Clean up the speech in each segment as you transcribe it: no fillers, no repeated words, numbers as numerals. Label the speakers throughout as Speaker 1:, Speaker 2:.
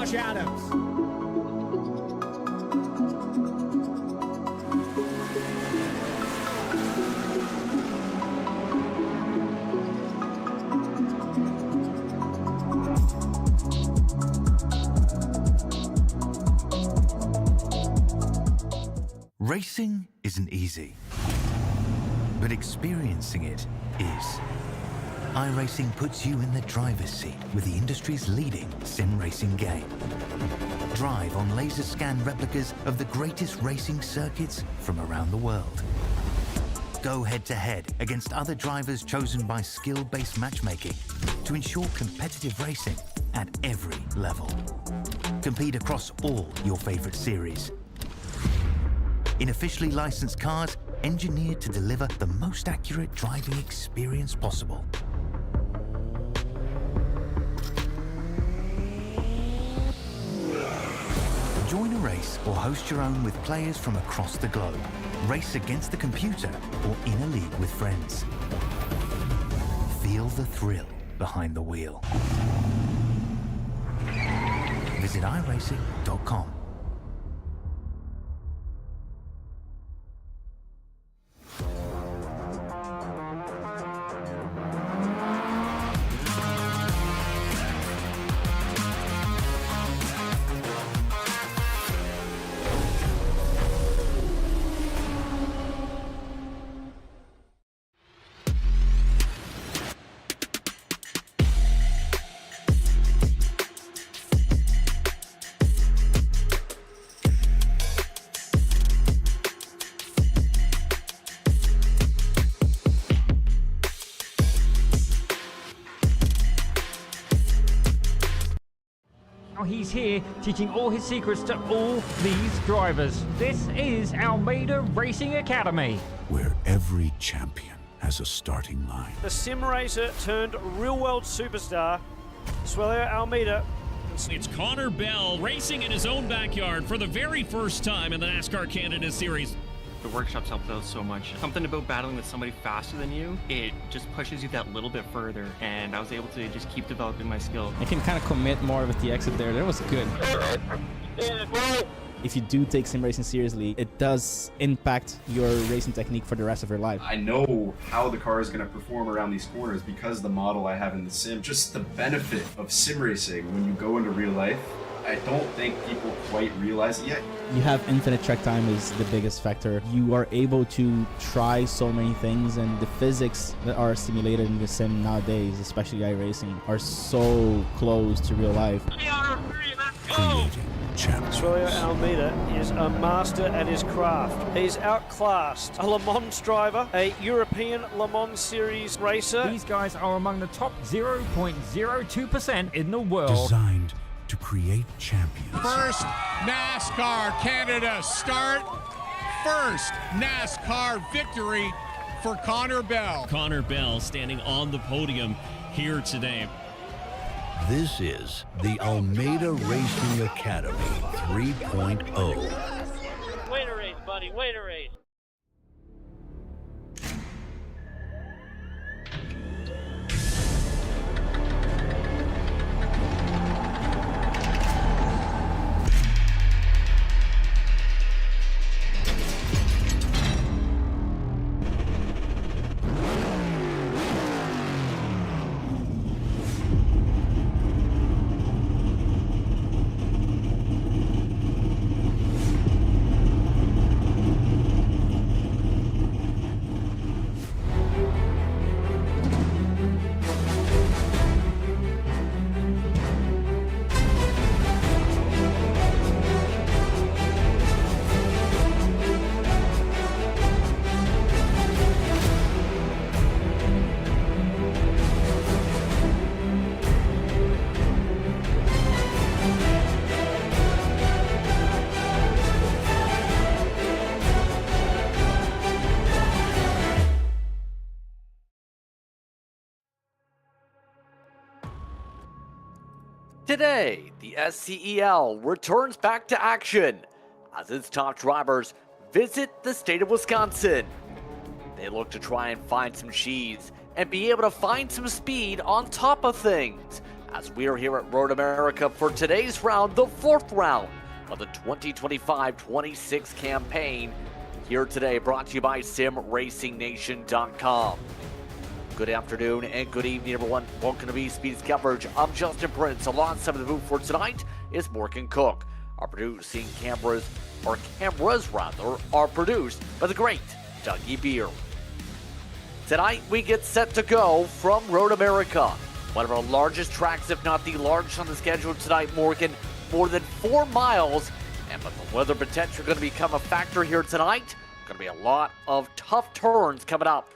Speaker 1: Josh Adams.
Speaker 2: Racing isn't easy, but experiencing it is. iRacing puts you in the driver's seat with the industry's leading sim racing game. Drive on laser scan replicas of the greatest racing circuits from around the world. Go head-to-head against other drivers chosen by skill-based matchmaking to ensure competitive racing at every level. Compete across all your favorite series. In officially licensed cars, engineered to deliver the most accurate driving experience possible. Join a race or host your own with players from across the globe. Race against the computer or in a league with friends. Feel the thrill behind the wheel. Visit iRacing.com.
Speaker 3: He's here teaching all his secrets to all these drivers. This is Almeida Racing Academy,
Speaker 4: where every champion has a starting line.
Speaker 5: The sim racer turned real-world superstar, SCEL Almeida.
Speaker 6: It's Connor Bell racing in his own backyard for the very first time in the NASCAR Canada Series.
Speaker 7: The workshops helped out so much. Something about battling with somebody faster than you, it just pushes you that little bit further, and I was able to just keep developing my skill.
Speaker 8: I can kind of commit more with the exit there. That was good. If you do take sim racing seriously, it does impact your racing technique for the rest of your life.
Speaker 9: I know how the car is going to perform around these corners because the model I have in the sim. Just the benefit of sim racing when you go into real life, I don't think people quite realize it yet.
Speaker 8: You have infinite track time is the biggest factor. You are able to try so many things, and the physics that are simulated in the sim nowadays, especially iRacing, are so close to real life.
Speaker 4: Creating champions.
Speaker 5: SCEL Almeida is a master at his craft. He's outclassed a Le Mans driver, a European Le Mans Series racer.
Speaker 3: These guys are among the top 0.02% in the world.
Speaker 4: Designed to create champions.
Speaker 1: First NASCAR Canada start. First NASCAR victory for Connor Bell.
Speaker 6: Connor Bell standing on the podium here today.
Speaker 10: This is the Almeida Racing Academy 3.0.
Speaker 5: Wait a race, buddy, wait a race.
Speaker 11: Today, the SCEL returns back to action as its top drivers visit the state of Wisconsin. They look to try and find some cheese and be able to find some speed on top of things as we are here at Road America for today's round, the fourth round of the 2025-26 campaign. Here today, brought to you by SimRacingNation.com. Good afternoon and good evening, everyone. Welcome to V-Speed's coverage. I'm Justin Prince. Alongside of the booth for tonight is Morgan Cook. Our producing cameras are produced by the great Dougie Beer. Tonight, we get set to go from Road America, one of our largest tracks, if not the largest on the schedule tonight, Morgan. More than 4 miles, and with the weather potential going to become a factor here tonight, going to be a lot of tough turns coming up.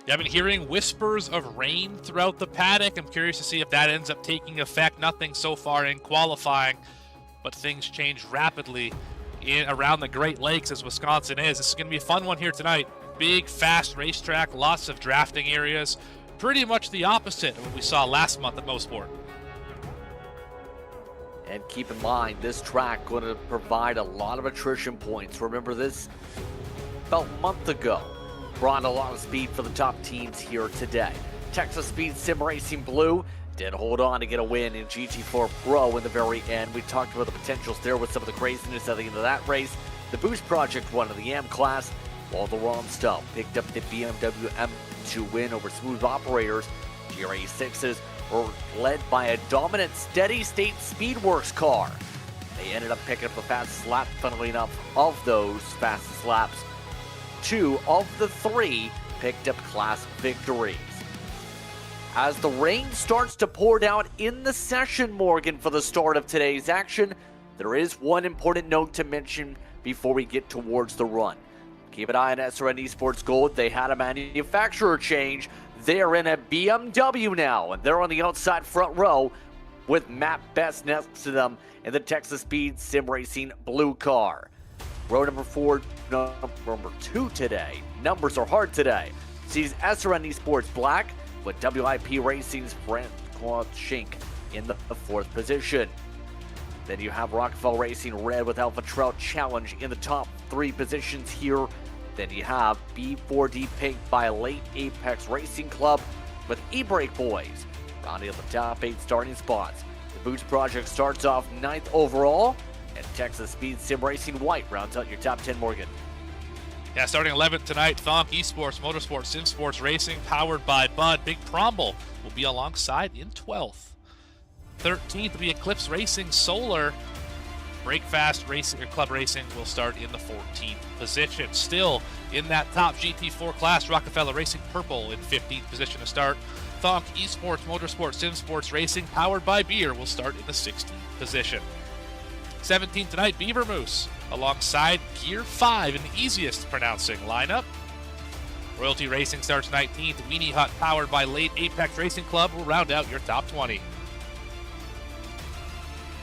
Speaker 12: Yeah, I've been hearing whispers of rain throughout the paddock. I'm curious to see if that ends up taking effect. Nothing so far in qualifying, but things change rapidly around the Great Lakes as Wisconsin is. This is going to be a fun one here tonight. Big, fast racetrack, lots of drafting areas. Pretty much the opposite of what we saw last month at Mosport.
Speaker 11: And keep in mind, this track going to provide a lot of attrition points. Remember this about a month ago brought a lot of speed for the top teams here today. Texas Speed Sim Racing Blue did hold on to get a win in GT4 Pro in the very end. We talked about the potentials there with some of the craziness at the end of that race. The Boost Project won in the AM class, while the Ron Stuff picked up the BMW M2 win over Smooth Operators. GRA6s were led by a dominant Steady State Speedworks car. They ended up picking up the fastest lap, funnily enough, of those fastest laps. 2 of the 3 picked up class victories. As the rain starts to pour down in the session, Morgan, for the start of today's action, there is one important note to mention before we get towards the run. Keep an eye on SRN Esports Gold. They had a manufacturer change. They're in a BMW now, and they're on the outside front row with Matt Best next to them in the Texas Speed Sim Racing blue car. Row number 4, number 2 today. Numbers are hard today. Sees SRN Esports black with WIP Racing's Francois Schink in the 4th position. Then you have Rockefeller Racing red with Alpha Trout Challenge in the top 3 positions here. Then you have B4D Pink by Late Apex Racing Club with E-Brake Boys rounding up the top 8 starting spots. The Boost Project starts off 9th overall, and Texas Speed Sim Racing White rounds out your top 10, Morgan.
Speaker 12: Yeah, starting 11th tonight, Thonk Esports, Motorsports, Sim Sports Racing, powered by Bud. Big Prombel will be alongside in 12th. 13th will be Eclipse Racing Solar. Breakfast Racing or Club Racing will start in the 14th position. Still in that top GT4 class, Rockefeller Racing Purple in 15th position to start. Thonk Esports, Motorsports, Sim Sports Racing, powered by Beer, will start in the 16th position. 17th tonight, Beaver Moose alongside Gear 5 in the easiest pronouncing lineup. Royalty Racing starts 19th. Weenie Hut, powered by Late Apex Racing Club, will round out your top 20.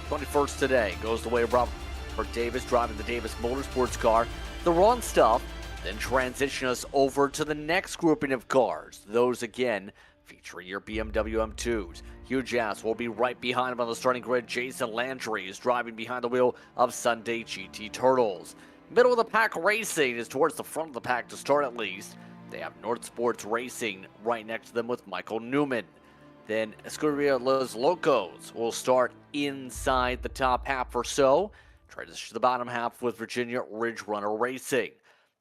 Speaker 11: 21st today goes the way of Robert Davis driving the Davis Motorsports car. The Ron Stuff then transition us over to the next grouping of cars. Those again featuring your BMW M2s. Hugh Jass will be right behind him on the starting grid. Jason Landry is driving behind the wheel of Sunday GT Turtles. Middle of the pack racing is towards the front of the pack to start at least. They have North Sports Racing right next to them with Michael Newman. Then Escuderia Los Locos will start inside the top half or so. Transition to the bottom half with Virginia Ridge Runner Racing.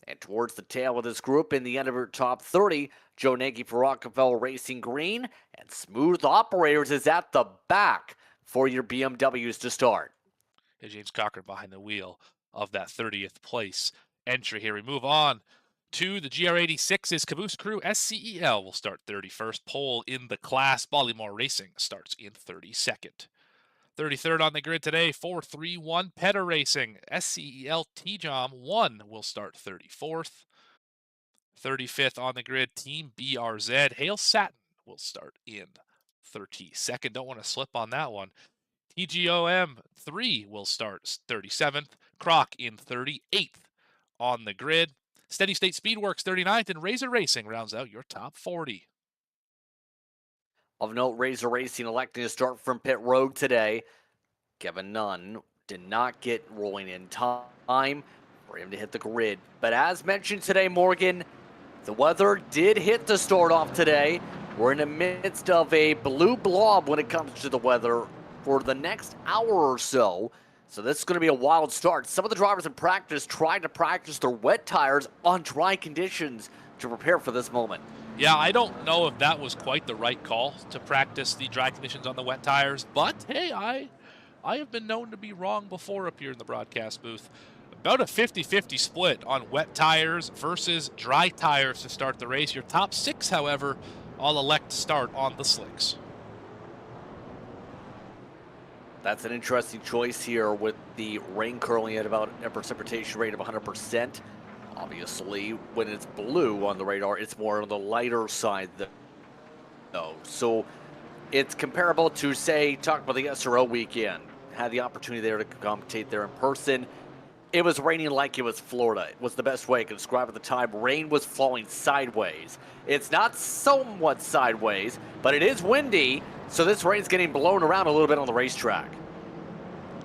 Speaker 11: And towards the tail of this group, in the end of her top 30, Joe Nagy for Rockefeller Racing Green, and Smooth Operators is at the back for your BMWs to start.
Speaker 12: And James Cochran behind the wheel of that 30th place entry here. We move on to the GR86's Caboose Crew. SCEL will start 31st. Pole in the class. Baltimore Racing starts in 32nd. 33rd on the grid today, 431 Peta Racing. SCEL T-Jom 1 will start 34th. 35th on the grid, Team BRZ. Hale Satin will start in 32nd. Don't want to slip on that one. TGOM 3 will start 37th. Croc in 38th on the grid. Steady State Speedworks 39th, and Razor Racing rounds out your top 40.
Speaker 11: Of note, Razor Racing electing to start from pit road today. Kevin Nunn did not get rolling in time for him to hit the grid. But as mentioned today, Morgan, the weather did hit to start off today. We're in the midst of a blue blob when it comes to the weather for the next hour or so. So this is going to be a wild start. Some of the drivers in practice tried to practice their wet tires on dry conditions to prepare for this moment.
Speaker 12: Yeah, I don't know if that was quite the right call to practice the dry conditions on the wet tires, but hey, I have been known to be wrong before up here in the broadcast booth. About a 50-50 split on wet tires versus dry tires to start the race. Your top 6, however, all elect to start on the slicks.
Speaker 11: That's an interesting choice here with the rain currently at about a precipitation rate of 100%. Obviously, when it's blue on the radar, it's more on the lighter side though. So it's comparable to, say, talk about the SRO weekend. Had the opportunity there to commentate there in person. It was raining like it was Florida. It was the best way I could describe it at the time. Rain was flowing sideways. It's not somewhat sideways, but it is windy, so this rain's getting blown around a little bit on the racetrack.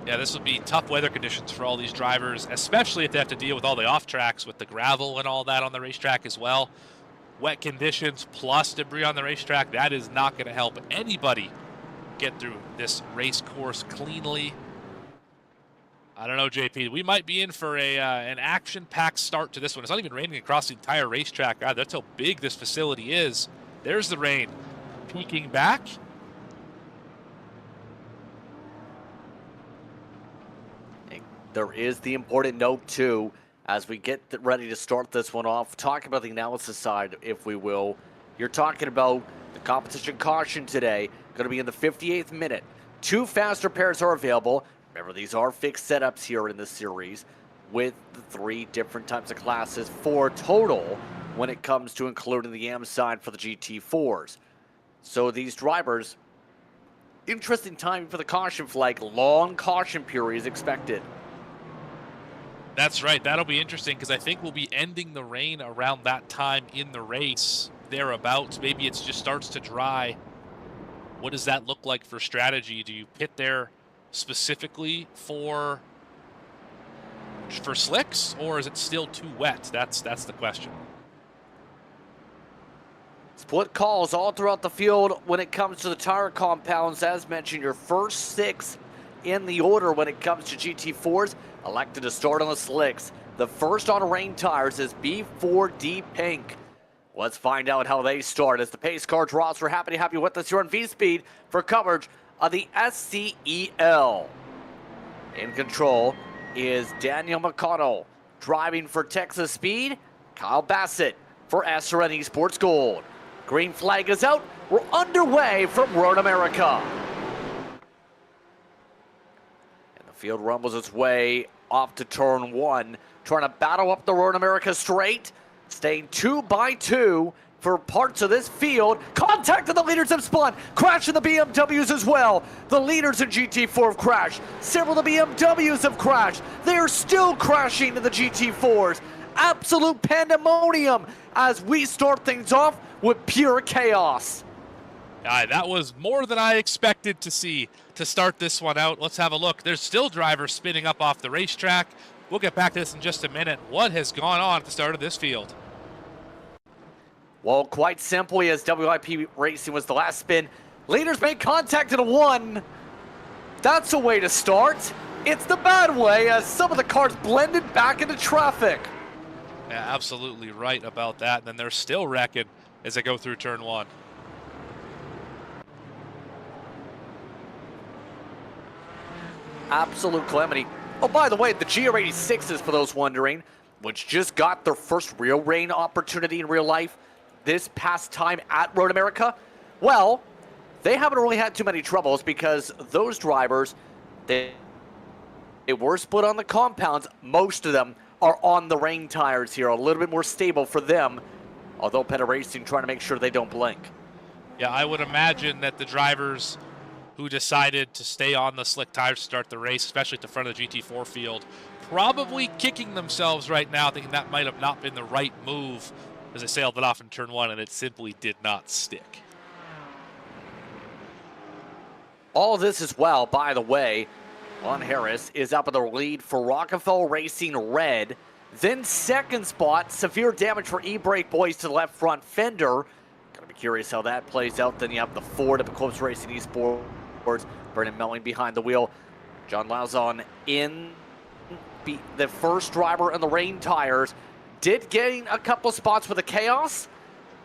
Speaker 12: Yeah, this would be tough weather conditions for all these drivers, especially if they have to deal with all the off tracks with the gravel and all that on the racetrack as well. Wet conditions plus debris on the racetrack, that is not going to help anybody get through this race course cleanly. I don't know, JP. We might be in for an action-packed start to this one. It's not even raining across the entire racetrack. God, that's how big this facility is. There's the rain peeking back.
Speaker 11: There is the important note, too, as we get ready to start this one off. Talk about the analysis side, if we will. You're talking about the competition caution today, going to be in the 58th minute. 2 faster pairs are available. Remember, these are fixed setups here in this series with the 3 different types of classes, 4 total when it comes to including the AM side for the GT4s. So these drivers, interesting time for the caution flag, long caution period is expected.
Speaker 12: That's right. That'll be interesting because I think we'll be ending the rain around that time in the race, thereabouts. Maybe it just starts to dry. What does that look like for strategy? Do you pit there specifically for slicks, or is it still too wet? That's the question.
Speaker 11: Split calls all throughout the field when it comes to the tire compounds. As mentioned, your first 6 in the order when it comes to GT4s elected to start on the slicks. The first on rain tires is B4D Pink. Let's find out how they start as the pace car draws. We're happy to have you with us here on V-Speed for coverage of the SCEL. In control is Daniel McConnell. Driving for Texas Speed, Kyle Bassett for SRN Esports Gold. Green flag is out. We're underway from Road America. And the field rumbles its way off to turn 1, trying to battle up the Road America straight, staying 2 by 2 for parts of this field. Contact and the leaders have spun. Crashing the BMWs as well. The leaders in GT4 have crashed. Several of the BMWs have crashed. They're still crashing in the GT4s. Absolute pandemonium as we start things off with pure chaos.
Speaker 12: That was more than I expected to see to start this one out. Let's have a look. There's still drivers spinning up off the racetrack. We'll get back to this in just a minute. What has gone on at the start of this field?
Speaker 11: Well, quite simply, as WIP Racing was the last spin, leaders made contact in a 1. That's a way to start. It's the bad way as some of the cars blended back into traffic.
Speaker 12: Yeah, absolutely right about that. And then they're still wrecking as they go through turn 1.
Speaker 11: Absolute calamity. Oh, by the way, the GR86s, for those wondering, which just got their first real rain opportunity in real life this past time at Road America, well, they haven't really had too many troubles because those drivers, they were split on the compounds. Most of them are on the rain tires here, a little bit more stable for them, although Peta Racing trying to make sure they don't blink.
Speaker 12: Yeah, I would imagine that the drivers who decided to stay on the slick tires to start the race, especially at the front of the GT4 field, probably kicking themselves right now, thinking that might have not been the right move as they sailed it off in turn 1, and it simply did not stick.
Speaker 11: All of this as well, by the way, Lon Harris is up in the lead for Rockefeller Racing Red. Then second spot, severe damage for E-Brake Boys to the left front fender. Going to Curious how that plays out. Then you have the Ford of Eclipse Racing Esports. Brendan Melling behind the wheel. John Lauzon in the first driver in the rain tires. Did gain a couple spots with the chaos.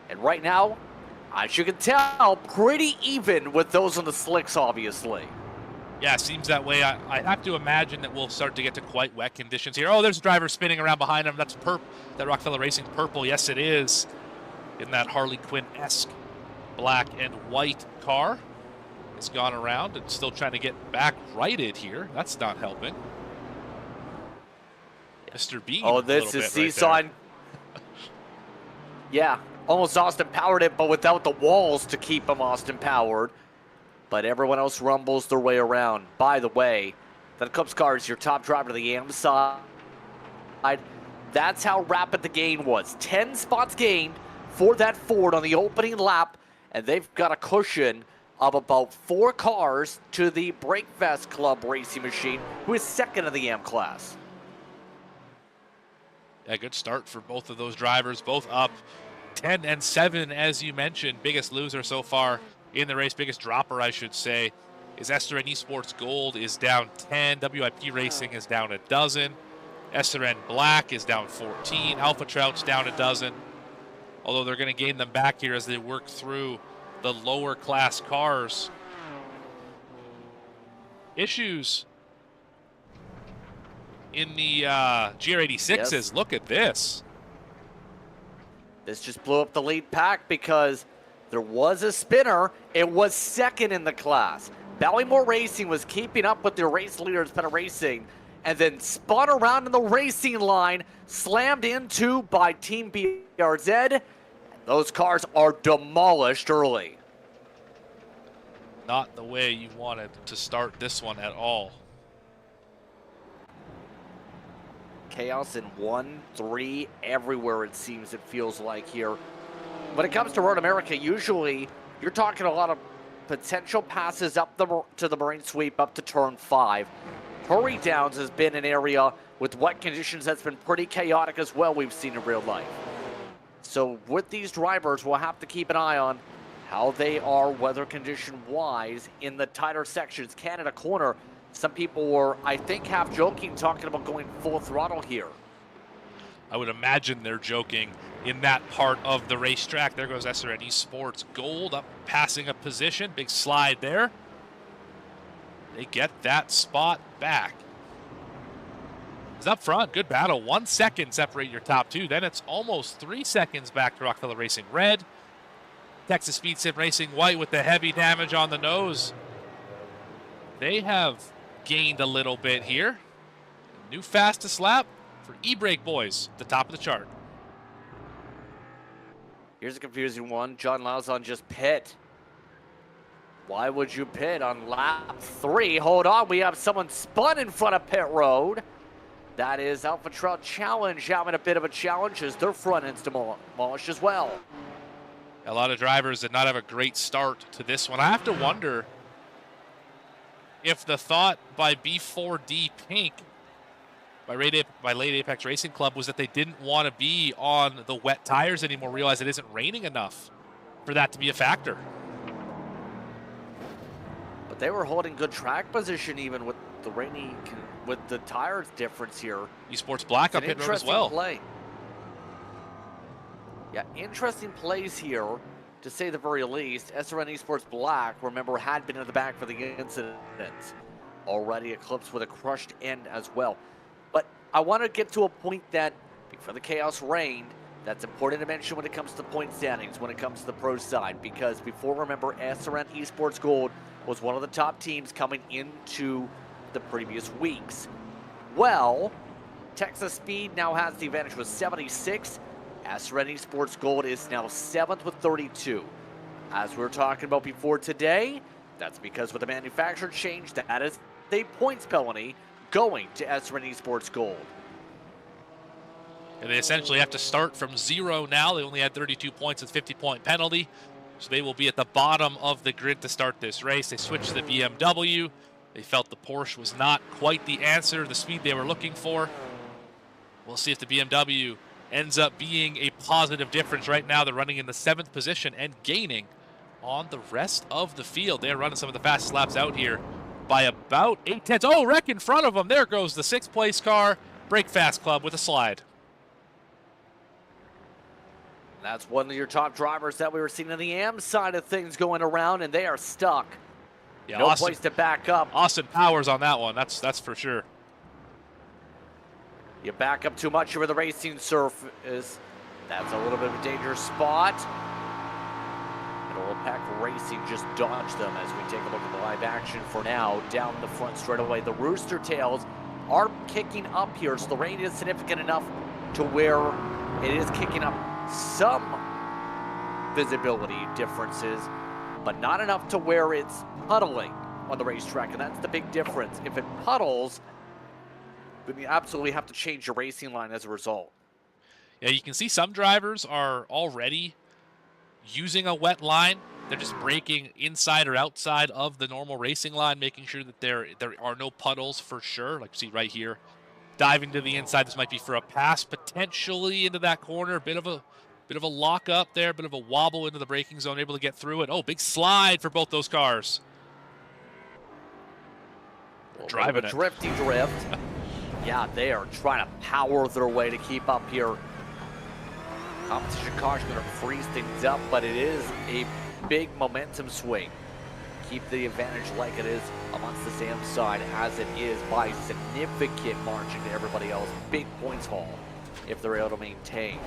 Speaker 11: And right now, as you can tell, pretty even with those on the slicks, obviously.
Speaker 12: Yeah, seems that way. I have to imagine that we'll start to get to quite wet conditions here. Oh, there's a driver spinning around behind him. That's that Rockefeller Racing purple. Yes, it is. In that Harley Quinn-esque black and white car. It's gone around and still trying to get back righted here. That's not helping. Mr. Bean.
Speaker 11: Oh, this is seesaw. Right yeah, almost Austin powered it, but without the walls to keep him Austin powered. But everyone else rumbles their way around. By the way, that Eclipse car is your top driver to the AM side. That's how rapid the gain was. 10 spots gained for that Ford on the opening lap, and they've got a cushion of about 4 cars to the Breakfast Club Racing Machine, who is second in the AM class.
Speaker 12: A good start for both of those drivers, both up 10 and 7, as you mentioned. Biggest loser so far in the race, biggest dropper, I should say, is SRN Esports Gold is down 10. WIP Racing is down a dozen. SRN Black is down 14. Alpha Trout's down a dozen. Although they're going to gain them back here as they work through the lower class cars. Issues in the GR86s. Yes. Look at this.
Speaker 11: This just blew up the lead pack because there was a spinner. It was second in the class. Ballymore Racing was keeping up with their race leader, Spinner Racing, and then spun around in the racing line, slammed into by Team BRZ. Those cars are demolished early.
Speaker 12: Not the way you wanted to start this one at all.
Speaker 11: Chaos in 1-3 everywhere, it seems, it feels like here. When it comes to Road America, usually you're talking a lot of potential passes up to the Marine Sweep up to turn 5. Hurry Downs has been an area with wet conditions that's been pretty chaotic as well, we've seen in real life. So with these drivers, we'll have to keep an eye on how they are weather condition-wise in the tighter sections. Canada Corner, some people were, I think, half joking, talking about going full throttle here.
Speaker 12: I would imagine they're joking in that part of the racetrack. There goes SRN Esports Gold up, passing a position. Big slide there. They get that spot back. It's up front. Good battle. 1 second separate your top 2. Then it's almost 3 seconds back to Rockefeller Racing Red. Texas Speed Sim Racing White with the heavy damage on the nose. They have gained a little bit here. New fastest lap for E-Brake Boys, the top of the chart.
Speaker 11: Here's a confusing one. John Lauzon just pit. Why would you pit on lap 3? Hold on, we have someone spun in front of pit road. That is Alpha Trout Challenge having a bit of a challenge as their front end's demolished as well.
Speaker 12: A lot of drivers did not have a great start to this one. I have to wonder if the thought by B4D Pink, by Late Apex Racing Club, was that they didn't want to be on the wet tires anymore, realize it isn't raining enough for that to be a factor.
Speaker 11: But they were holding good track position even with the with the tires difference here.
Speaker 12: Esports Black up pit road as well.
Speaker 11: Play. Yeah, interesting plays here, to say the very least. SRN Esports Black, remember, had been in the back for the incident. Already Eclipse with a crushed end as well. But I want to get to a point that, before the chaos reigned, that's important to mention when it comes to point standings, when it comes to the pro side, because before, remember, SRN Esports Gold was one of the top teams coming into the previous weeks. Well, Texas Speed now has the advantage with 76. SRN Esports Gold is now 7th with 32. As we were talking about before today, that's because with the manufacturer change, that is a points penalty going to SRN Esports Gold.
Speaker 12: And they essentially have to start from 0 now. They only had 32 points with 50-point penalty. So they will be at the bottom of the grid to start this race. They switched to the BMW. They felt the Porsche was not quite the answer, the speed they were looking for. We'll see if the BMW ends up being a positive difference. Right now, they're running in the 7th position and gaining on the rest of the field. They're running some of the fastest laps out here by about 8/10. Oh, wreck in front of them. There goes the 6th place car. Break Fast Club with a slide.
Speaker 11: That's one of your top drivers that we were seeing on the AM side of things going around, and they are stuck.
Speaker 12: Yeah,
Speaker 11: no place to back up.
Speaker 12: Austin Powers on that one. That's for sure.
Speaker 11: You back up too much over the racing surface. That's a little bit of a dangerous spot. And Pack Racing just dodged them as we take a look at the live action for now. Down the front straightaway, the Rooster Tails are kicking up here, so the rain is significant enough to where it is kicking up some visibility differences, but not enough to where it's puddling on the racetrack, and that's the big difference. If it puddles, then you absolutely have to change your racing line as a result.
Speaker 12: Yeah, you can see some drivers are already using a wet line. They're just braking inside or outside of the normal racing line, making sure that there are no puddles for sure. Like you see right here, diving to the inside. This might be for a pass potentially into that corner. Bit of a lock up there, bit of a wobble into the braking zone, able to get through it. Oh, big slide for both those cars. Driving it.
Speaker 11: Drifty drift. Yeah, they are trying to power their way to keep up here. Competition cars going to freeze things up, but it is a big momentum swing. Keep the advantage like it is amongst the Sam side, as it is by significant margin to everybody else. Big points haul if they're able to maintain.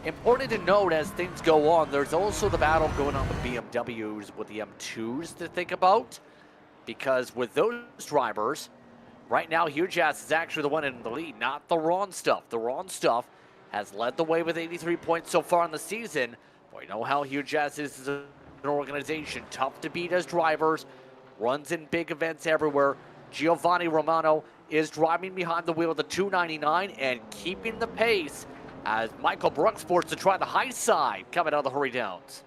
Speaker 11: Important to note as things go on, there's also the battle going on with BMWs with the M2s to think about, because with those drivers, right now Hugh Jazz is actually the one in the lead, not the Ron Stuff. The Ron Stuff has led the way with 83 points so far in the season. We know how Hugh Jazz is as an organization, tough to beat as drivers, runs in big events everywhere. Giovanni Romano is driving behind the wheel of the 299 and keeping the pace as Michael Brooks sports to try the high side coming out of the hurry downs.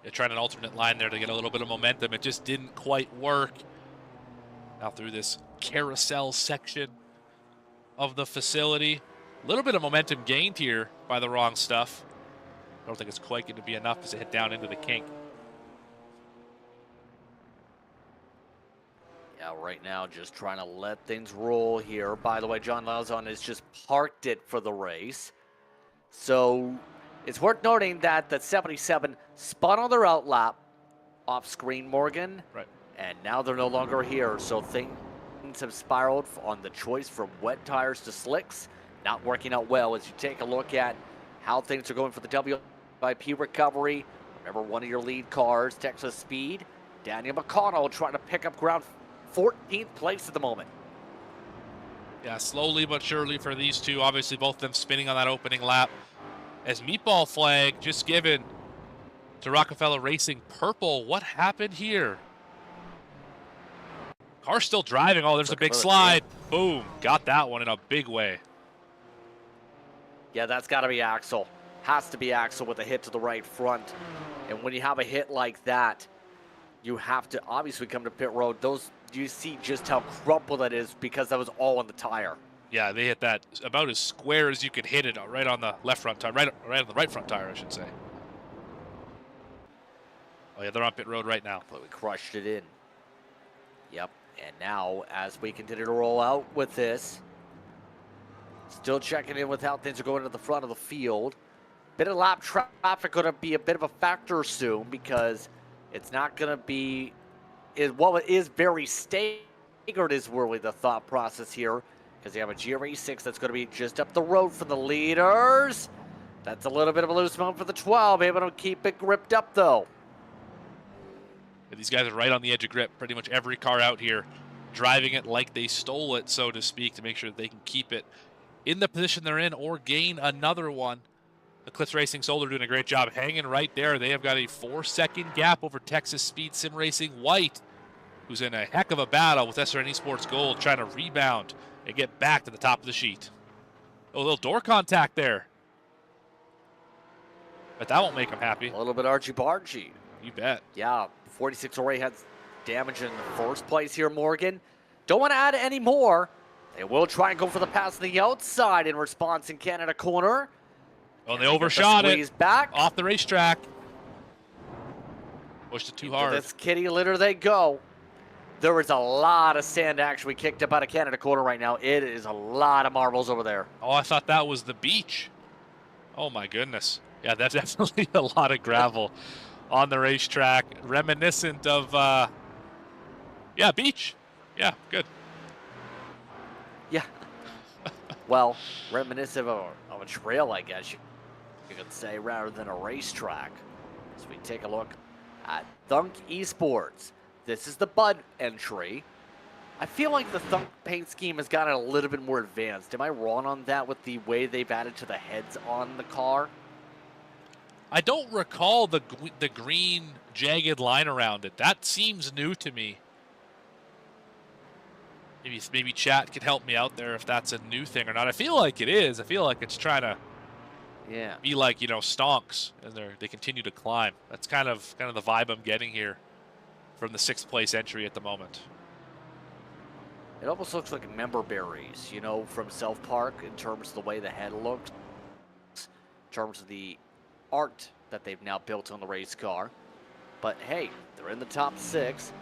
Speaker 12: They're trying an alternate line there to get a little bit of momentum. It just didn't quite work. Now through this carousel section of the facility. A little bit of momentum gained here by the Wrong Stuff. I don't think it's quite going to be enough as it hit down into the kink.
Speaker 11: Yeah, right now just trying to let things roll here. By the way, John Lauzon has just parked it for the race. So it's worth noting that the 77 spun on their outlap off screen, Morgan.
Speaker 12: Right.
Speaker 11: And now they're no longer here. So things have spiraled on the choice from wet tires to slicks. Not working out well as you take a look at how things are going for the WIP recovery. Remember, one of your lead cars, Texas Speed, Daniel McConnell trying to pick up ground, 14th place at the moment.
Speaker 12: Yeah, slowly but surely for these two. Obviously, both of them spinning on that opening lap. As Meatball flag just given to Rockefeller Racing purple. What happened here? Car still driving. Oh, there's a big slide. Boom. Got that one in a big way.
Speaker 11: Yeah, that's got to be Axel. Has to be Axel with a hit to the right front. And when you have a hit like that, you have to obviously come to pit road. You see just how crumpled that is because that was all on the tire.
Speaker 12: Yeah, they hit that about as square as you could hit it, right on the left front tire, right on the right front tire, I should say. Oh yeah, they're on pit road right now.
Speaker 11: But we crushed it in. Yep, and now as we continue to roll out with this, still checking in with how things are going to the front of the field. Bit of lap traffic going to be a bit of a factor soon because it's not going to be, well, it is very staggered is really the thought process here because you have a GRE6 that's going to be just up the road from the leaders. That's a little bit of a loose moment for the 12, able to keep it gripped up though.
Speaker 12: Yeah, these guys are right on the edge of grip. Pretty much every car out here driving it like they stole it, so to speak, to make sure that they can keep it in the position they're in or gain another one. Eclipse Racing Solar doing a great job hanging right there. They have got a 4-second gap over Texas Speed Sim Racing White, who's in a heck of a battle with SRN Esports Gold, trying to rebound and get back to the top of the sheet. Oh, a little door contact there. But that won't make them happy.
Speaker 11: A little bit argy-bargy.
Speaker 12: You bet.
Speaker 11: Yeah, 46 already had damage in the first place here, Morgan. Don't want to add any more They will try and go for the pass on the outside in response in Canada corner.
Speaker 12: Oh, they overshot it.
Speaker 11: Back.
Speaker 12: Off the racetrack. Pushed it too hard.
Speaker 11: This kitty litter they go. There is a lot of sand actually kicked up out of Canada corner right now. It is a lot of marbles over there.
Speaker 12: Oh, I thought that was the beach. Oh, my goodness. Yeah, that's definitely a lot of gravel on the racetrack. Reminiscent of, yeah, beach. Yeah, good.
Speaker 11: Yeah. Well, reminiscent of a trail, I guess you could say, rather than a racetrack. So we take a look at Thunk Esports. This is the Bud entry. I feel like the Thunk paint scheme has gotten a little bit more advanced. Am I wrong on that with the way they've added to the heads on the car?
Speaker 12: I don't recall the green jagged line around it. That seems new to me. Maybe chat could help me out there if that's a new thing or not. I feel like it is. I feel like it's trying to be like, you know, stonks, and they continue to climb. That's kind of the vibe I'm getting here from the 6th place entry at the moment.
Speaker 11: It almost looks like member berries, you know, from South Park in terms of the way the head looked, in terms of the art that they've now built on the race car. But hey, they're in the top 6.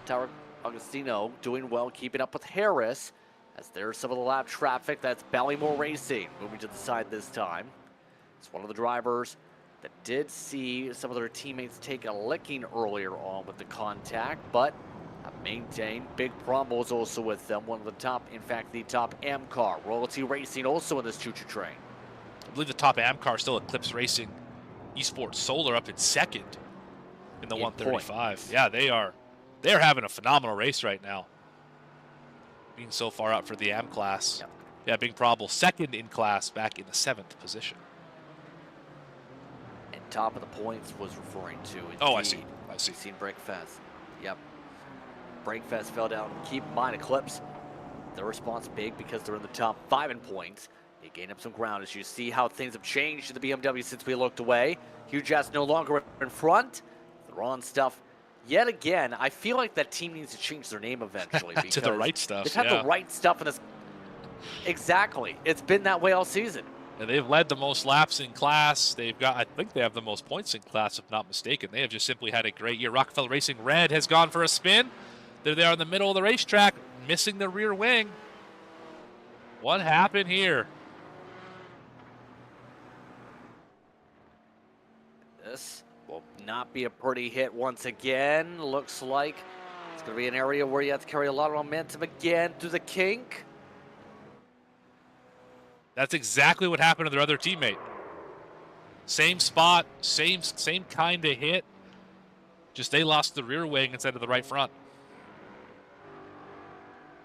Speaker 11: Tower Agostino doing well, keeping up with Harris, as there's some of the lap traffic. That's Ballymore Racing moving to the side this time. It's one of the drivers that did see some of their teammates take a licking earlier on with the contact, but have maintained. Big Promo is also with them, one of the top, in fact, the top AM car. Royalty Racing also in this choo-choo train.
Speaker 12: I believe the top AM car still Eclipse Racing Esports Solar up in 2nd in the 135.
Speaker 11: Points.
Speaker 12: Yeah, they're having a phenomenal race right now, being so far up for the AM class.
Speaker 11: Yep.
Speaker 12: Yeah, Big Problem 2nd in class, back in the 7th position.
Speaker 11: And top of the points was referring to. Indeed.
Speaker 12: Oh, I see.
Speaker 11: We've seen Breakfast. Yep. Breakfast fell down. Keep in mind, Eclipse, their response big because they're in the top 5 in points. They gain up some ground as you see how things have changed in the BMW since we looked away. Hugh Jess no longer in front. They're on stuff. Yet again, I feel like that team needs to change their name eventually. Because
Speaker 12: to the right stuff.
Speaker 11: They've had the right stuff in this. Exactly. It's been that way all season.
Speaker 12: And they've led the most laps in class. They've got, I think they have the most points in class, if not mistaken. They have just simply had a great year. Rockefeller Racing Red has gone for a spin. They're there in the middle of the racetrack, missing the rear wing. What happened here?
Speaker 11: This will not be a pretty hit once again. Looks like it's going to be an area where you have to carry a lot of momentum again through the kink.
Speaker 12: That's exactly what happened to their other teammate. Same spot, same kind of hit. Just they lost the rear wing instead of the right front.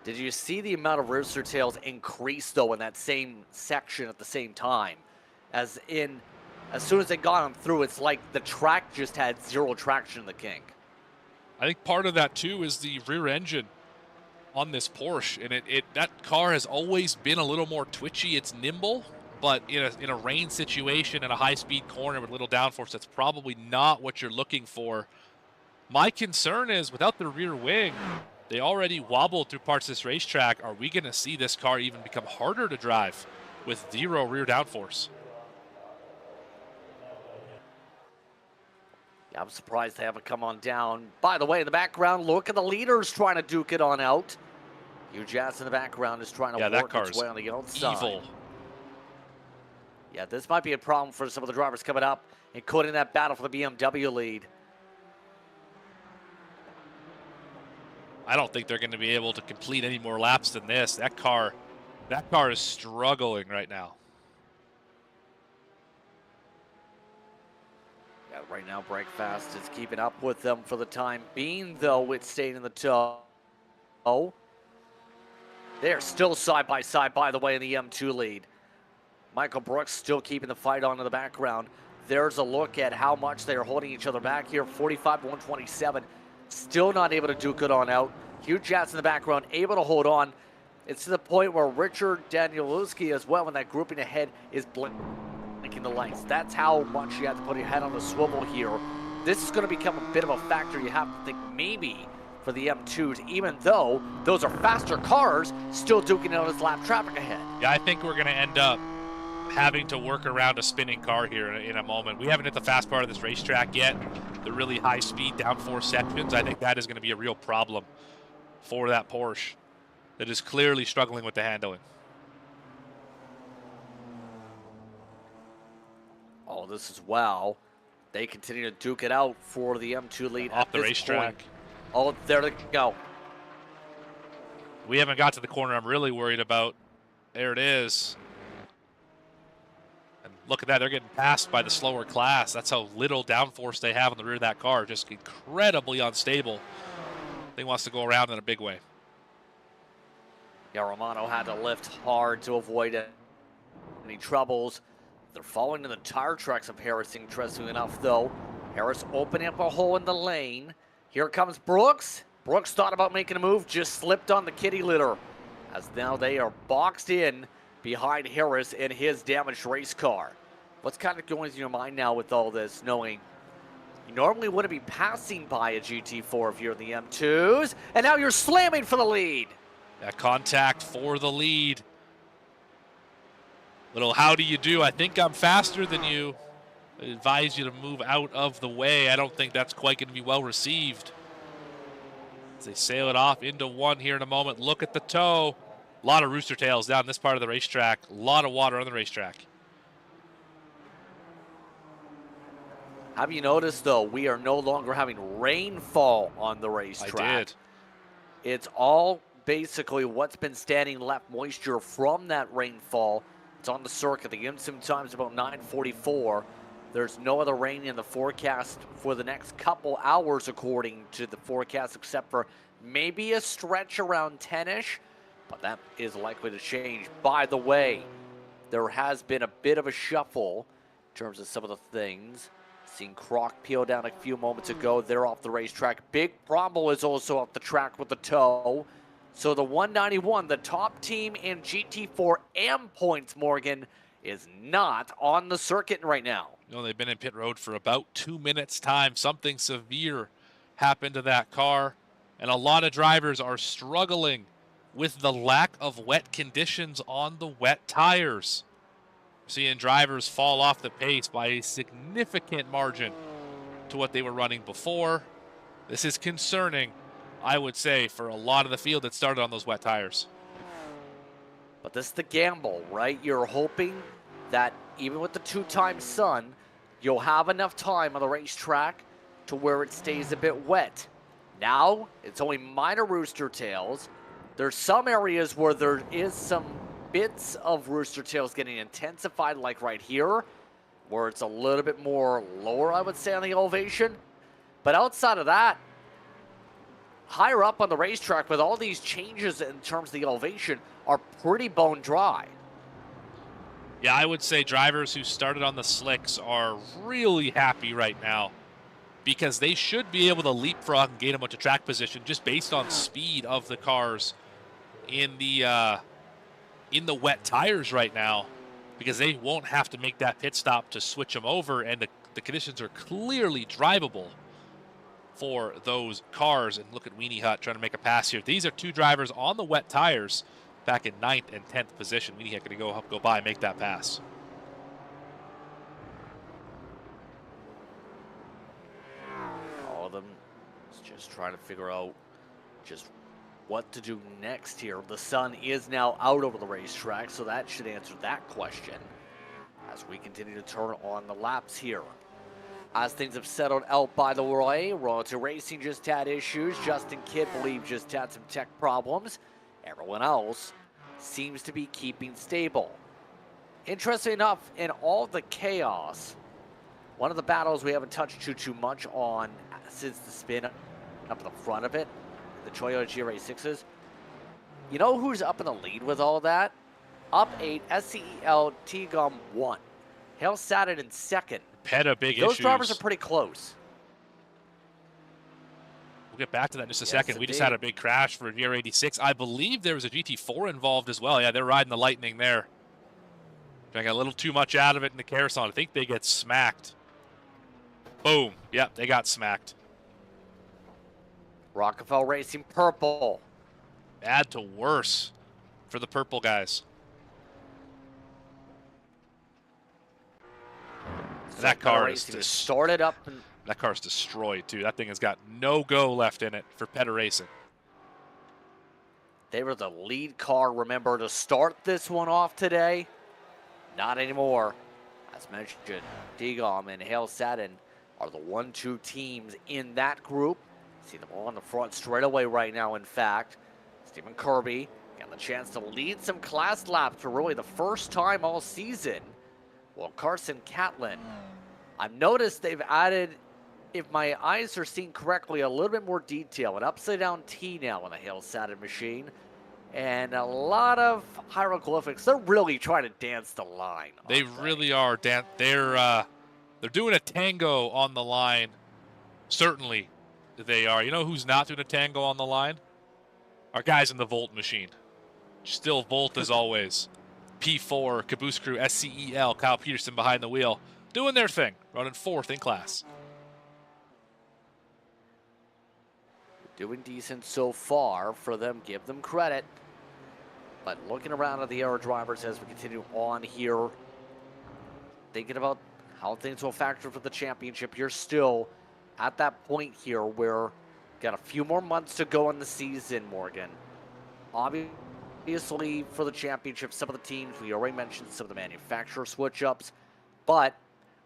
Speaker 11: Did you see the amount of rooster tails increase, though, in that same section at the same time? As soon as they got them through, it's like the track just had zero traction in the kink.
Speaker 12: I think part of that, too, is the rear engine on this Porsche. And that car has always been a little more twitchy. It's nimble, but in a rain situation, in a high-speed corner with little downforce, that's probably not what you're looking for. My concern is, without the rear wing, they already wobbled through parts of this racetrack. Are we going to see this car even become harder to drive with zero rear downforce?
Speaker 11: Yeah, I'm surprised they haven't come on down. By the way, in the background, look at the leaders trying to duke it on out. Hugh Jazz in the background is trying to work its way on the outside.
Speaker 12: Evil.
Speaker 11: Yeah, this might be a problem for some of the drivers coming up, including that battle for the BMW lead.
Speaker 12: I don't think they're going to be able to complete any more laps than this. That car is struggling right now.
Speaker 11: Yeah, right now Breakfast is keeping up with them for the time being, though it's staying in the tow. Oh, they're still side by side, by the way, in the M2 lead. Michael Brooks still keeping the fight on in the background. There's a look at how much they are holding each other back here. 45-127. Still not able to duke it on out. Hugh Jats in the background, able to hold on. It's to the point where Richard Danielewski as well, when that grouping ahead is blinking the lights. That's how much you have to put your head on the swivel here. This is going to become a bit of a factor. You have to think maybe for the M2s, even though those are faster cars still duking out his lap traffic ahead.
Speaker 12: Yeah, I think we're going to end up having to work around a spinning car here in a moment. We haven't hit the fast part of this racetrack yet, the really high-speed downforce sections. I think that is going to be a real problem for that Porsche that is clearly struggling with the handling.
Speaker 11: Oh, this is wow. They continue to duke it out for the M2 lead
Speaker 12: off
Speaker 11: at
Speaker 12: the
Speaker 11: this
Speaker 12: racetrack.
Speaker 11: Point. Oh, there they go.
Speaker 12: We haven't got to the corner I'm really worried about. There it is. And look at that. They're getting passed by the slower class. That's how little downforce they have on the rear of that car. Just incredibly unstable. He wants to go around in a big way.
Speaker 11: Yeah, Romano had to lift hard to avoid any troubles. They're falling to the tire tracks of Harris, interestingly enough, though. Harris opening up a hole in the lane. Here comes Brooks. Brooks thought about making a move, just slipped on the kitty litter. As now they are boxed in behind Harris in his damaged race car. What's kind of going through your mind now with all this, knowing you normally wouldn't be passing by a GT4 if you're in the M2s, and now you're slamming for the lead.
Speaker 12: That contact for the lead. Little how do you do? I think I'm faster than you. I advise you to move out of the way. I don't think that's quite going to be well received. As they sail it off into one here in a moment. Look at the toe. A lot of rooster tails down this part of the racetrack. A lot of water on the racetrack.
Speaker 11: Have you noticed, though, we are no longer having rainfall on the racetrack?
Speaker 12: I did.
Speaker 11: It's all basically what's been standing left moisture from that rainfall. It's on the circuit. The IMSIM time's about 9:44. There's no other rain in the forecast for the next couple hours, according to the forecast, except for maybe a stretch around 10-ish, but that is likely to change. By the way, there has been a bit of a shuffle in terms of some of the things. Seen Croc peel down a few moments ago. They're off the racetrack. Big Bromwell is also off the track with the toe. So the 191, the top team in GT4 M points, Morgan, is not on the circuit right now.
Speaker 12: You know, they've been in pit road for about 2 minutes time. Something severe happened to that car, and a lot of drivers are struggling with the lack of wet conditions on the wet tires. We're seeing drivers fall off the pace by a significant margin to what they were running before. This is concerning, I would say, for a lot of the field that started on those wet tires.
Speaker 11: But this is the gamble, right? You're hoping that even with the two-time sun, you'll have enough time on the racetrack to where it stays a bit wet. Now, it's only minor rooster tails. There's some areas where there is some bits of rooster tails getting intensified, like right here, where it's a little bit more lower, I would say, on the elevation. But outside of that, higher up on the racetrack with all these changes in terms of the elevation are pretty bone dry.
Speaker 12: Yeah, I would say drivers who started on the slicks are really happy right now because they should be able to leapfrog and gain a bunch of track position just based on speed of the cars in the wet tires right now, because they won't have to make that pit stop to switch them over, and the conditions are clearly drivable for those cars. And look at Weenie Hut trying to make a pass here. These are two drivers on the wet tires back in 9th and 10th position. Weenie Hut going to go by and make that pass.
Speaker 11: All of them is just trying to figure out just what to do next here. The sun is now out over the racetrack, so that should answer that question as we continue to turn on the laps here. As things have settled out, by the way, Royalty Racing just had issues. Justin Kidd, believe, just had some tech problems. Everyone else seems to be keeping stable. Interesting enough, in all the chaos, one of the battles we haven't touched too much on since the spin up in the front of it, the Toyota GR86s. You know who's up in the lead with all that? Up 8, SCEL T-Gum 1. Hale Satin in second.
Speaker 12: Peta big
Speaker 11: Those
Speaker 12: issues.
Speaker 11: drivers are pretty close.
Speaker 12: We'll get back to that in just a
Speaker 11: Yes,
Speaker 12: second. We just had a big crash for GR86. I believe there was a GT4 involved as well. Yeah, they're riding the Lightning there. Trying to get a little too much out of it in the carousel. I think they get smacked. Boom. Yep, they got smacked.
Speaker 11: Rockefeller Racing purple.
Speaker 12: Bad to worse for the purple guys. That car is
Speaker 11: started up.
Speaker 12: That car's destroyed too. That thing has got no go left in it for Peta Racing.
Speaker 11: They were the lead car, remember, to start this one off today. Not anymore. As mentioned, Digom and Hale Satin are the 1-2 teams in that group. See them all on the front straight away right now, in fact. Stephen Kirby got the chance to lead some class laps for really the first time all season. Well, Carson Catlin, I've noticed they've added, if my eyes are seeing correctly, a little bit more detail. An upside-down T now on the Hale Satin machine. And a lot of hieroglyphics. They're really trying to dance the line.
Speaker 12: They really are. They're doing a tango on the line. Certainly they are. You know who's not doing a tango on the line? Our guys in the Volt machine. Still Volt as always. P4, Caboose Crew, SCEL, Kyle Peterson behind the wheel. Doing their thing. Running 4th in class.
Speaker 11: Doing decent so far for them. Give them credit. But looking around at the aero drivers as we continue on here, thinking about how things will factor for the championship. You're still at that point here where got a few more months to go in the season, Morgan. Obviously, for the championship, some of the teams, we already mentioned some of the manufacturer switch-ups. But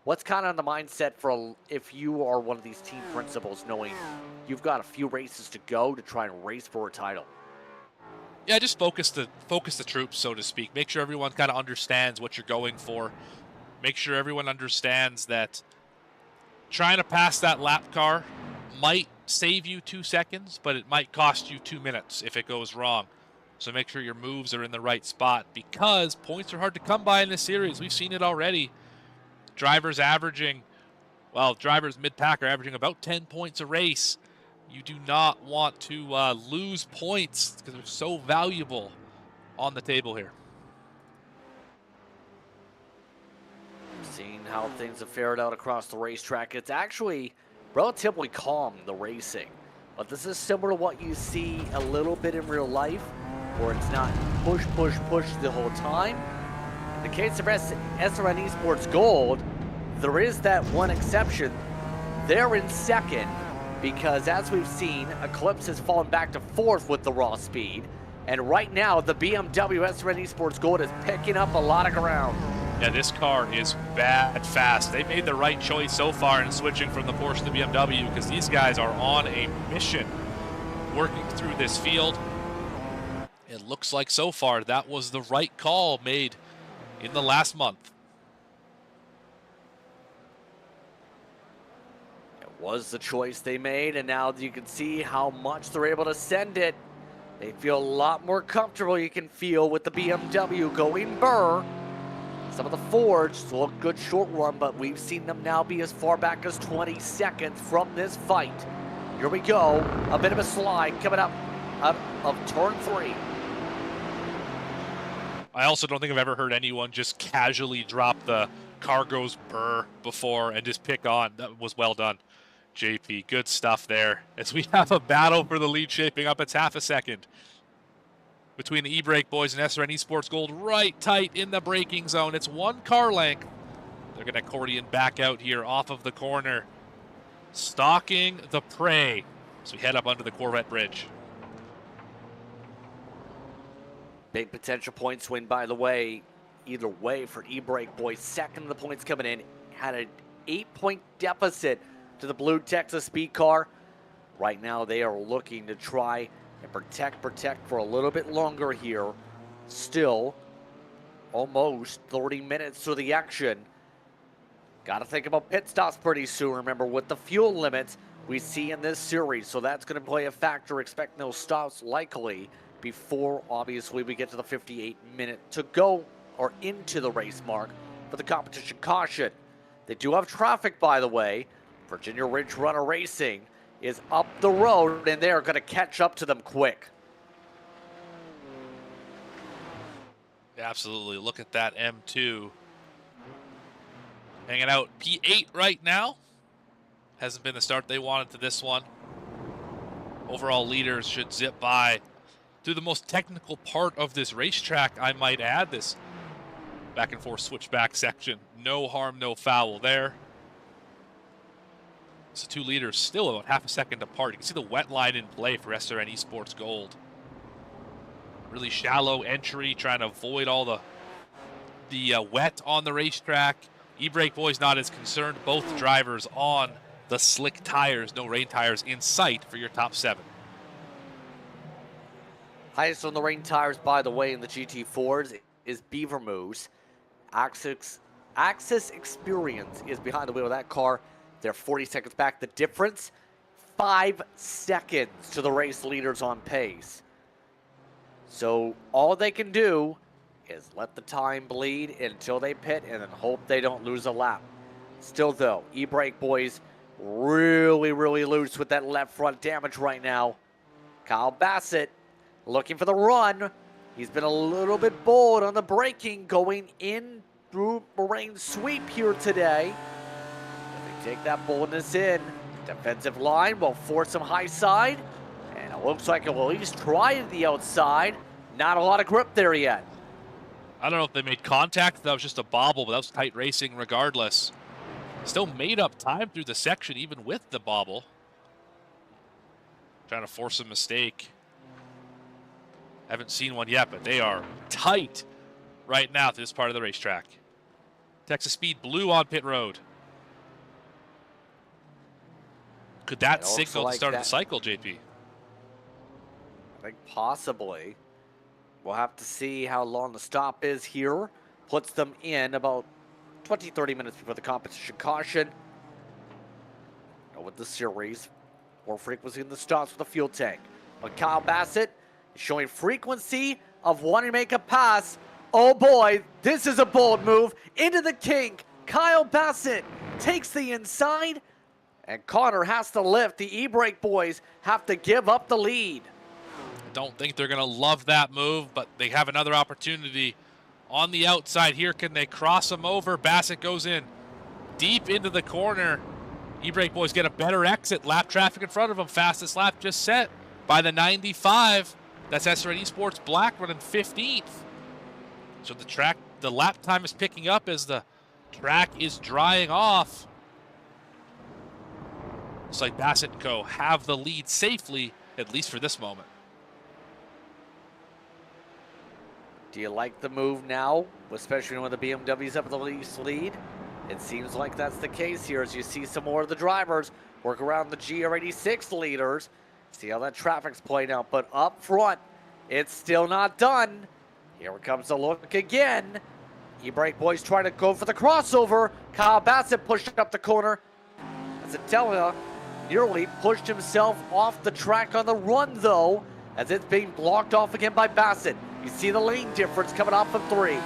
Speaker 11: what's kind of on the mindset for if you are one of these team principals, knowing you've got a few races to go to try and race for a title?
Speaker 12: Yeah, just focus the troops, so to speak. Make sure everyone kind of understands what you're going for. Make sure everyone understands that trying to pass that lap car might save you 2 seconds, but it might cost you 2 minutes if it goes wrong. So make sure your moves are in the right spot, because points are hard to come by in this series. We've seen it already. Drivers mid-pack are averaging about 10 points a race. You do not want to lose points because they're so valuable on the table here.
Speaker 11: Seeing how things have fared out across the racetrack, it's actually relatively calm, the racing. But this is similar to what you see a little bit in real life, where it's not push, push, push the whole time. In the case of SRN Esports Gold, there is that one exception. They're in second because, as we've seen, Eclipse has fallen back to 4th with the raw speed. And right now, the BMW SRN Esports Gold is picking up a lot of ground.
Speaker 12: Yeah, this car is bad fast. They made the right choice so far in switching from the Porsche to the BMW, because these guys are on a mission working through this field. It looks like so far that was the right call made in the last month.
Speaker 11: It was the choice they made, and now you can see how much they're able to send it. They feel a lot more comfortable, you can feel, with the BMW going burr. Some of the Fords look good short run, but we've seen them now be as far back as 20 seconds from this fight. Here we go. A bit of a slide coming up out of turn 3.
Speaker 12: I also don't think I've ever heard anyone just casually drop the car goes burr before and just pick on. That was well done, JP. Good stuff there. As we have a battle for the lead shaping up, it's half a second between the E-Brake boys and SRN Esports Gold, right tight in the braking zone. It's 1 car length. They're going to accordion back out here off of the corner, stalking the prey as we head up under the Corvette bridge.
Speaker 11: Big potential points win, by the way, either way for E-Brake boys. Second of the points coming in. Had an 8-point deficit to the blue Texas speed car. Right now they are looking to try and protect for a little bit longer here. Still almost 30 minutes to the action. Got to think about pit stops pretty soon. Remember, with the fuel limits we see in this series, so that's going to play a factor. Expect those stops likely before, obviously, we get to the 58-minute to go or into the race mark for the competition caution. They do have traffic, by the way. Virginia Ridge Runner Racing is up the road, and they're going to catch up to them quick.
Speaker 12: Absolutely. Look at that M2. Hanging out P8 right now. Hasn't been the start they wanted to this one. Overall leaders should zip by through the most technical part of this racetrack, I might add. This back and forth switchback section. No harm, no foul there. So two leaders still about half a second apart. You can see the wet line in play for SRN Esports Gold. Really shallow entry, trying to avoid all the wet on the racetrack. E-Brake Boys not as concerned. Both drivers on the slick tires, no rain tires in sight for your top 7.
Speaker 11: Highest on the rain tires, by the way, in the GT4s is Beaver Moose. Axis Experience is behind the wheel of that car. They're 40 seconds back. The difference, 5 seconds to the race leaders on pace. So all they can do is let the time bleed until they pit and then hope they don't lose a lap. Still, though, E-Brake Boys really, really loose with that left front damage right now. Kyle Bassett looking for the run. He's been a little bit bold on the braking going in through Moraine sweep here today. If they take that boldness in, defensive line will force him high side. And it looks like it will at least try to the outside. Not a lot of grip there yet.
Speaker 12: I don't know if they made contact. That was just a bobble, but that was tight racing regardless. Still made up time through the section, even with the bobble. Trying to force a mistake. Haven't seen one yet, but they are tight right now through this part of the racetrack. Texas Speed blue on pit road. Could that signal the start of the cycle, JP?
Speaker 11: I think possibly. We'll have to see how long the stop is here. Puts them in about 20-30 minutes before the competition caution. With the series, more frequency in the stops with the fuel tank. But Kyle Bassett is showing frequency of wanting to make a pass. Oh boy, this is a bold move into the kink. Kyle Bassett takes the inside, and Connor has to lift. The E-Brake Boys have to give up the lead.
Speaker 12: I don't think they're going to love that move, but they have another opportunity on the outside here. Can they cross him over? Bassett goes in deep into the corner. E-Brake Boys get a better exit. Lap traffic in front of them. Fastest lap just set by the 95. That's SRN Esports Black running 15th. So the lap time is picking up as the track is drying off. Looks like Bassett and Co. have the lead safely, at least for this moment.
Speaker 11: Do you like the move now, especially when the BMW's up in the lead? It seems like that's the case here as you see some more of the drivers work around the GR86 leaders. See how that traffic's playing out, but up front, it's still not done. Here comes the look again. E-Brake Boys trying to go for the crossover. Kyle Bassett pushed up the corner. Zatella nearly pushed himself off the track on the run, though, as it's being blocked off again by Bassett. You see the lane difference coming off of 3.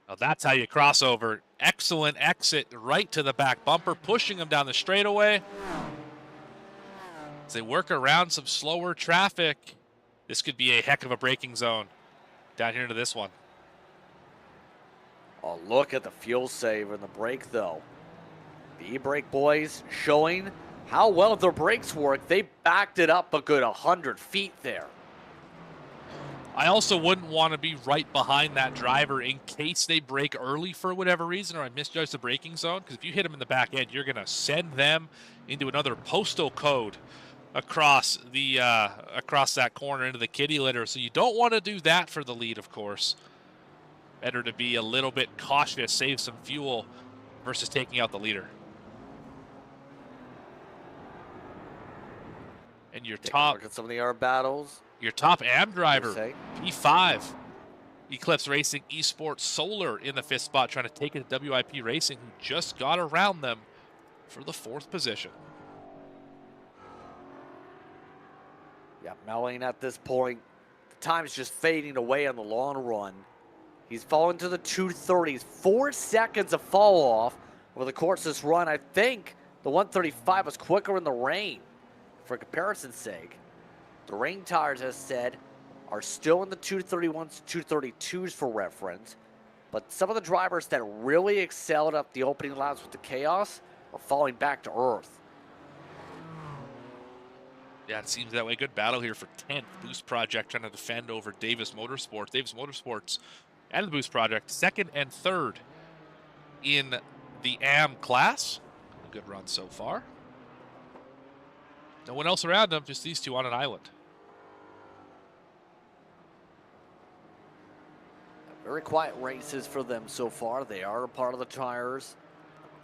Speaker 12: Well, that's how you cross over. Excellent exit right to the back bumper, pushing him down the straightaway. As they work around some slower traffic, this could be a heck of a braking zone down here into this one.
Speaker 11: Oh, look at the fuel save and the brake, though. The E-Brake Boys showing how well their brakes work. They backed it up a good 100 feet there.
Speaker 12: I also wouldn't want to be right behind that driver in case they brake early for whatever reason, or I misjudge the braking zone, because if you hit them in the back end, you're going to send them into another postal code across the across that corner into the kitty litter. So you don't want to do that for the lead, of course. Better to be a little bit cautious, save some fuel versus taking out the leader. And your top,
Speaker 11: look at some of the air battles.
Speaker 12: Your top AM driver, P5, Eclipse Racing Esports Solar in the 5th spot, trying to take it to WIP Racing, who just got around them for the 4th position.
Speaker 11: Yeah, Melling at this point, the time's just fading away on the long run. He's fallen to the 230s, 4 seconds of fall off over the course of this run. I think the 135 was quicker in the rain, for comparison's sake. The rain tires, as said, are still in the 231s, 232s for reference. But some of the drivers that really excelled up the opening laps with the chaos are falling back to earth.
Speaker 12: Yeah, it seems that way. Good battle here for 10th. Boost Project trying to defend over Davis Motorsports. Davis Motorsports and the Boost Project, 2nd and 3rd in the AM class. A good run so far. No one else around them, just these two on an island.
Speaker 11: Very quiet races for them so far. They are a part of the tires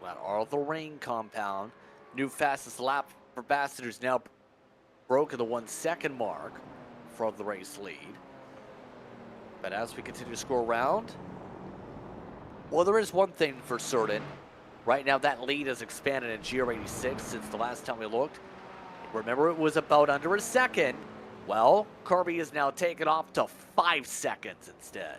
Speaker 11: that are the rain compound. New fastest lap for Ambassadors now broken the 1 second mark from the race lead. But as we continue to scroll around, well, there is one thing for certain. Right now, that lead has expanded in GR86 since the last time we looked. Remember, it was about under a second. Well, Kirby is now taken off to 5 seconds instead.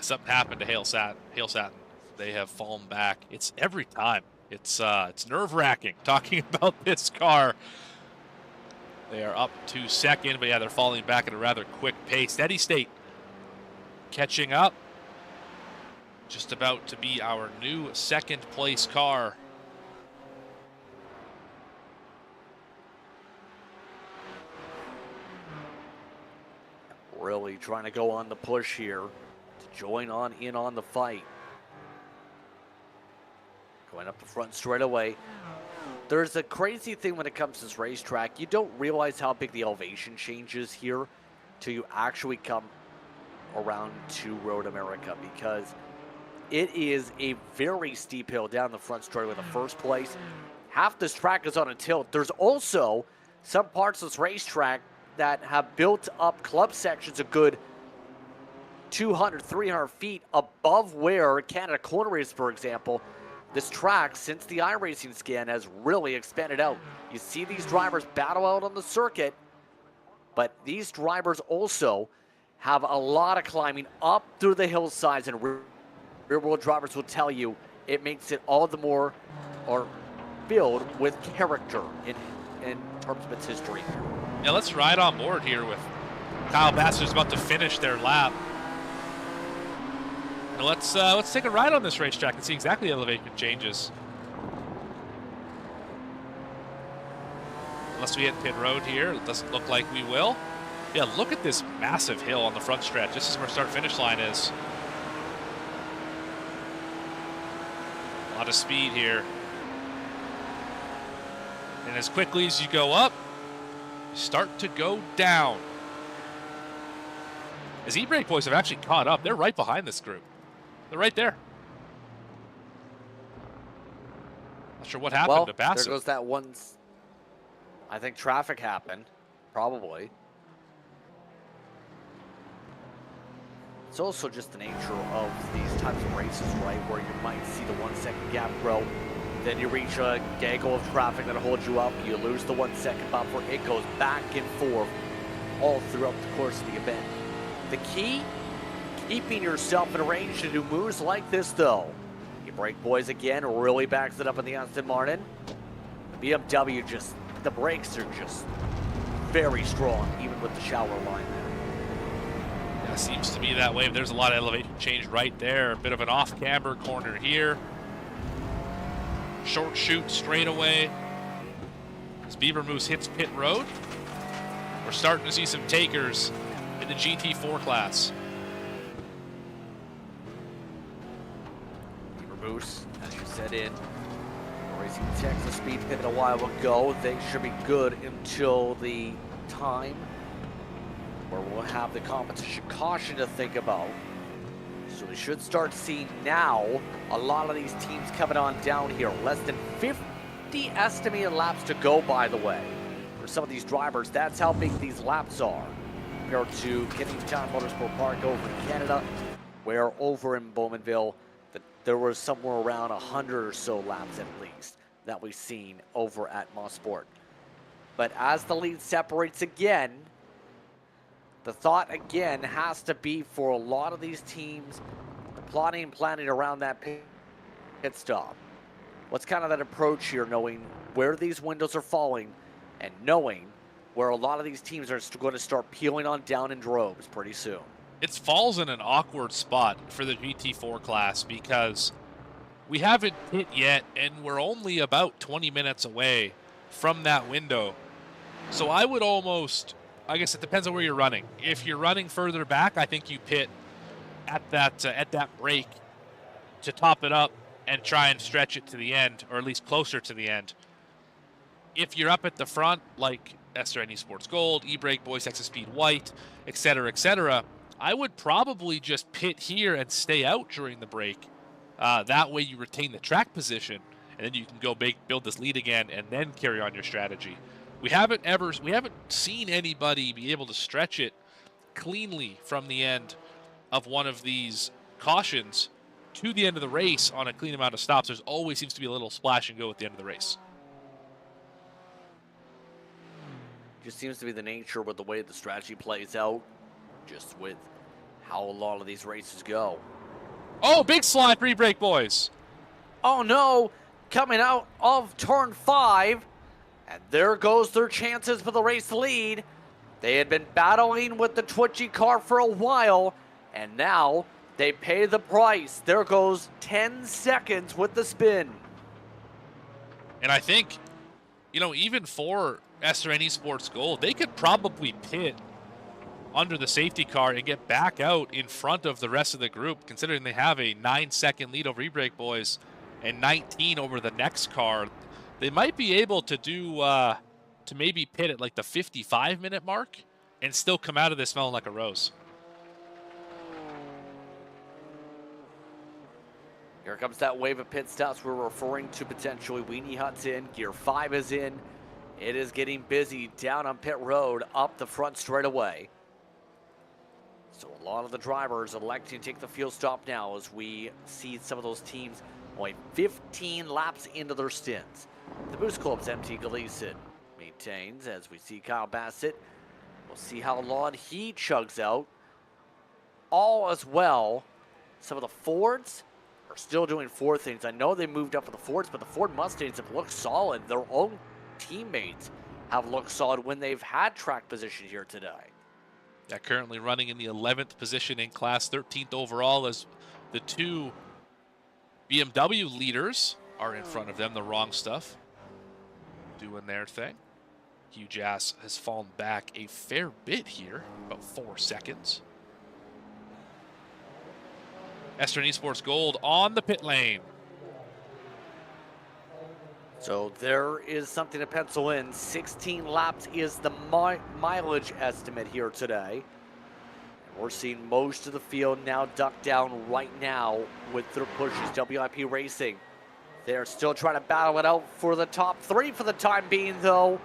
Speaker 12: Something happened to Hail Satin. They have fallen back. It's every time. It's nerve-wracking talking about this car. They are up to 2nd, but yeah, they're falling back at a rather quick pace. Steady State catching up. Just about to be our new 2nd place car.
Speaker 11: Really trying to go on the push here to join in on the fight. Going up the front straight away. There's a crazy thing when it comes to this racetrack. You don't realize how big the elevation changes here till you actually come around to Road America, because it is a very steep hill down the front straightaway in the first place. Half this track is on a tilt. There's also some parts of this racetrack that have built up club sections a good 200, 300 feet above where Canada Corner is, for example. This track, since the iRacing scan, has really expanded out. You see these drivers battle out on the circuit, but these drivers also have a lot of climbing up through the hillsides, and rear-wheel drivers will tell you it makes it all the more filled with character in terms of its history.
Speaker 12: Yeah, let's ride on board here with Kyle Bassler's about to finish their lap. And let's take a ride on this racetrack and see exactly the elevation changes. Unless we hit pit road here, it doesn't look like we will. Yeah, look at this massive hill on the front stretch. This is where start-finish line is. A lot of speed here. And as quickly as you go up, you start to go down. As E-Brake boys have actually caught up. They're right behind this group. They're right there. Not sure what happened to Bassett.
Speaker 11: There goes that one. I think traffic happened, probably. It's also just the nature of these types of races, right, where you might see the 1 second gap grow. Then you reach a gaggle of traffic that holds you up. You lose the 1 second buffer. It goes back and forth all throughout the course of the event. The key, keeping yourself in range to do moves like this, though. You brake boys again, really backs it up in the Aston Martin. BMW the brakes are just very strong, even with the shower line there.
Speaker 12: Yeah, seems to be that way. There's a lot of elevation change right there. A bit of an off-camber corner here. Short shoot straight away. As Beaver Moose hits pit road, we're starting to see some takers in the GT4 class.
Speaker 11: Beaver Moose, as you said, in Racing Texas speed pit a while ago. They should be good until the time where we'll have the competition caution to think about. So we should start seeing now a lot of these teams coming on down here. Less than 50 estimated laps to go, by the way. For some of these drivers, that's how big these laps are compared to Kennington Motorsport Park over in Canada, where over in Bowmanville, there was somewhere around 100 or so laps at least that we've seen over at Mosport. But as the lead separates again, the thought again has to be for a lot of these teams plotting and planning around that pit stop. What's kind of that approach here, knowing where these windows are falling and knowing where a lot of these teams are going to start peeling on down in droves pretty soon.
Speaker 12: It falls in an awkward spot for the GT4 class because we haven't hit yet and we're only about 20 minutes away from that window. So I would almost, I guess it depends on where you're running. If you're running further back, I think you pit at that break to top it up and try and stretch it to the end, or at least closer to the end. If you're up at the front, like SRN Esports Gold, eBrake Boys, Texas Speed White, etc., I would probably just pit here and stay out during the break. That way you retain the track position, and then you can go build this lead again and then carry on your strategy. We haven't seen anybody be able to stretch it cleanly from the end of one of these cautions to the end of the race on a clean amount of stops. There's always seems to be a little splash and go at the end of the race.
Speaker 11: Just seems to be the nature with the way the strategy plays out, just with how a lot of these races go.
Speaker 12: Oh, big slide for eBrake Boys.
Speaker 11: Oh no, coming out of turn 5, and there goes their chances for the race lead. They had been battling with the twitchy car for a while, and now they pay the price. There goes 10 seconds with the spin.
Speaker 12: And I think, even for SRN Esports Gold, they could probably pit under the safety car and get back out in front of the rest of the group, considering they have a 9-second lead over eBrake Boys and 19 over the next car. They might be able to do, to maybe pit at like the 55-minute mark and still come out of this smelling like a rose.
Speaker 11: Here comes that wave of pit stops we're referring to potentially. Weenie Hut's in, Gear 5 is in. It is getting busy down on pit road, up the front straightaway. So a lot of the drivers electing to take the field stop now as we see some of those teams only 15 laps into their stints. The Boost Club's MT Gleason maintains as we see Kyle Bassett. We'll see how long he chugs out. All as well, some of the Fords are still doing Ford things. I know they moved up for the Fords, but the Ford Mustangs have looked solid. Their own teammates have looked solid when they've had track position here today.
Speaker 12: Yeah, currently running in the 11th position in class, 13th overall, as the two BMW leaders are in front of them, the wrong stuff, doing their thing. Hugh Jass has fallen back a fair bit here, about 4 seconds. SRN Esports Gold on the pit lane.
Speaker 11: So there is something to pencil in. 16 laps is the mileage estimate here today. And we're seeing most of the field now ducked down right now with their pushes. WIP Racing, they're still trying to battle it out for the top 3 for the time being, though.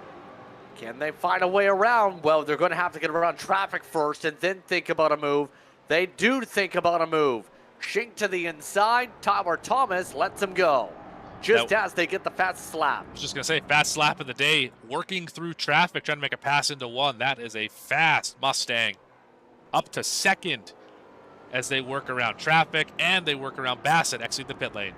Speaker 11: Can they find a way around? Well, they're going to have to get around traffic first and then think about a move. They do think about a move. Shink to the inside. Tyler Thomas lets him go. Just as they get the fast slap.
Speaker 12: I was just going to say, fast slap of the day. Working through traffic, trying to make a pass into one. That is a fast Mustang. Up to second as they work around traffic and they work around Bassett exiting the pit lane.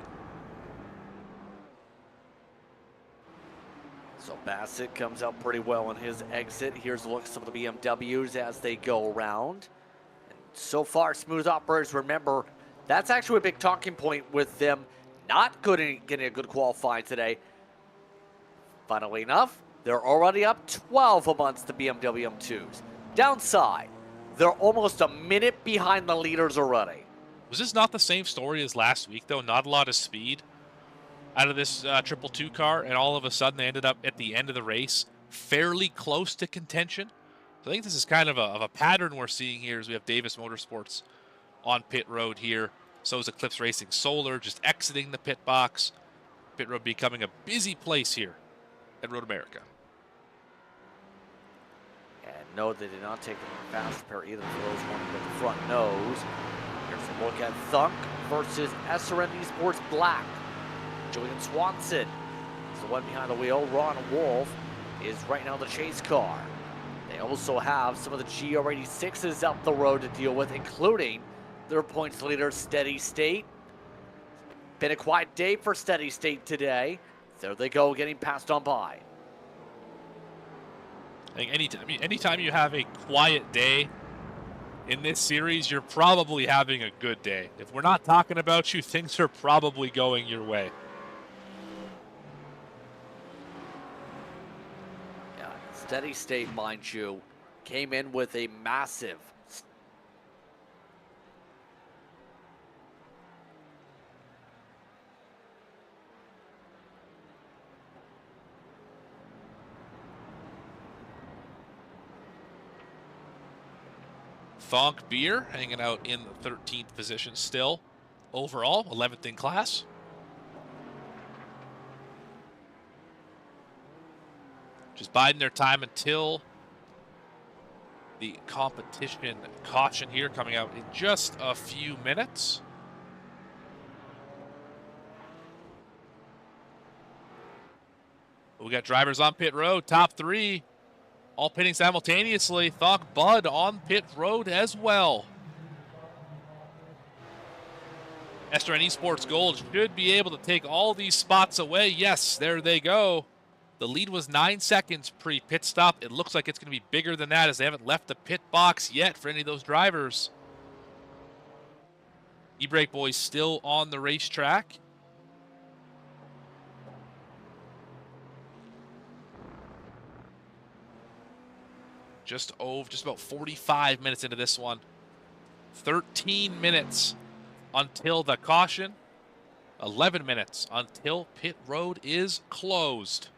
Speaker 11: So Bassett comes out pretty well on his exit. Here's a look at some of the BMWs as they go around. And so far, smooth operators, remember, that's actually a big talking point with them not getting a good qualifying today. Funnily enough, they're already up 12 amongst the BMW M2s. Downside, they're almost a minute behind the leaders already.
Speaker 12: Was this not the same story as last week, though? Not a lot of speed out of this 222 car, and all of a sudden they ended up at the end of the race fairly close to contention. So I think this is kind of a pattern we're seeing here as we have Davis Motorsports on pit road here. So is Eclipse Racing Solar just exiting the pit box. Pit road becoming a busy place here at Road America.
Speaker 11: And no, they did not take the fast pair either for those wanting with the front nose. Here's a look at Thunk versus SRN Esports Black. Julian Swanson is the one behind the wheel. Ron Wolf is right now the chase car. They also have some of the GR86s up the road to deal with, including their points leader, Steady State. Been a quiet day for Steady State today. There they go, getting passed on by.
Speaker 12: I think anytime you have a quiet day in this series, you're probably having a good day. If we're not talking about you, things are probably going your way.
Speaker 11: Yeah, it's steady state, mind you, came in with a massive
Speaker 12: Thonk Beer hanging out in the 13th position still. Overall, 11th in class. Just biding their time until the competition caution here coming out in just a few minutes. We got drivers on pit road, top three, all pitting simultaneously. Thonk Bud on pit road as well. SRN Esports Gold should be able to take all these spots away. Yes, there they go. The lead was 9 seconds pre-pit stop. It looks like it's going to be bigger than that as they haven't left the pit box yet for any of those drivers. E-Brake boys still on the racetrack. Just about 45 minutes into this one. 13 minutes until the caution. 11 minutes until pit road is closed.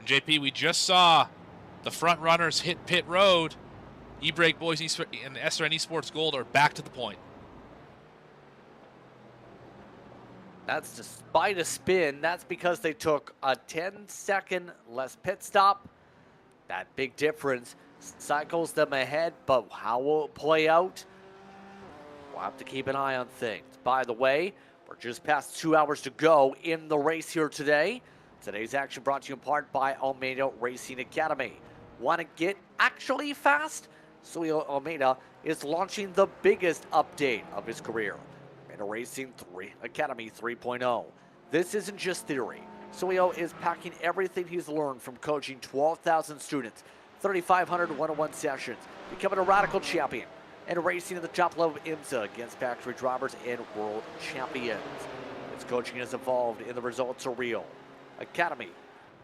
Speaker 12: And JP, we just saw the front runners hit pit road. E-Brake boys and SRN Esports Gold are back to the point.
Speaker 11: That's despite a spin. That's because they took a 10-second less pit stop. That big difference cycles them ahead, but how will it play out? We'll have to keep an eye on things. By the way, we're just past 2 hours to go in the race here today. Today's action brought to you in part by Almeida Racing Academy. Want to get actually fast? SCEL Almeida is launching the biggest update of his career. Racing Academy 3.0. This isn't just theory. SCEL is packing everything he's learned from coaching 12,000 students, 3,500 one-on-one sessions, becoming a radical champion, and racing at the top level of IMSA against factory drivers and world champions. His coaching has evolved and the results are real. Academy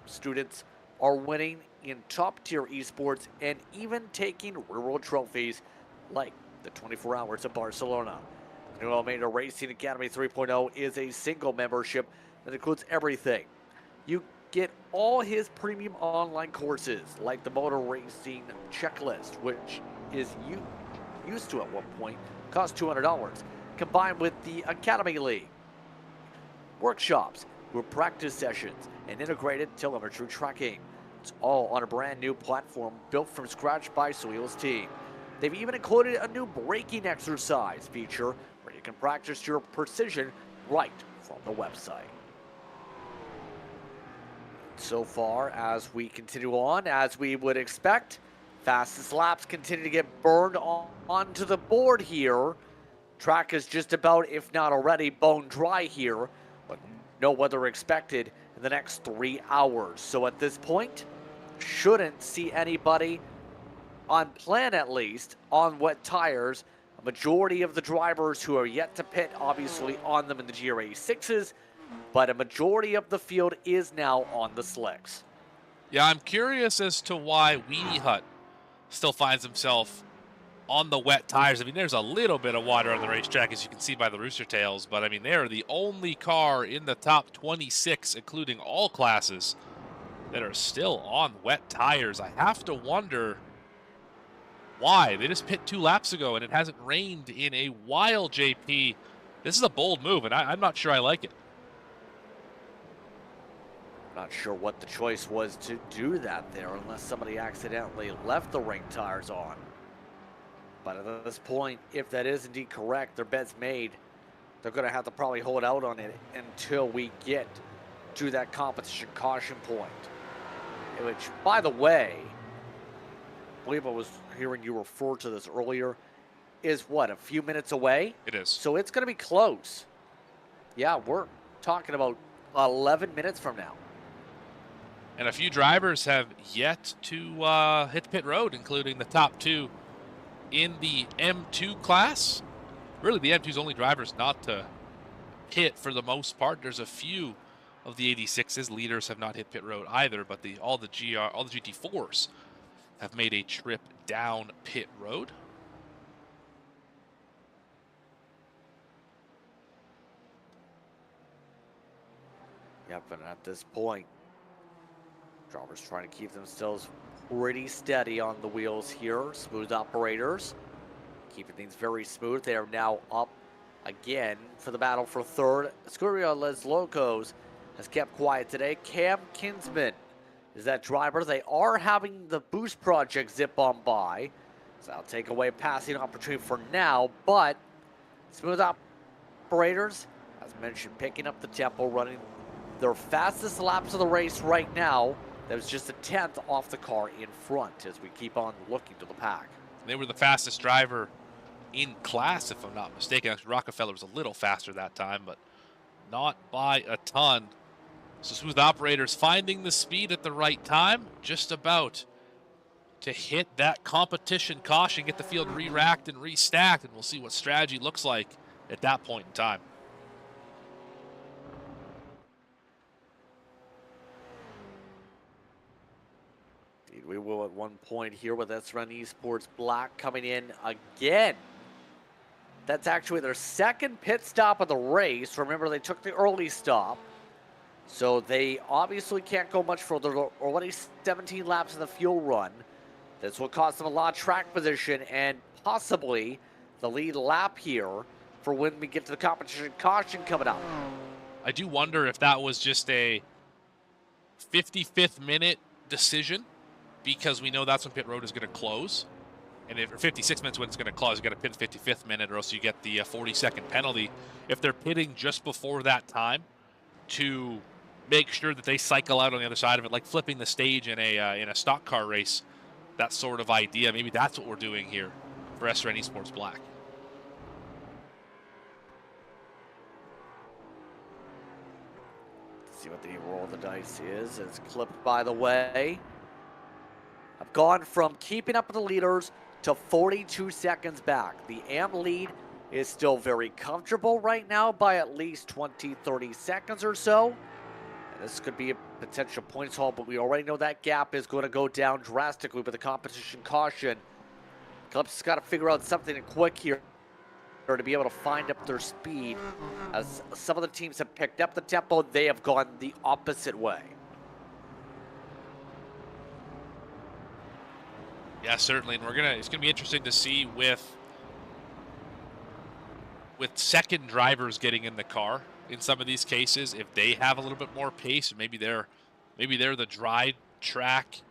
Speaker 11: students are winning in top-tier esports and even taking real-world trophies like the 24 Hours of Barcelona. The new Almeida Racing Academy 3.0 is a single membership that includes everything. You get all his premium online courses, like the motor racing checklist, which is used to at one point cost $200, combined with the Academy League, workshops, group practice sessions, and integrated telemetry tracking. It's all on a brand new platform built from scratch by SCEL's team. They've even included a new braking exercise feature where you can practice your precision right from the website. So far, as we continue on, as we would expect, fastest laps continue to get burned onto the board here. Track is just about, if not already, bone dry here, but no weather expected in the next 3 hours. So at this point, shouldn't see anybody on plan, at least, on wet tires. A majority of the drivers who are yet to pit, obviously on them in the GRA6s, but a majority of the field is now on the slicks.
Speaker 12: Yeah, I'm curious as to why Weenie Hut still finds himself on the wet tires. I mean, there's a little bit of water on the racetrack, as you can see by the rooster tails, but I mean, they're the only car in the top 26, including all classes, that are still on wet tires. I have to wonder why. They just pit 2 laps ago, and it hasn't rained in a while, JP. This is a bold move, and I'm not sure I like it.
Speaker 11: Not sure what the choice was to do that there, unless somebody accidentally left the ring tires on. But at this point, if that is indeed correct, their bet's made. They're going to have to probably hold out on it until we get to that competition caution point. Which, by the way, I believe I was hearing you refer to this earlier, is what, a few minutes away?
Speaker 12: It is.
Speaker 11: So it's going to be close. Yeah, we're talking about 11 minutes from now.
Speaker 12: And a few drivers have yet to hit pit road, including the top 2 in the M2 class. Really, the M2's only drivers not to hit for the most part. There's a few of the 86s. Leaders have not hit pit road either, but all the GT4s have made a trip down pit road.
Speaker 11: Yep, and at this point, drivers trying to keep themselves pretty steady on the wheels here. Smooth operators, keeping things very smooth. They are now up again for the battle for third. Escurio Les Locos has kept quiet today. Cam Kinsman is that driver. They are having the boost project zip on by, so I'll take away passing opportunity for now, but smooth operators, as mentioned, picking up the tempo, running their fastest laps of the race right now. That was just a 10th off the car in front as we keep on looking to the pack.
Speaker 12: They were the fastest driver in class, if I'm not mistaken. Actually, Rockefeller was a little faster that time, but not by a ton. So smooth operators finding the speed at the right time, just about to hit that competition caution, get the field re-racked and restacked, and we'll see what strategy looks like at that point in time.
Speaker 11: We will at one point here with SRN Esports Black coming in again. That's actually their second pit stop of the race. Remember, they took the early stop, so they obviously can't go much further. Already 17 laps in the fuel run. This will cost them a lot of track position and possibly the lead lap here for when we get to the competition caution coming up.
Speaker 12: I do wonder if that was just a 55th minute decision, because we know that's when pit road is going to close. And if 56 minutes when it's going to close, you got to pit 55th minute, or else you get the 40-second penalty. If they're pitting just before that time to make sure that they cycle out on the other side of it, like flipping the stage in a stock car race, that sort of idea, maybe that's what we're doing here for SRN Esports Black.
Speaker 11: See what the roll of the dice is. It's clipped, by the way. I've gone from keeping up with the leaders to 42 seconds back. The AM lead is still very comfortable right now by at least 20, 30 seconds or so. And this could be a potential points haul, but we already know that gap is going to go down drastically with the competition caution. Club's got to figure out something quick here to be able to find up their speed. As some of the teams have picked up the tempo, they have gone the opposite way.
Speaker 12: Yeah, certainly, and it's gonna be interesting to see with second drivers getting in the car in some of these cases, if they have a little bit more pace, or maybe they're the dry track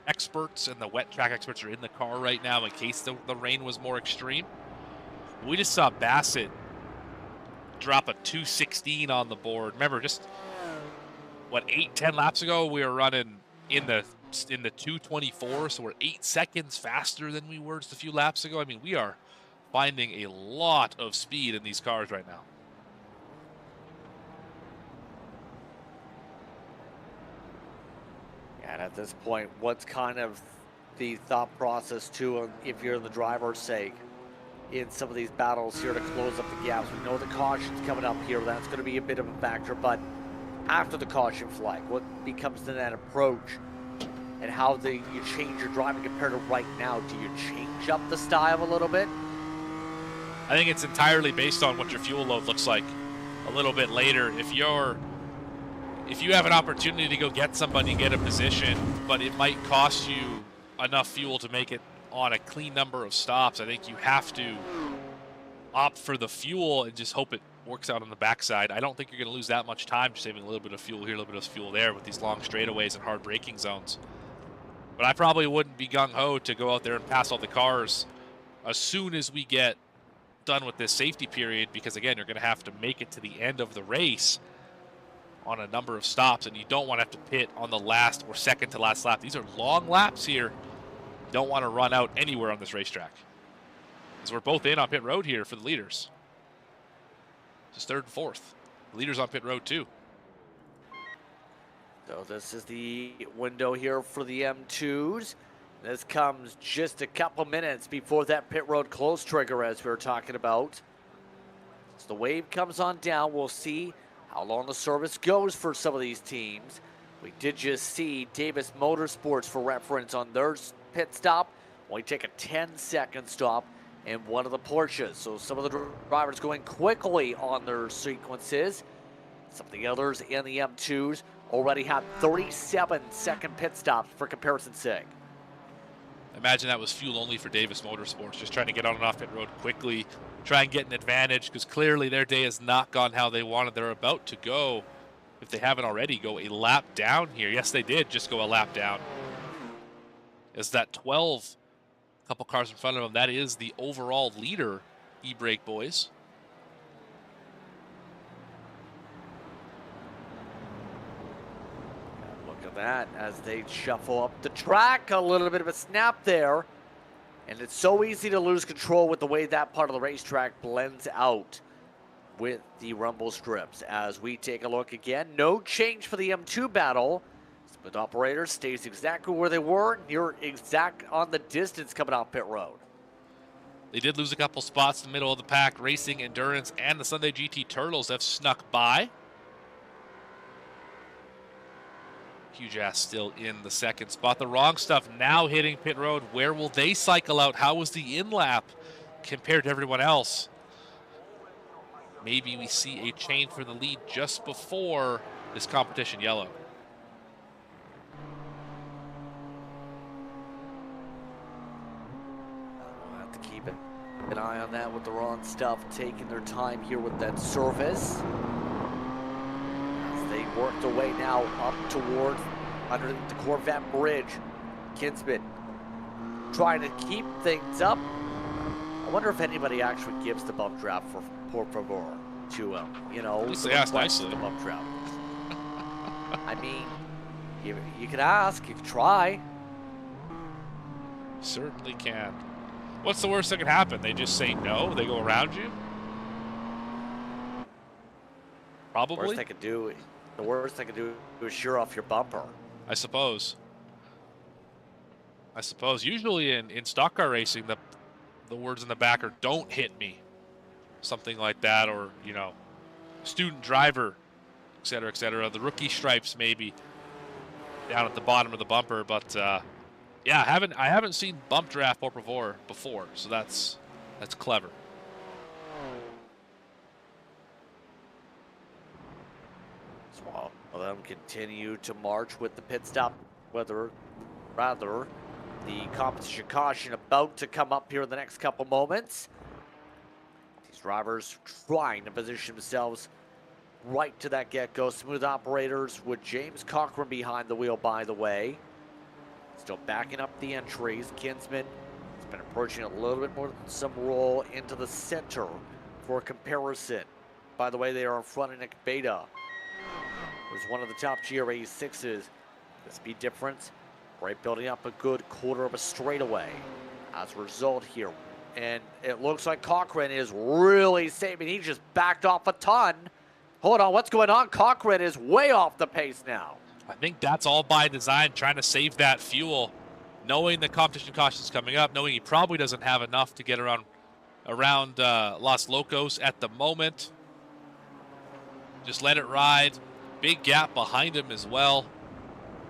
Speaker 12: experts and the wet track experts are in the car right now in case the rain was more extreme. We just saw Bassett drop a 2:16 on the board. Remember, just what, 8-10 laps ago, we were running in the 2:24, so we're 8 seconds faster than we were just a few laps ago. I mean, we are finding a lot of speed in these cars right now.
Speaker 11: And at this point, what's kind of the thought process too, if you're the driver's sake, in some of these battles here to close up the gaps? We know the caution's coming up here. That's going to be a bit of a factor, but after the caution flag, what becomes the net approach? And how you change your driving compared to right now? Do you change up the style a little bit?
Speaker 12: I think it's entirely based on what your fuel load looks like a little bit later. If you have an opportunity to go get somebody and get a position, but it might cost you enough fuel to make it on a clean number of stops, I think you have to opt for the fuel and just hope it works out on the backside. I don't think you're going to lose that much time just saving a little bit of fuel here, a little bit of fuel there with these long straightaways and hard braking zones. But I probably wouldn't be gung-ho to go out there and pass all the cars as soon as we get done with this safety period, because again, you're going to have to make it to the end of the race on a number of stops, and you don't want to have to pit on the last or second to last lap. These are long laps here. You don't want to run out anywhere on this racetrack, because we're both in on pit road here for the leaders. Just third and fourth. The leaders on pit road too.
Speaker 11: So this is the window here for the M2s. This comes just a couple minutes before that pit road close trigger, as we were talking about. As the wave comes on down, we'll see how long the service goes for some of these teams. We did just see Davis Motorsports, for reference, on their pit stop only take a 10-second stop in one of the Porsches. So some of the drivers going quickly on their sequences. Some of the others in the M2s already have 37-second pit stops, for comparison's sake.
Speaker 12: Imagine that was fuel only for Davis Motorsports, just trying to get on and off pit road quickly, try and get an advantage, because clearly their day has not gone how they wanted. They're about to go, if they haven't already, go a lap down here. Yes, they did just go a lap down. As that 12, couple cars in front of them, that is the overall leader, e-brake boys.
Speaker 11: Look at that as they shuffle up the track. A little bit of a snap there. And it's so easy to lose control with the way that part of the racetrack blends out with the rumble strips. As we take a look again, no change for the M2 battle. Split operator stays exactly where they were, near exact on the distance coming off pit road.
Speaker 12: They did lose a couple spots in the middle of the pack. Racing, Endurance, and the Sunday GT Turtles have snuck by. Huge ass still in the second spot. The Wrong Stuff now hitting pit road. Where will they cycle out? How was the in-lap compared to everyone else? Maybe we see a change for the lead just before this competition yellow.
Speaker 11: We'll have to keep an eye on that with the Wrong Stuff taking their time here with that service. As they work their way now up toward underneath the Corvette bridge. Kinsman trying to keep things up. I wonder if anybody actually gives the bump draft for por favor to him. You know,
Speaker 12: they asked nicely.
Speaker 11: The bump draft. I mean, you could ask, you could try.
Speaker 12: Certainly can. What's the worst that could happen? They just say no? They go around you? Probably.
Speaker 11: The worst they could do is shear off your bumper.
Speaker 12: I suppose. Usually in stock car racing, the words in the back are "don't hit me," something like that, or you know, student driver, etc., etc. The rookie stripes maybe down at the bottom of the bumper, but yeah, I haven't seen bump draft por favor before, so that's clever.
Speaker 11: So all of them continue to march with the pit stop, the competition caution about to come up here in the next couple moments. These drivers trying to position themselves right to that get-go. Smooth operators with James Cochran behind the wheel, by the way. Still backing up the entries. Kinsman has been approaching a little bit more than some roll into the center for comparison. By the way, they are in front of Nick Beta, who's one of the top GRA6s. The speed difference right building up a good quarter of a straightaway as a result here. And it looks like Cochran is really saving. He just backed off a ton. Hold on, what's going on? Cochran is way off the pace now.
Speaker 12: I think that's all by design, trying to save that fuel, knowing the competition caution is coming up, knowing he probably doesn't have enough to get around Los Locos at the moment. Just let it ride. Big gap behind him as well.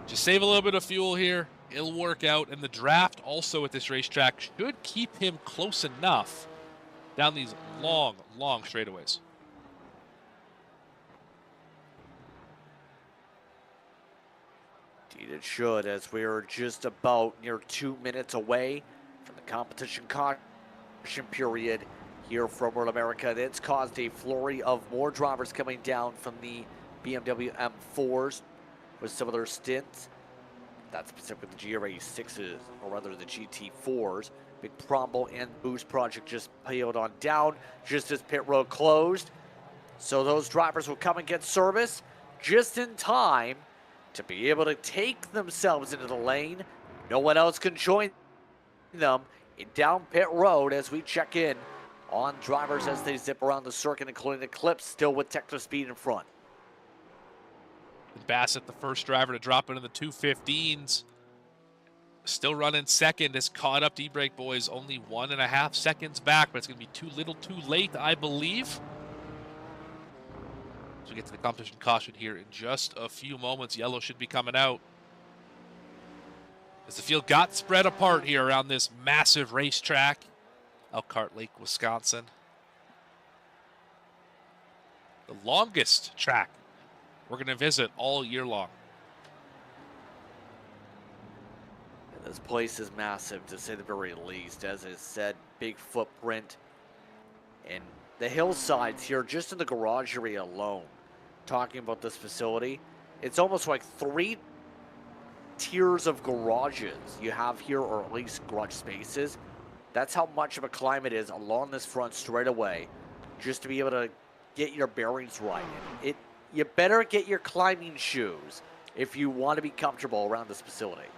Speaker 12: Just save a little bit of fuel here. It'll work out. And the draft also at this racetrack should keep him close enough down these long, long straightaways.
Speaker 11: Indeed it should, as we are just about near 2 minutes away from the competition caution period here from World America. And it's caused a flurry of more drivers coming down from the BMW M4s with some of their stints. That's specifically the GRA6s, or rather the GT4s. Big Prombo and Boost project just peeled on down just as pit road closed. So those drivers will come and get service just in time to be able to take themselves into the lane. No one else can join them down pit road as we check in on drivers as they zip around the circuit, including Eclipse still with Techno Speed in front.
Speaker 12: Bassett, the first driver to drop into the 215s. Still running second, has caught up to e-brake boys, only 1.5 seconds back, but it's going to be too little too late, I believe. As we get to the competition caution here in just a few moments, yellow should be coming out. As the field got spread apart here around this massive racetrack, Elkhart Lake, Wisconsin. The longest track we're going to visit all year long.
Speaker 11: This place is massive, to say the very least. As I said, big footprint. And the hillsides here, just in the garage area alone, talking about this facility, it's almost like 3 tiers of garages you have here, or at least garage spaces. That's how much of a climb it is along this front straightaway, just to be able to get your bearings right. You better get your climbing shoes if you want to be comfortable around this facility.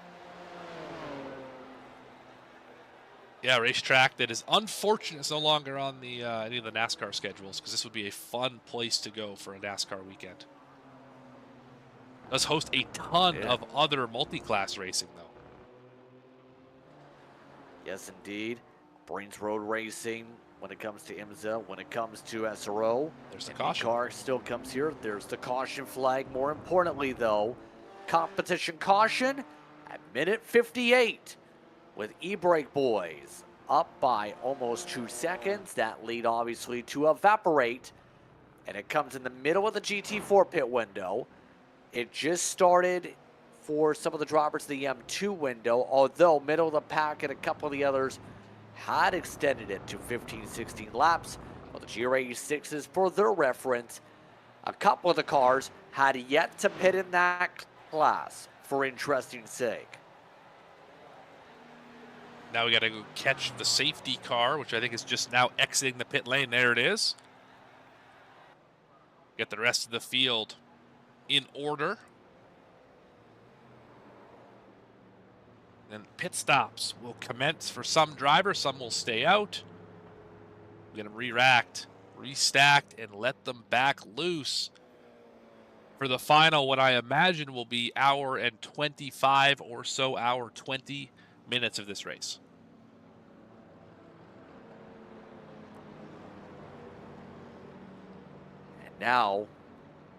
Speaker 12: Yeah, racetrack that is unfortunate it's no longer on the any of the NASCAR schedules, because this would be a fun place to go for a NASCAR weekend. It does host a ton of other multi-class racing, though.
Speaker 11: Yes, indeed. Brains Road Racing when it comes to IMSA, when it comes to SRO.
Speaker 12: There's the caution.
Speaker 11: Car still comes here. There's the caution flag. More importantly, though, competition caution at minute 58. With e-brake boys up by almost 2 seconds. That lead obviously to evaporate. And it comes in the middle of the GT4 pit window. It just started for some of the drivers the M2 window, although middle of the pack and a couple of the others had extended it to 15, 16 laps. Well, the GR86s, for their reference, a couple of the cars had yet to pit in that class, for interesting sake.
Speaker 12: Now we got to go catch the safety car, which I think is just now exiting the pit lane. There it is. Get the rest of the field in order. Then pit stops will commence for some drivers. Some will stay out. We're going to re-racked, restacked, and let them back loose for the final, what I imagine will be hour and 25 or so, hour 20 minutes of this race.
Speaker 11: And now,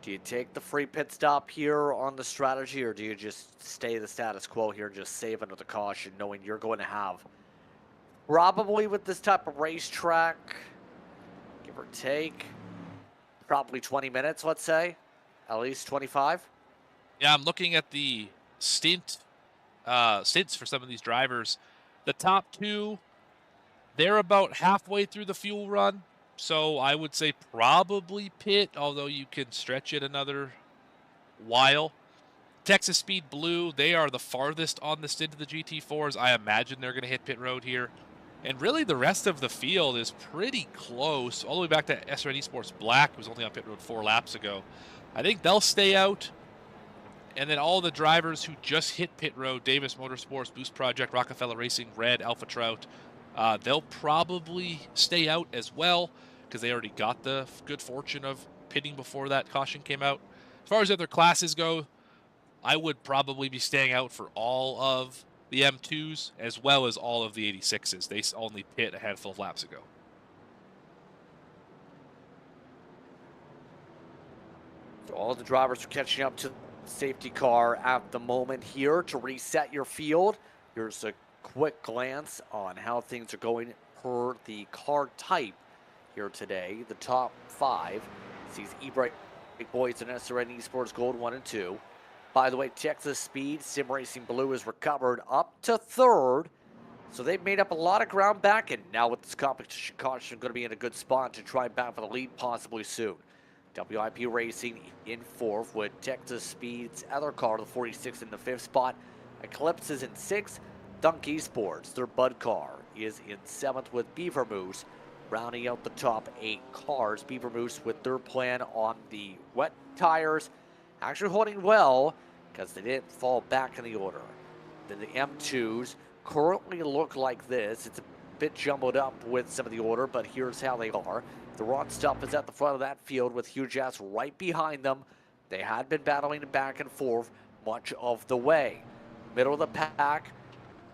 Speaker 11: do you take the free pit stop here on the strategy, or do you just stay the status quo here and just save under the caution, knowing you're going to have, probably with this type of racetrack, give or take, probably 20 minutes, let's say, at least 25?
Speaker 12: Yeah, I'm looking at the stints for some of these drivers. The top 2, they're about halfway through the fuel run. So I would say probably pit, although you can stretch it another while. Texas Speed Blue, they are the farthest on the stint of the GT4s. I imagine they're going to hit pit road here. And really the rest of the field is pretty close, all the way back to SRN Esports Black, who was only on pit road 4 laps ago. I think they'll stay out. And then all the drivers who just hit pit road, Davis Motorsports, Boost Project, Rockefeller Racing, Red, Alpha Trout, they'll probably stay out as well, because they already got the good fortune of pitting before that caution came out. As far as other classes go, I would probably be staying out for all of the M2s as well as all of the 86s. They only pit a handful of laps ago.
Speaker 11: So all the drivers are catching up to the safety car at the moment here to reset your field. Here's a quick glance on how things are going per the car type here today. The top 5 sees e-brake boys and SRN Esports Gold 1 and 2. By the way, Texas Speed Sim Racing Blue is recovered up to 3rd. So they've made up a lot of ground back, and now with this competition caution, going to be in a good spot to try and battle for the lead possibly soon. WIP Racing in 4th with Texas Speed's other car, the 46 in the 5th spot. Eclipse is in 6th. Dunk Esports, their Bud car, is in 7th with Beaver Moose, rounding out the top 8 cars. Beaver Moose with their plan on the wet tires, actually holding well because they didn't fall back in the order. Then the M2s currently look like this. It's a bit jumbled up with some of the order, but here's how they are. The Ron Stuff is at the front of that field with Hugh Jazz right behind them. They had been battling back and forth much of the way. Middle of the pack,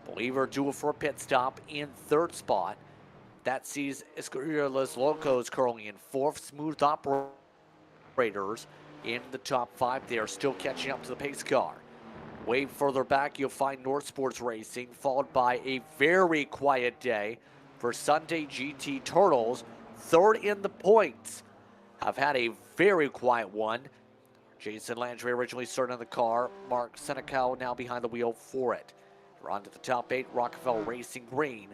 Speaker 11: Believer due for a pit stop in 3rd spot. That sees Escuela Los Locos currently in 4th. Smooth operator Raiders in the top 5. They are still catching up to the pace car. Way further back, you'll find North Sports Racing, followed by a very quiet day for Sunday GT Turtles. Third in the points. Have had a very quiet one. Jason Landry originally started in the car. Mark Senecal now behind the wheel for it. We're on to the top 8. Rockefeller Racing Green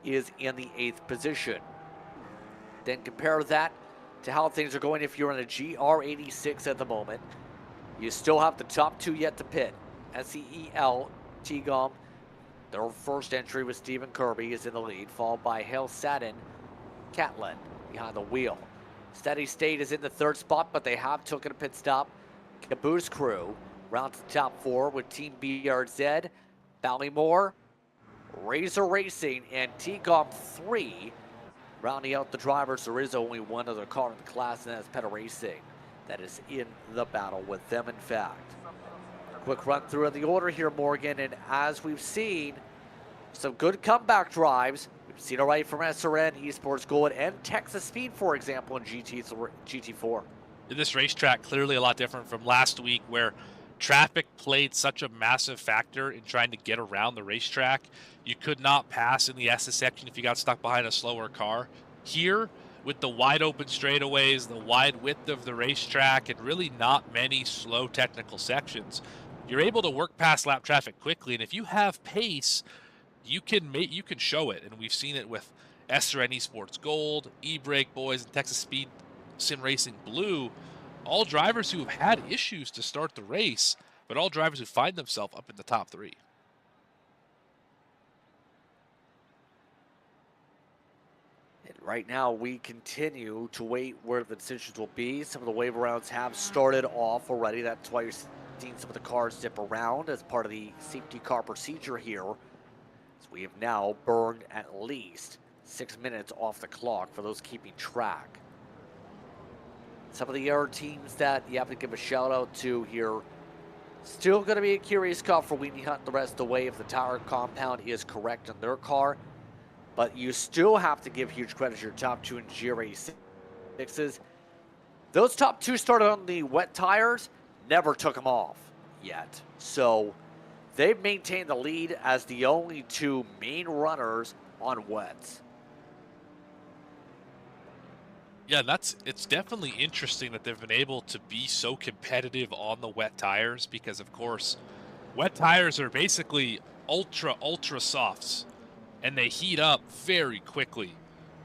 Speaker 11: is in the 8th position. Then compare that to how things are going if you're in a GR86 at the moment. You still have the top 2 yet to pit. SCEL, T-Gom, their first entry with Stephen Kirby is in the lead, followed by Hale Sadin, Catlin behind the wheel. Steady State is in the 3rd spot, but they have taken a pit stop. Caboose Crew rounds the top 4 with Team BRZ, Ballymore, Razor Racing, and T-Gom 3. Rounding out the drivers, there is only one other car in the class, and that's Peta Racing that is in the battle with them, in fact. Quick run through of the order here, Morgan, and as we've seen, some good comeback drives. We've seen already from SRN, Esports Gold, and Texas Speed, for example, in GT4.
Speaker 12: This racetrack clearly a lot different from last week, where traffic played such a massive factor in trying to get around the racetrack. You could not pass in the SS section if you got stuck behind a slower car. Here, with the wide open straightaways, the wide width of the racetrack, and really not many slow technical sections, you're able to work past lap traffic quickly. And if you have pace, you can show it. And we've seen it with SRN Esports Gold, E-Brake Boys, and Texas Speed Sim Racing Blue. All drivers who have had issues to start the race, but all drivers who find themselves up in the top 3.
Speaker 11: And right now, we continue to wait where the decisions will be. Some of the wave rounds have started off already. That's why you're seeing some of the cars dip around as part of the safety car procedure here. So we have now burned at least 6 minutes off the clock for those keeping track. Some of the other teams that you have to give a shout out to here, still going to be a curious call for Weenie Hunt the rest of the way if the tire compound is correct in their car. But you still have to give huge credit to your top 2 in GR86s. Those top 2 started on the wet tires, never took them off yet. So they've maintained the lead as the only 2 main runners on wets.
Speaker 12: Yeah, it's definitely interesting that they've been able to be so competitive on the wet tires, because of course, wet tires are basically ultra softs, and they heat up very quickly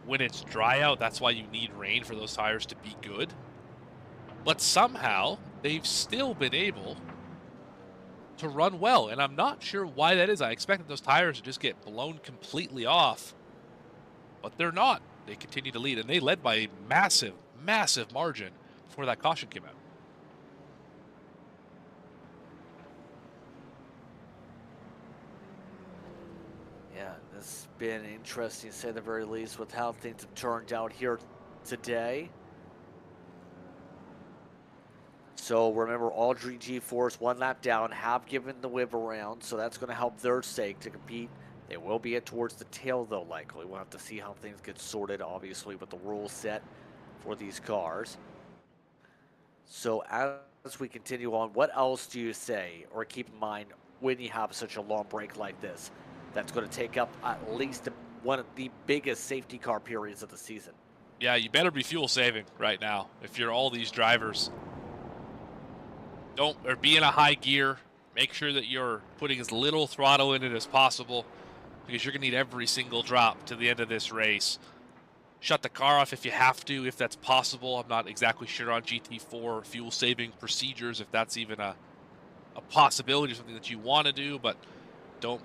Speaker 12: when it's dry out. That's why you need rain for those tires to be good. But somehow they've still been able to run well, and I'm not sure why that is. I expected those tires to just get blown completely off, but they're not. They continue to lead, and they led by a massive margin before that caution came out.
Speaker 11: Yeah, this has been interesting to say the very least with how things have turned out here today. So remember, all GT4s 1 lap down have given the whip around, so that's going to help their sake to compete. They will be towards the tail, though, likely. We'll have to see how things get sorted, obviously, with the rules set for these cars. So as we continue on, what else do you say or keep in mind when you have such a long break like this that's going to take up at least one of the biggest safety car periods of the season?
Speaker 12: Yeah, you better be fuel saving right now if you're all these drivers. Be in a high gear. Make sure that you're putting as little throttle in it as possible, because you're going to need every single drop to the end of this race. Shut the car off if you have to, if that's possible. I'm not exactly sure on GT4 fuel-saving procedures, if that's even a possibility or something that you want to do, but don't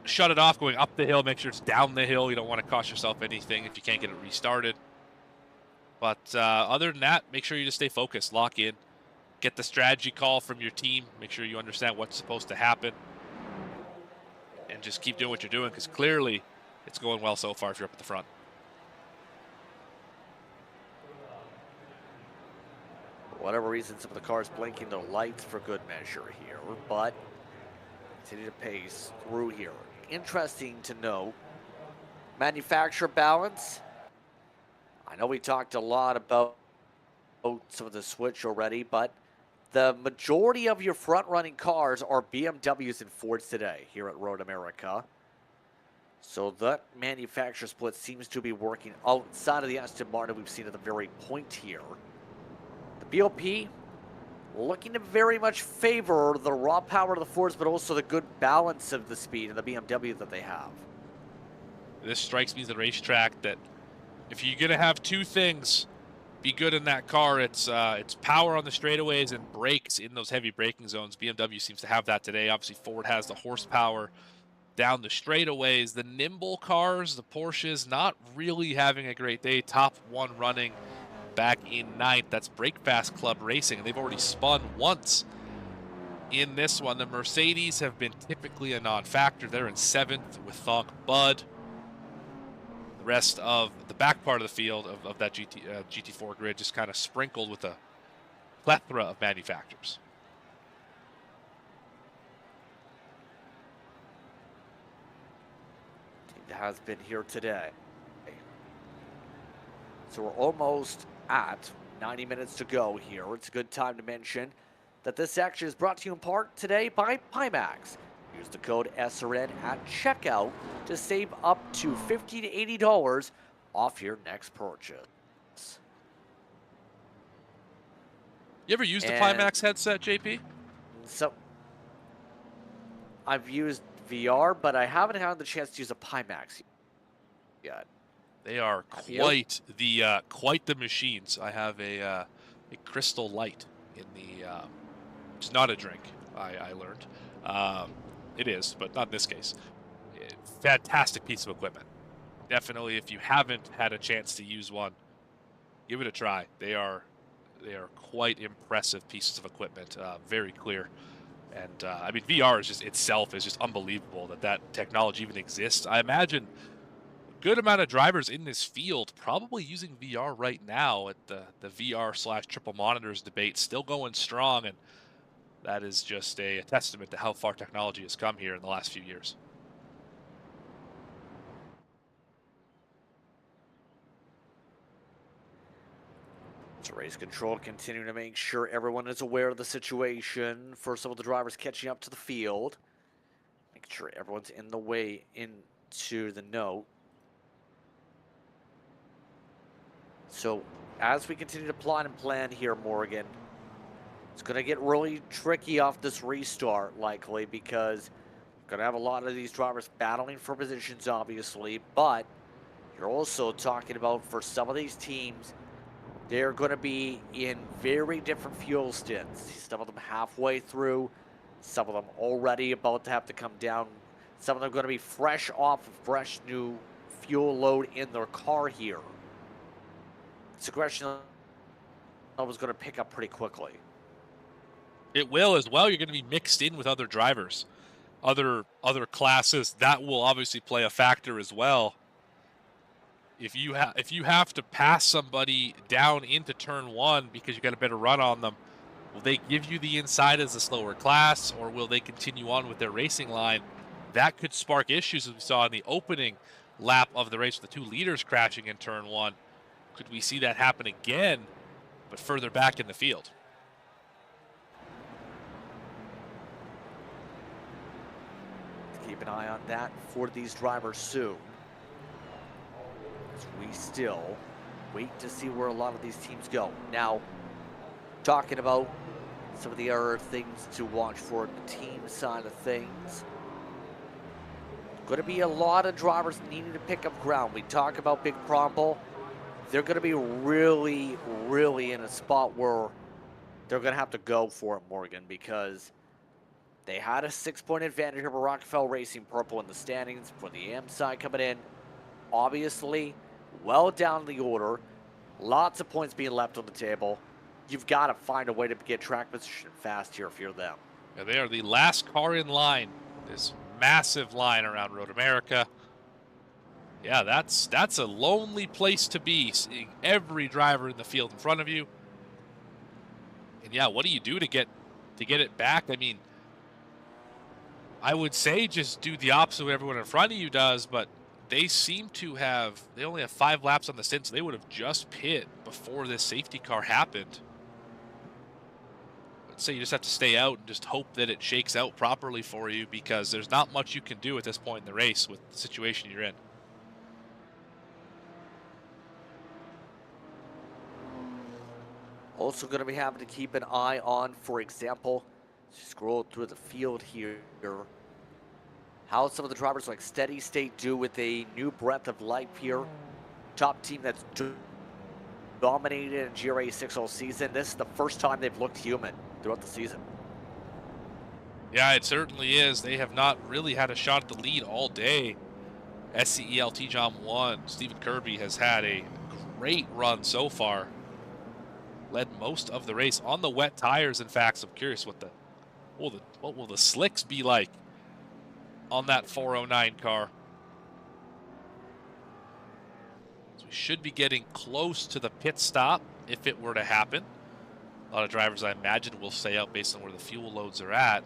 Speaker 12: shut it off going up the hill. Make sure it's down the hill. You don't want to cost yourself anything if you can't get it restarted. But other than that, make sure you just stay focused, lock in, get the strategy call from your team, make sure you understand what's supposed to happen, and just keep doing what you're doing, because clearly it's going well so far if you're up at the front.
Speaker 11: For whatever reason, some of the cars blinking their lights for good measure here, but continue to pace through here. Interesting to know, manufacturer balance, I know we talked a lot about some of the switch already, but the majority of your front-running cars are BMWs and Fords today here at Road America. So that manufacturer split seems to be working outside of the Aston Martin we've seen at the very point here. The BOP looking to very much favor the raw power of the Fords, but also the good balance of the speed of the BMW that they have.
Speaker 12: This strikes me as a racetrack that if you're going to have two things be good in that car, it's power on the straightaways and brakes in those heavy braking zones. BMW seems to have that today. Obviously, Ford has the horsepower down the straightaways. The nimble cars, the Porsches, not really having a great day. Top one running back in 9th. That's Break Fast Club Racing, and they've already spun once in this one. The Mercedes have been typically a non-factor. They're in 7th with Thonk Bud. The rest of the back part of the field of that GT4 grid just kind of sprinkled with a plethora of manufacturers.
Speaker 11: Team has been here today. So we're almost at 90 minutes to go here. It's a good time to mention that this action is brought to you in part today by Pimax. Use the code SRN at checkout to save up to $50 to $80 off your next purchase.
Speaker 12: You ever used a Pimax headset, JP?
Speaker 11: So, I've used VR, but I haven't had the chance to use a Pimax yet.
Speaker 12: They are quite the machines. I have a Crystal Light in the. It's not a drink. I learned. It is, but not in this case. Fantastic piece of equipment. Definitely, if you haven't had a chance to use one, give it a try. They are quite impressive pieces of equipment. Very clear, and I mean VR is just unbelievable that technology even exists. I imagine a good amount of drivers in this field probably using VR right now at the VR/triple monitors debate still going strong, and that is just a testament to how far technology has come here in the last few years.
Speaker 11: So race control continuing to make sure everyone is aware of the situation for some of the drivers catching up to the field. Making sure everyone's in the way into the know. So as we continue to plot and plan here, Morgan, it's going to get really tricky off this restart, likely, because you're going to have a lot of these drivers battling for positions, obviously, but you're also talking about, for some of these teams, they're going to be in very different fuel stints. Some of them halfway through, some of them already about to have to come down. Some of them are going to be fresh off a fresh new fuel load in their car here. It's a question that was going to pick up pretty quickly.
Speaker 12: It will as well. You're going to be mixed in with other drivers, other classes. That will obviously play a factor as well. If you have to pass somebody down into turn 1 because you got a better run on them, will they give you the inside as a slower class, or will they continue on with their racing line? That could spark issues, as we saw in the opening lap of the race with the 2 leaders crashing in turn 1. Could we see that happen again, but further back in the field?
Speaker 11: Keep an eye on that for these drivers soon. As we still wait to see where a lot of these teams go. Now, talking about some of the other things to watch for the team side of things. Going to be a lot of drivers needing to pick up ground. We talk about Big Promple. They're going to be really, really in a spot where they're going to have to go for it, Morgan, because they had a 6-point advantage over Rockefeller Racing Purple in the standings for the AM side coming in. Obviously, well down the order. Lots of points being left on the table. You've got to find a way to get track position fast here if you're them.
Speaker 12: Yeah, they are the last car in line. This massive line around Road America. Yeah, that's a lonely place to be, seeing every driver in the field in front of you. And yeah, what do you do to get it back? I mean, I would say just do the opposite of what everyone in front of you does, but they seem to have, they only have 5 laps on the stint, so they would have just pit before this safety car happened. I'd say you just have to stay out and just hope that it shakes out properly for you, because there's not much you can do at this point in the race with the situation you're in.
Speaker 11: Also going to be having to keep an eye on, for example, scroll through the field here, how some of the drivers like Steady State do with a new breath of life here. Top team that's dominated in GRA 6 all season. This is the first time they've looked human throughout the season.
Speaker 12: Yeah, it certainly is. They have not really had a shot at the lead all day. SCEL T-Jom 1, Stephen Kirby has had a great run so far. Led most of the race on the wet tires, in fact. So I'm curious what will the slicks be like on that 409 car. So we should be getting close to the pit stop if it were to happen. A lot of drivers, I imagine, will stay out based on where the fuel loads are at.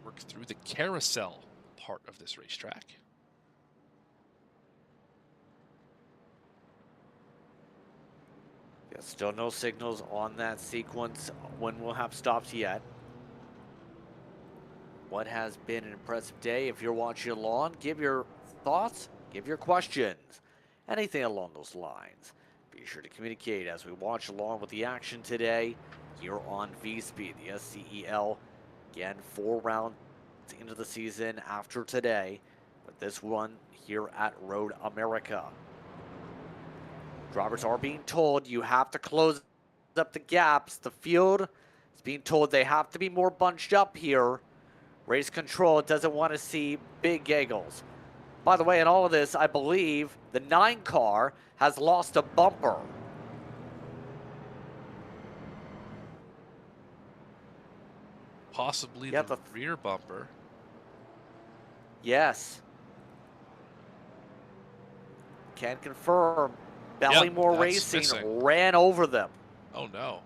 Speaker 12: Work through the carousel part of this racetrack.
Speaker 11: Yeah, still no signals on that sequence when we'll have stops yet. What has been an impressive day? If you're watching along, give your thoughts, give your questions, anything along those lines. Be sure to communicate as we watch along with the action today here on V-Speed, the SCEL. Again, 4 rounds into the season after today, with this one here at Road America. Drivers are being told you have to close up the gaps. The field is being told they have to be more bunched up here. Race control doesn't want to see big giggles. By the way, in all of this, I believe the 9 car has lost a bumper.
Speaker 12: Possibly the rear bumper.
Speaker 11: Yes. Can confirm. Ballymore Racing ran over them.
Speaker 12: Oh no.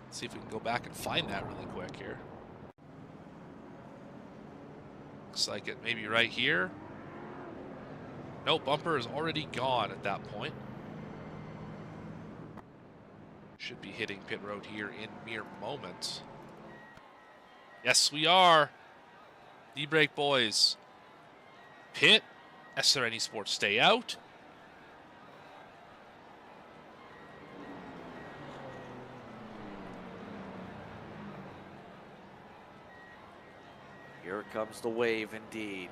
Speaker 12: Let's see if we can go back and find that really quick here. Looks like it maybe right here. No, bumper is already gone at that point. Should be hitting pit road here in mere moments. Yes, we are. D-brake boys. Pit. SRN Esports stay out.
Speaker 11: Here comes the wave indeed.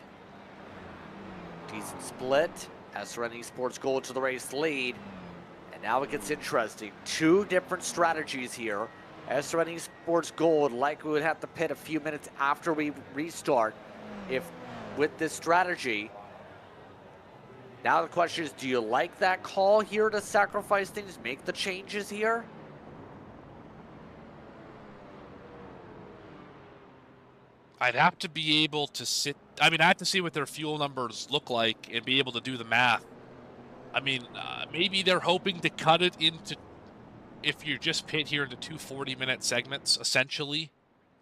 Speaker 11: Decent split. SRN Esports go to the race lead. And now it gets interesting. 2 different strategies here. SRN Esports Gold likely would have to pit a few minutes after we restart if with this strategy. Now the question is, do you like that call here to sacrifice things, make the changes here?
Speaker 12: I'd have to be able to sit. I mean, I have to see what their fuel numbers look like and be able to do the math. I mean, maybe they're hoping to cut it into, if you just pit here into 2 40-minute segments, essentially.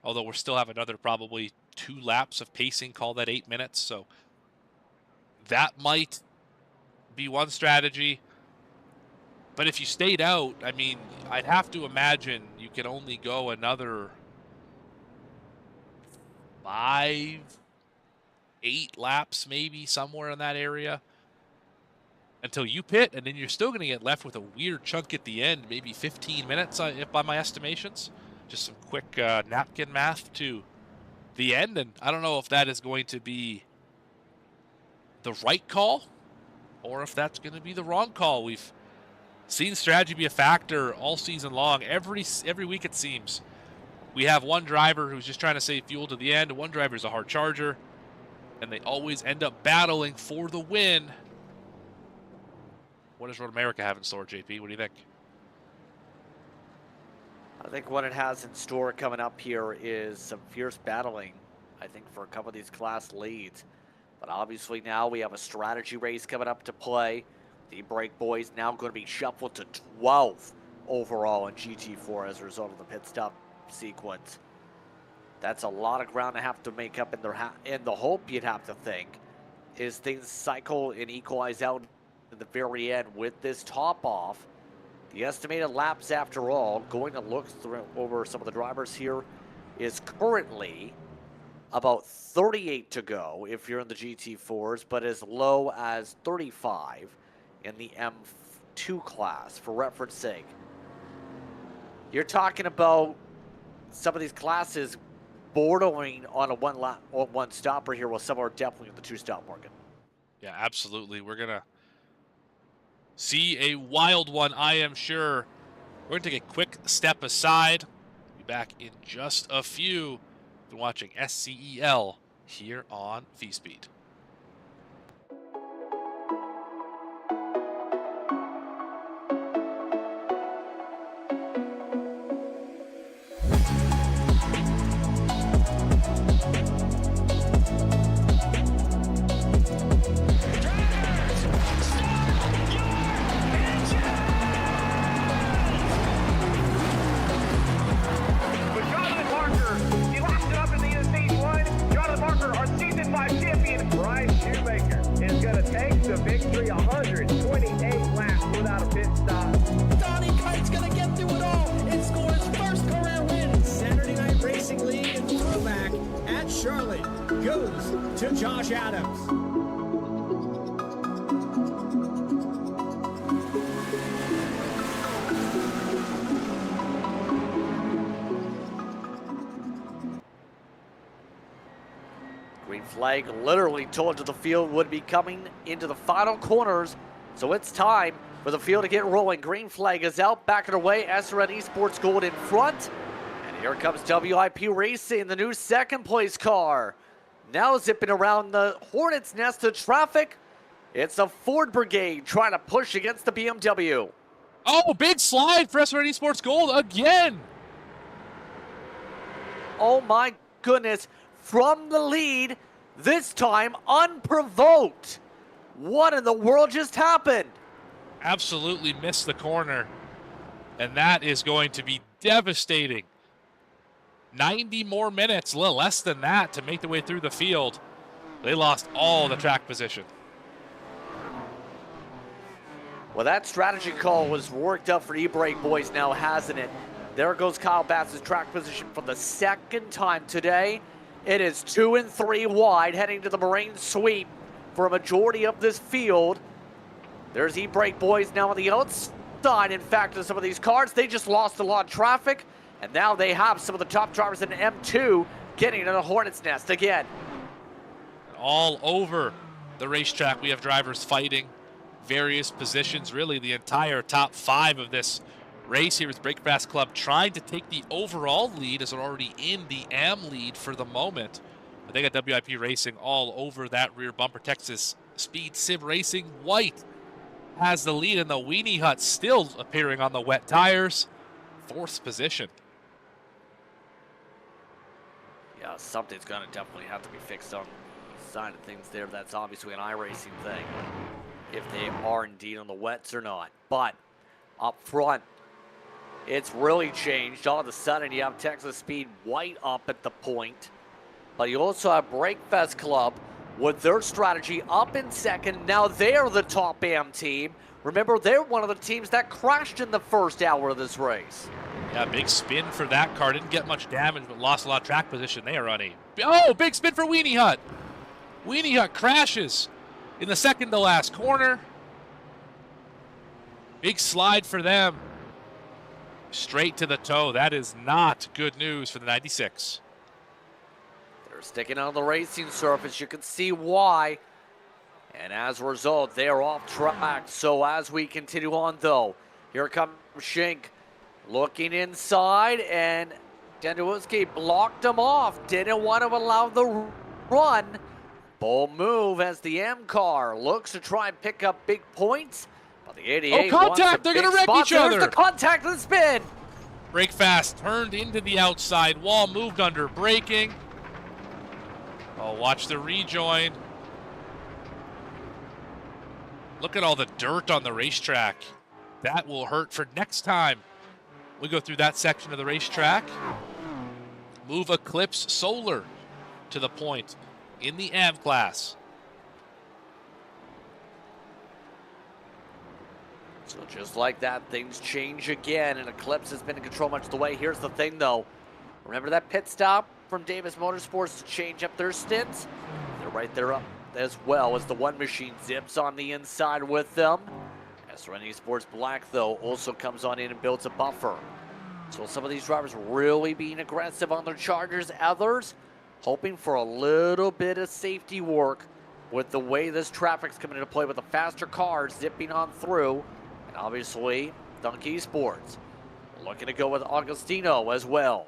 Speaker 12: Although we'll still have another probably 2 laps of pacing, call that 8 minutes. So that might be one strategy. But if you stayed out, I mean, I'd have to imagine you could only go another 5, 8 laps, maybe somewhere in that area until you pit, and then you're still going to get left with a weird chunk at the end, maybe 15 minutes by my estimations. Just some quick napkin math to the end, and I don't know if that is going to be the right call or if that's going to be the wrong call. We've seen strategy be a factor all season long. Every week it seems. We have one driver who's just trying to save fuel to the end. One driver is a hard charger, and they always end up battling for the win. What does Road America have in store, JP? What do you think?
Speaker 11: I think what it has in store coming up here is some fierce battling, I think, for a couple of these class leads. But obviously now we have a strategy race coming up to play. The Break Boys now going to be shuffled to 12th overall in GT4 as a result of the pit stop sequence. That's a lot of ground to have to make up, and the hope you'd have to think is things cycle and equalize out at the very end with this top off. The estimated laps, after all, going to look over some of the drivers here, is currently about 38 to go if you're in the GT4s, but as low as 35 in the M2 class, for reference sake. You're talking about some of these classes bordering on a one stopper here, while some are definitely in the 2-stop market.
Speaker 12: Yeah, absolutely. We're going to see a wild one, I am sure. We're going to take a quick step aside. Be back in just a few. Been watching SCEL here on V-Speed.
Speaker 11: Flag literally told you the field would be coming into the final corners, so it's time for the field to get rolling. Green flag is out, backing away. SRN Esports Gold in front, and here comes WIP Racing, the new second place car. Now zipping around the Hornet's Nest of traffic. It's a Ford Brigade trying to push against the BMW.
Speaker 12: Oh, big slide for SRN Esports Gold again.
Speaker 11: Oh my goodness, from the lead. This time unprovoked. What in the world just happened?
Speaker 12: Absolutely missed the corner. And that is going to be devastating. 90 more minutes, a little less than that, to make the way through the field. They lost all the track position.
Speaker 11: Well, that strategy call was worked up for E-Brake boys now, hasn't it? There goes Kyle Bass's track position for the second time today. It is 2 and 3 wide, heading to the Marine sweep for a majority of this field. There's E-Brake boys now on the outside. In fact, of some of these cars, they just lost a lot of traffic, and now they have some of the top drivers in M2 getting into the Hornet's Nest again.
Speaker 12: All over the racetrack, we have drivers fighting various positions, really the entire top 5 of this race here with Breakfast Club trying to take the overall lead, as they're already in the AM lead for the moment. But they got WIP Racing all over that rear bumper. Texas Speed Sim Racing White has the lead, and the Weenie Hut still appearing on the wet tires. 4th position.
Speaker 11: Yeah, something's going to definitely have to be fixed on the side of things there. That's obviously an iRacing thing, if they are indeed on the wets or not. But up front, it's really changed. All of a sudden, you have Texas Speed White up at the point, but you also have Breakfast Club with their strategy up in second. Now they're the top AM team. Remember, they're one of the teams that crashed in the first hour of this race.
Speaker 12: Yeah, big spin for that car. Didn't get much damage, but lost a lot of track position. They are on a big spin for Weenie Hut. Weenie Hut crashes in the second to last corner. Big slide for them. Straight to the toe. That is not good news for the 96.
Speaker 11: They're sticking on the racing surface. You can see why. And as a result, they are off track. So as we continue on, though, here comes Shink looking inside, and Denduski blocked him off. Didn't want to allow the run. Bold move as the M car looks to try and pick up big points. But the 88
Speaker 12: contact! They're going to wreck each other!
Speaker 11: There's the contact and the spin!
Speaker 12: Break fast, turned into the outside wall, moved under braking. Oh, watch the rejoin. Look at all the dirt on the racetrack. That will hurt for next time we go through that section of the racetrack. move Eclipse Solar to the point in the AM class.
Speaker 11: So just like that, things change again, and Eclipse has been in control much of the way. Here's the thing, though. Remember that pit stop from Davis Motorsports to change up their stints? They're right there up as well as the one machine zips on the inside with them. Serenity Sports Black, though, also comes on in and builds a buffer. So some of these drivers really being aggressive on their Chargers. Others hoping for a little bit of safety work with the way this traffic's coming into play with the faster cars zipping on through. And obviously, Donkey Sports looking to go with Augustino as well.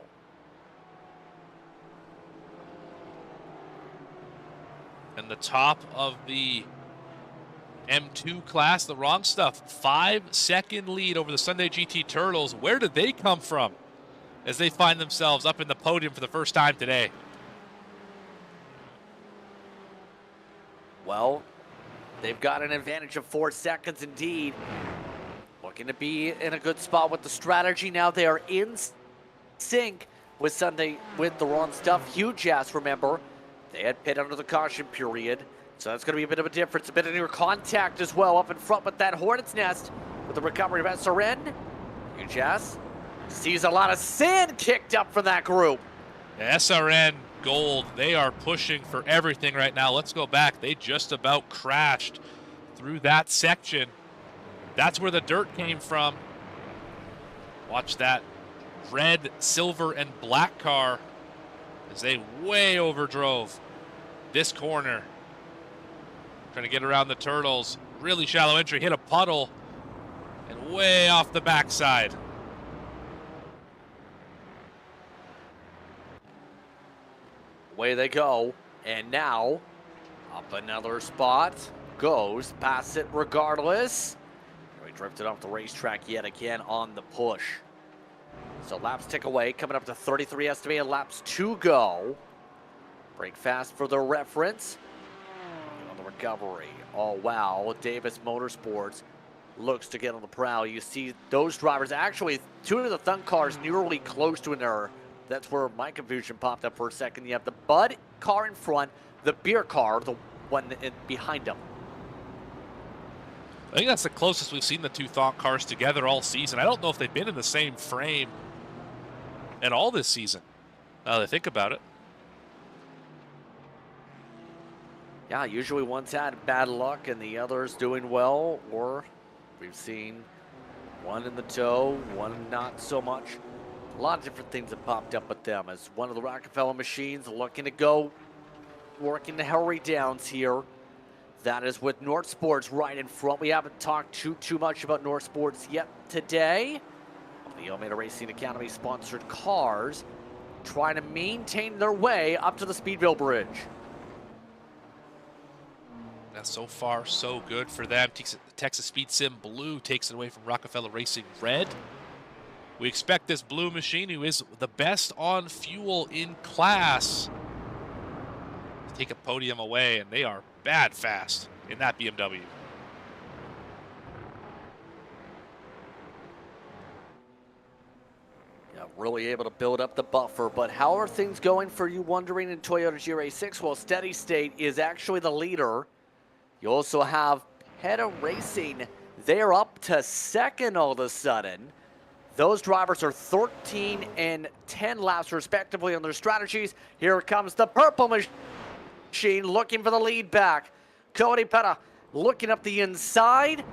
Speaker 12: And the top of the M2 class, the wrong stuff. 5-second lead over the Sunday GT Turtles. Where did they come from as they find themselves up in the podium for the first time today?
Speaker 11: Well, they've got an advantage of 4 seconds indeed. Looking to be in a good spot with the strategy now. They are in sync with Sunday with the wrong stuff. Huge ass, remember. They had pit under the caution period. So that's going to be a bit of a difference, a bit of near contact as well up in front with that Hornet's Nest with the recovery of SRN. Huge ass sees a lot of sand kicked up from that group.
Speaker 12: SRN Gold, they are pushing for everything right now. Let's go back. They just about crashed through that section. That's where the dirt came from. Watch that red, silver, and black car as they way overdrove this corner. Trying to get around the Turtles. Really shallow entry, hit a puddle, and way off the backside.
Speaker 11: Away they go, and now up another spot. Goes past it regardless. We drifted off the racetrack yet again on the push. So laps tick away, coming up to 33 estimated laps to go. Break fast for the reference. On the recovery. Oh, wow. Davis Motorsports looks to get on the prowl. You see those drivers, actually, two of the Thunk cars nearly close to an error. That's where my confusion popped up for a second. You have the Bud car in front, the beer car, the one behind them.
Speaker 12: I think that's the closest we've seen the two Thonk cars together all season. I don't know if they've been in the same frame at all this season, now that I think about it.
Speaker 11: Yeah, usually one's had bad luck and the other's doing well, or we've seen one in the tow, one not so much. A lot of different things have popped up with them as one of the Rockefeller machines looking to go, working the hurry downs here. That is with North Sports right in front. We haven't talked too much about North Sports yet today. The Almeida Racing Academy sponsored cars trying to maintain their way up to the Speedville Bridge.
Speaker 12: Now, so far, so good for them. Texas Speed Sim Blue takes it away from Rockefeller Racing Red. We expect this blue machine, who is the best on fuel in class, to take a podium away, and they are bad fast in that BMW.
Speaker 11: Yeah, really able to build up the buffer, but how are things going for you wondering in Toyota GRA6? Well, Steady State is actually the leader. You also have Peta Racing. They're up to second all of a sudden. Those drivers are 13 and 10 laps respectively on their strategies. Here comes the purple machine looking for the lead back. Cody Peta looking up the inside.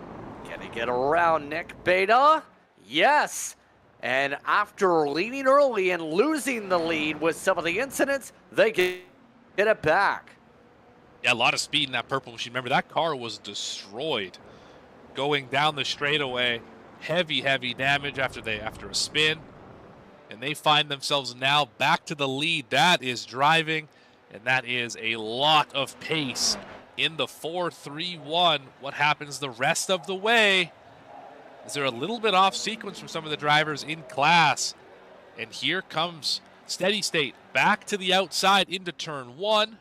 Speaker 11: Can he get around Nick Beta? Yes. And after leading early and losing the lead with some of the incidents, they get it back.
Speaker 12: Yeah, a lot of speed in that purple machine. Remember, that car was destroyed going down the straightaway. Heavy damage after a spin. And they find themselves now back to the lead. That is driving, and that is a lot of pace in the 4-3-1. What happens the rest of the way? Is there a little bit off sequence from some of the drivers in class? And here comes Steady State back to the outside into turn one.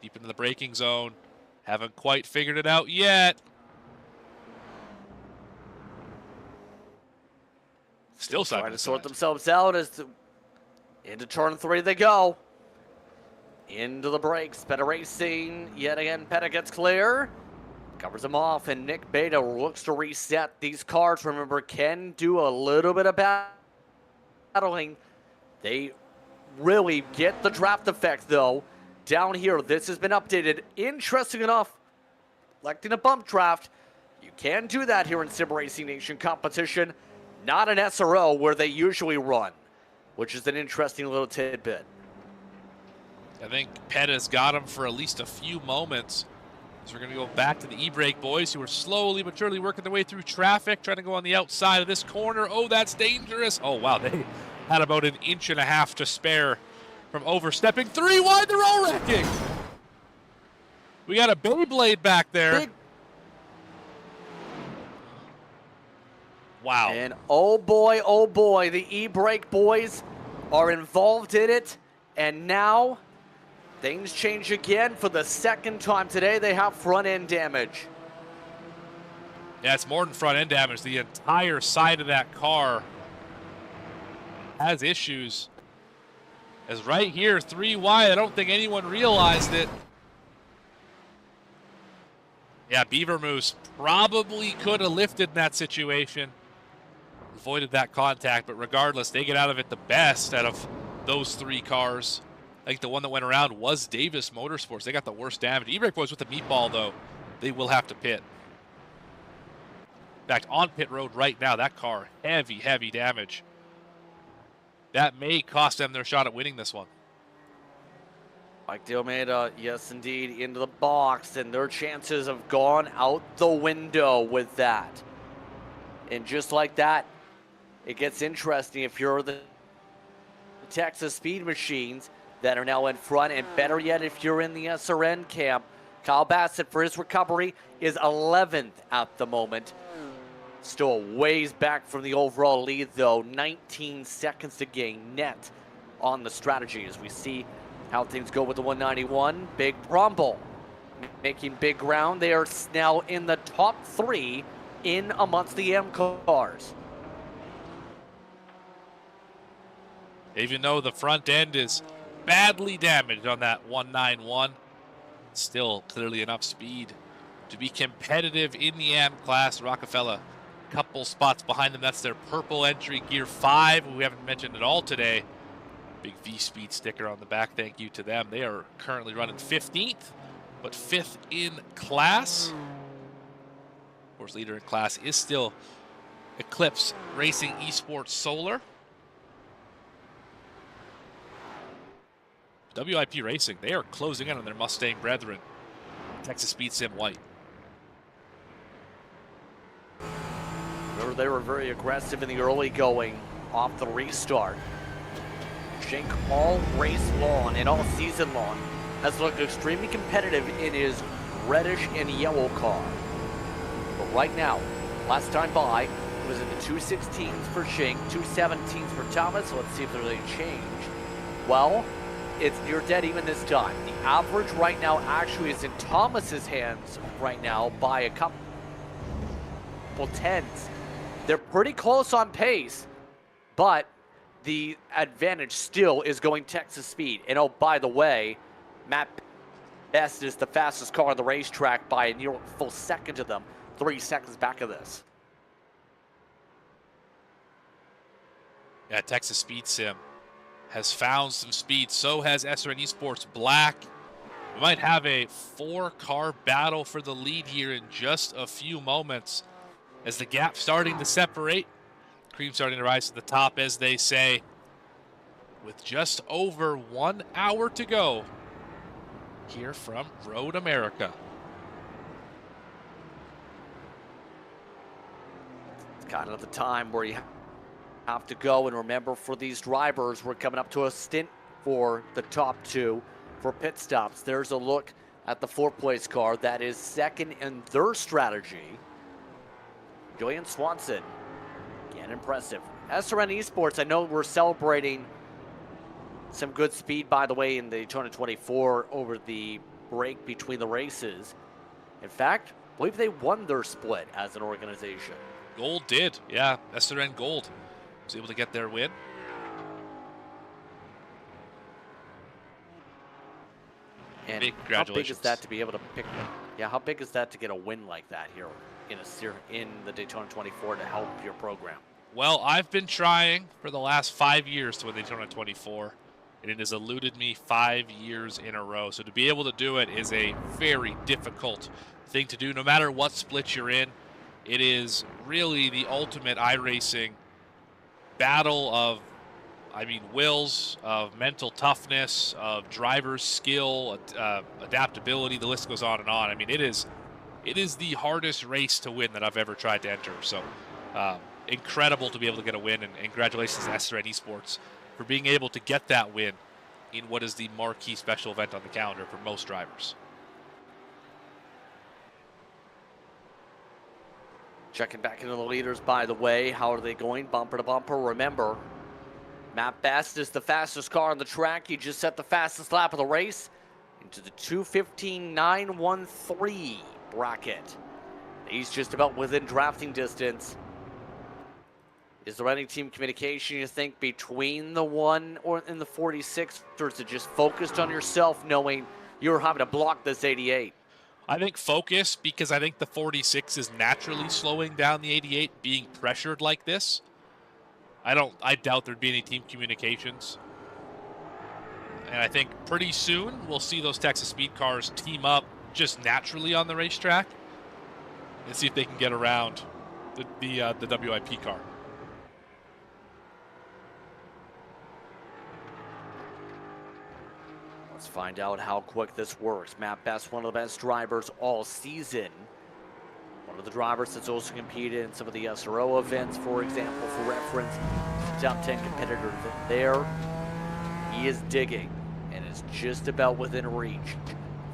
Speaker 12: Deep into the braking zone. Haven't quite figured it out yet. Still side
Speaker 11: trying
Speaker 12: by
Speaker 11: to sort
Speaker 12: side.
Speaker 11: themselves out as into turn 3 they go. Into the brakes. Better racing. Yet again, Pettit gets clear. Covers him off, and Nick Beta looks to reset. These cars, remember, can do a little bit of battling. They really get the draft effect, though. Down here, this has been updated. Interesting enough, electing a bump draft. You can do that here in Sim Racing Nation competition. Not an SRO where they usually run, which is an interesting little tidbit.
Speaker 12: I think Petta's got him for at least a few moments. So we're going to go back to the e-brake boys who are slowly but surely working their way through traffic, trying to go on the outside of this corner. Oh, that's dangerous. Oh, wow. They had about 1.5 inches to spare from overstepping. 3 wide, they're all wrecking. We got a Beyblade back there. Wow.
Speaker 11: And oh boy, the e-brake boys are involved in it. And now things change again. For the second time today, they have front end damage.
Speaker 12: Yeah, it's more than front end damage. The entire side of that car has issues. As right here, 3 wide, I don't think anyone realized it. Yeah, Beaver Moose probably could have lifted in that situation. Avoided that contact, but regardless, they get out of it the best out of those 3 cars. I think the one that went around was Davis Motorsports. They got the worst damage. E-brake boys with the meatball, though, they will have to pit. In fact, on pit road right now, that car, heavy damage. That may cost them their shot at winning this one.
Speaker 11: Mike Almeida, yes indeed, into the box, and their chances have gone out the window with that. And just like that, it gets interesting if you're the Texas Speed Machines that are now in front, and better yet, if you're in the SRN camp. Kyle Bassett, for his recovery, is 11th at the moment. Still ways back from the overall lead, though. 19 seconds to gain net on the strategy as we see how things go with the 191. Big Brumble making big ground. They are now in the top 3 in amongst the M cars.
Speaker 12: Even though the front end is badly damaged on that 191, still clearly enough speed to be competitive in the AM class. Rockefeller, couple spots behind them. That's their purple entry, Gear 5. We haven't mentioned it all today. Big V-Speed sticker on the back. Thank you to them. They are currently running 15th, but 5th in class. Of course, leader in class is still Eclipse Racing Esports Solar. WIP Racing, they are closing in on their Mustang brethren. Texas Speed Sim White.
Speaker 11: Remember, they were very aggressive in the early going off the restart. Shank all race long and all season long has looked extremely competitive in his reddish and yellow car. But right now, last time by, it was in the 216s for Shank, 217s for Thomas. So let's see if there's any change. Well, it's near dead even this time. The average right now actually is in Thomas's hands right now by a couple tenths. They're pretty close on pace, but the advantage still is going Texas Speed. And oh, by the way, Matt Best is the fastest car on the racetrack by a near full second to them, 3 seconds back of this.
Speaker 12: Yeah, Texas Speed Sim has found some speed. So has SRN Esports Black. We might have a 4-car battle for the lead here in just a few moments as the gap starting to separate. Cream starting to rise to the top, as they say. With just over 1 hour to go here from Road America.
Speaker 11: It's kind of the time where you have to go, and remember, for these drivers, we're coming up to a stint for the top 2 for pit stops. There's a look at the 4th-place car that is second in their strategy. Julian Swanson, again, impressive. SRN Esports, I know we're celebrating some good speed, by the way, in the Daytona 24 over the break between the races. In fact, I believe they won their split as an organization.
Speaker 12: Gold did, yeah, SRN Gold. was able to get their win.
Speaker 11: And
Speaker 12: big
Speaker 11: how
Speaker 12: congratulations.
Speaker 11: big is that to be able to pick? Yeah, how big is that to get a win like that here in the Daytona 24 to help your program?
Speaker 12: Well, I've been trying for the last 5 years to win the Daytona 24, and it has eluded me 5 years in a row. So to be able to do it is a very difficult thing to do, no matter what split you're in. It is really the ultimate iRacing battle of, wills, of mental toughness, of driver's skill, adaptability. The list goes on and on. It is the hardest race to win that I've ever tried to enter. So incredible to be able to get a win, and congratulations to SCEL Esports for being able to get that win in what is the marquee special event on the calendar for most drivers.
Speaker 11: Checking back into the leaders, by the way. How are they going? Bumper to bumper. Remember, Matt Best is the fastest car on the track. He just set the fastest lap of the race into the 2:15.913 bracket. He's just about within drafting distance. Is there any team communication, you think, between the 1 or in the 46, or is it just focused on yourself knowing you're having to block this 88?
Speaker 12: I think focus, because I think the 46 is naturally slowing down the 88 being pressured like this. I doubt there'd be any team communications. And I think pretty soon we'll see those Texas speed cars team up just naturally on the racetrack and see if they can get around the WIP car.
Speaker 11: Let's find out how quick this works. Matt Best, one of the best drivers all season. One of the drivers that's also competed in some of the SRO events, for example, for reference. Top 10 competitor there. He is digging and is just about within reach.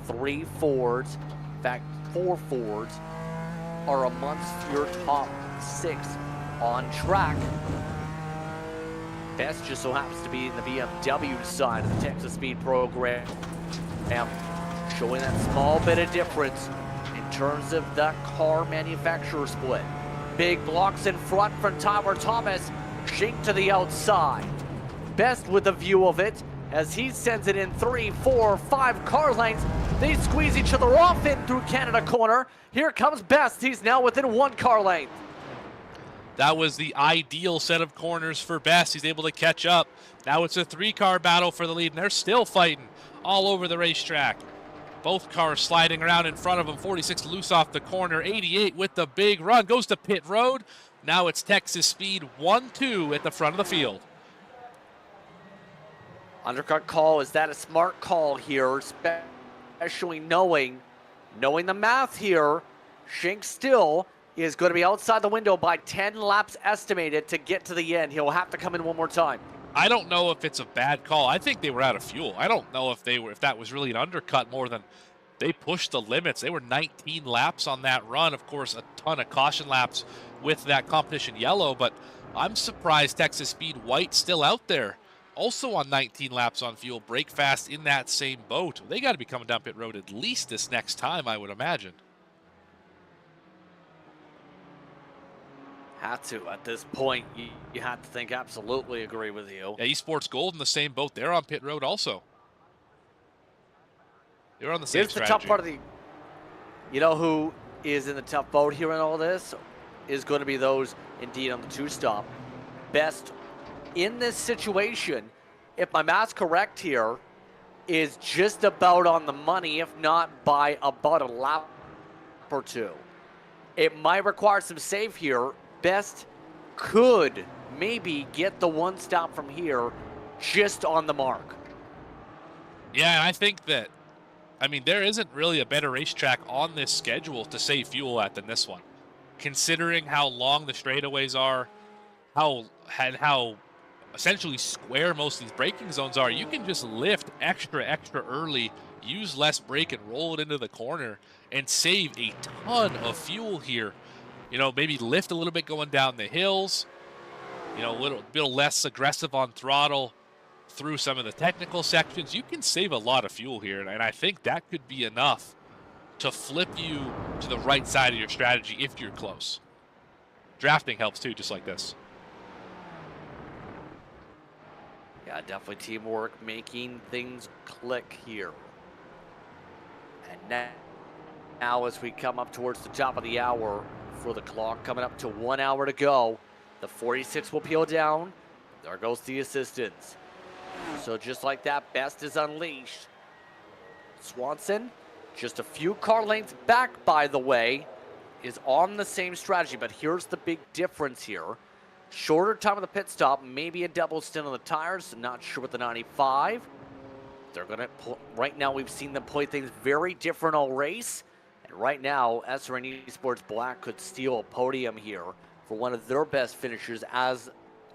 Speaker 11: 3 Fords, in fact 4 Fords, are amongst your top 6 on track. Best just so happens to be in the BMW side of the Texas Speed program, showing that small bit of difference in terms of the car manufacturer split. Big blocks in front from Tyler Thomas, Shink to the outside. Best with a view of it as he sends it in 3, 4, 5 car lengths. They squeeze each other off in through Canada corner. Here comes Best. He's now within 1 car length.
Speaker 12: That was the ideal set of corners for Best. He's able to catch up. Now it's a 3-car battle for the lead, and they're still fighting all over the racetrack. Both cars sliding around in front of him. 46 loose off the corner. 88 with the big run. Goes to pit road. Now it's Texas Speed 1-2 at the front of the field.
Speaker 11: Undercut call. Is that a smart call here? Especially knowing the math here. Shink still is going to be outside the window by 10 laps estimated to get to the end. He'll have to come in one more time.
Speaker 12: I don't know if it's a bad call. I think they were out of fuel. I don't know if that was really an undercut more than they pushed the limits. They were 19 laps on that run. Of course, a ton of caution laps with that competition yellow, but I'm surprised Texas Speed White still out there. Also on 19 laps on fuel, break fast in that same boat. They got to be coming down pit road at least this next time, I would imagine.
Speaker 11: Had to. At this point, you have to think absolutely agree with you.
Speaker 12: Yeah, Esports Gold in the same boat. They're on pit road also. They're on the same strategy.
Speaker 11: Here's the tough part of the... You know who is in the tough boat here in all this? Is going to be those, indeed, on the 2-stop. Best in this situation, if my math's correct here, is just about on the money, if not by about a lap or 2. It might require some save here. Best could maybe get the 1 stop from here just on the mark.
Speaker 12: Yeah, and I think that, there isn't really a better racetrack on this schedule to save fuel at than this one. Considering how long the straightaways are, how essentially square most of these braking zones are, you can just lift extra early, use less brake and roll it into the corner and save a ton of fuel here. Maybe lift a little bit going down the hills, a little bit less aggressive on throttle through some of the technical sections. You can save a lot of fuel here, and I think that could be enough to flip you to the right side of your strategy if you're close. Drafting helps too, just like this.
Speaker 11: Yeah, definitely teamwork making things click here. And now as we come up towards the top of the hour for the clock, coming up to 1 hour to go, the 46 will peel down. There goes the assistance. So just like that, Best is unleashed. Swanson, just a few car lengths back, by the way, is on the same strategy, but here's the big difference here. Shorter time of the pit stop, maybe a double stint on the tires, not sure with the 95. They're going to, right now we've seen them play things very different all race, and right now, SRN Esports Black could steal a podium here for one of their best finishers as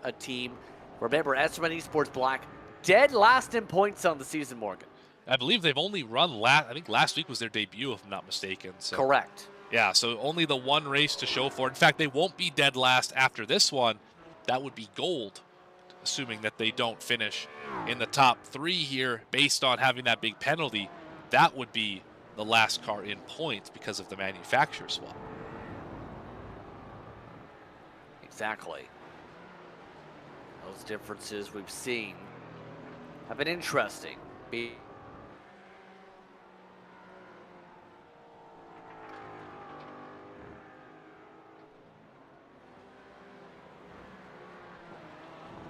Speaker 11: a team. Remember, SRN Esports Black, dead last in points on the season, Morgan.
Speaker 12: I believe they've only run I think last week was their debut, if I'm not mistaken. So.
Speaker 11: Correct.
Speaker 12: Yeah, so only the one race to show for it. In fact, they won't be dead last after this one. That would be gold, assuming that they don't finish in the top 3 here based on having that big penalty. That would be the last car in points because of the manufacturer swap.
Speaker 11: Exactly. Those differences we've seen have been interesting.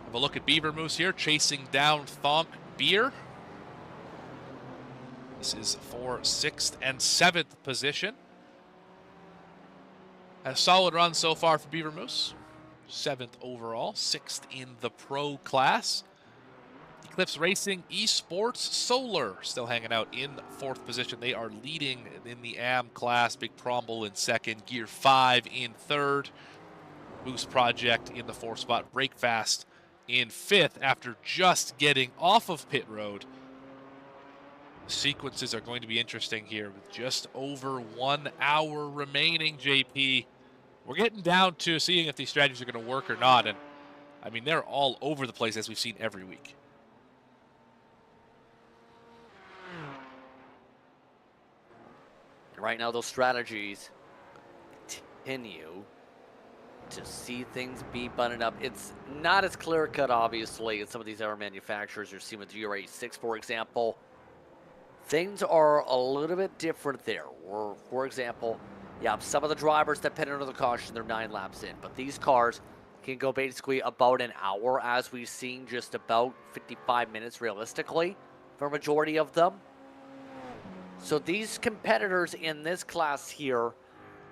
Speaker 12: Have a look at Beaver Moose here, chasing down Thonk Beer. This is for 6th and 7th position. A solid run so far for Beaver Moose. 7th overall, 6th in the pro class. Eclipse Racing Esports Solar still hanging out in 4th position. They are leading in the AM class. Big Tromble in 2nd, Gear 5 in 3rd. Moose Project in the 4th spot. Breakfast in 5th after just getting off of pit road. The sequences are going to be interesting here with just over 1 hour remaining, JP. We're getting down to seeing if these strategies are going to work or not. And I mean, they're all over the place as we've seen every week.
Speaker 11: And right now, those strategies continue to see things be buttoned up. It's not as clear-cut, obviously, as some of these other manufacturers you're seeing with GR86, for example. Things are a little bit different there. Or, for example, yeah, some of the drivers that pit under the caution, they're 9 laps in. But these cars can go basically about an hour, as we've seen, just about 55 minutes realistically for a majority of them. So these competitors in this class here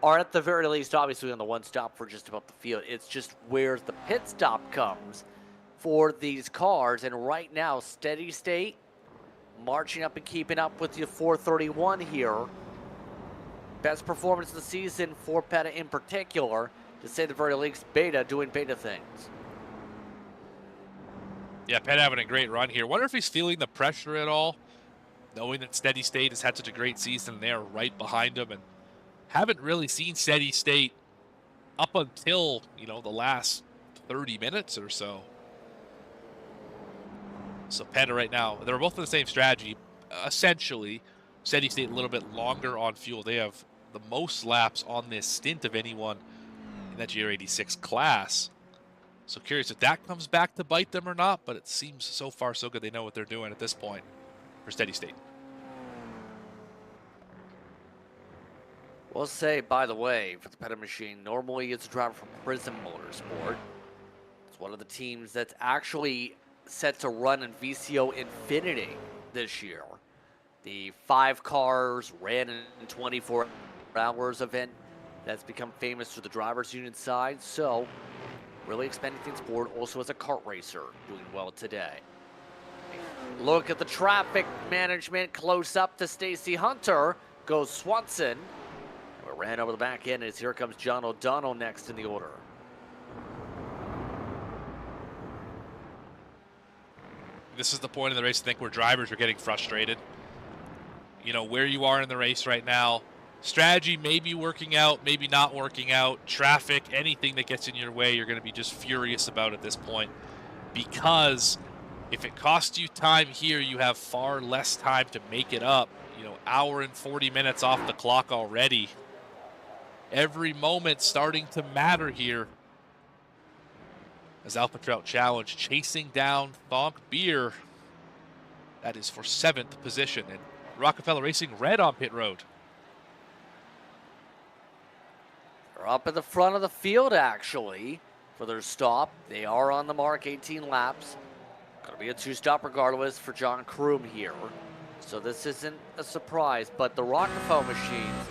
Speaker 11: are at the very least obviously on the one stop for just about the field. It's just where the pit stop comes for these cars. And right now, Steady State marching up and keeping up with the 431 here. Best performance of the season for PETA in particular, to say the very least. Beta doing beta things.
Speaker 12: Yeah, PETA having a great run here. Wonder if he's feeling the pressure at all, knowing that Steady State has had such a great season. They're right behind him, and haven't really seen Steady State up until, you know, the last 30 minutes or so. So PETA right now, they're both in the same strategy. Essentially, Steady State a little bit longer on fuel. They have the most laps on this stint of anyone in that GR86 class. So curious if that comes back to bite them or not, but it seems so far so good they know what they're doing at this point for Steady State.
Speaker 11: We'll say, by the way, for the PETA machine, normally it's a driver from Prism Motorsport. It's one of the teams that's actually set to run in VCO Infinity this year. The 5 cars ran in 24 hours event that's become famous for the drivers union side. So really expanding things forward, also as a kart racer, doing well today. Look at the traffic management close up to Stacy Hunter. Goes Swanson. We ran over the back end as here comes John O'Donnell next in the order.
Speaker 12: This is the point of the race, I think, where drivers are getting frustrated. You know, where you are in the race right now. Strategy may be working out, maybe not working out. Traffic, anything that gets in your way, you're going to be just furious about at this point. Because if it costs you time here, you have far less time to make it up. You know, hour and 40 minutes off the clock already. Every moment starting to matter here. as Alpha Trout Challenge chasing down Thonk Beer. That is for 7th position. And Rockefeller Racing red on pit road.
Speaker 11: They're up at the front of the field, actually, for their stop. They are on the mark, 18 laps. Going to be a 2-stop regardless for John Kroom here. So this isn't a surprise, but the Rockefeller machines,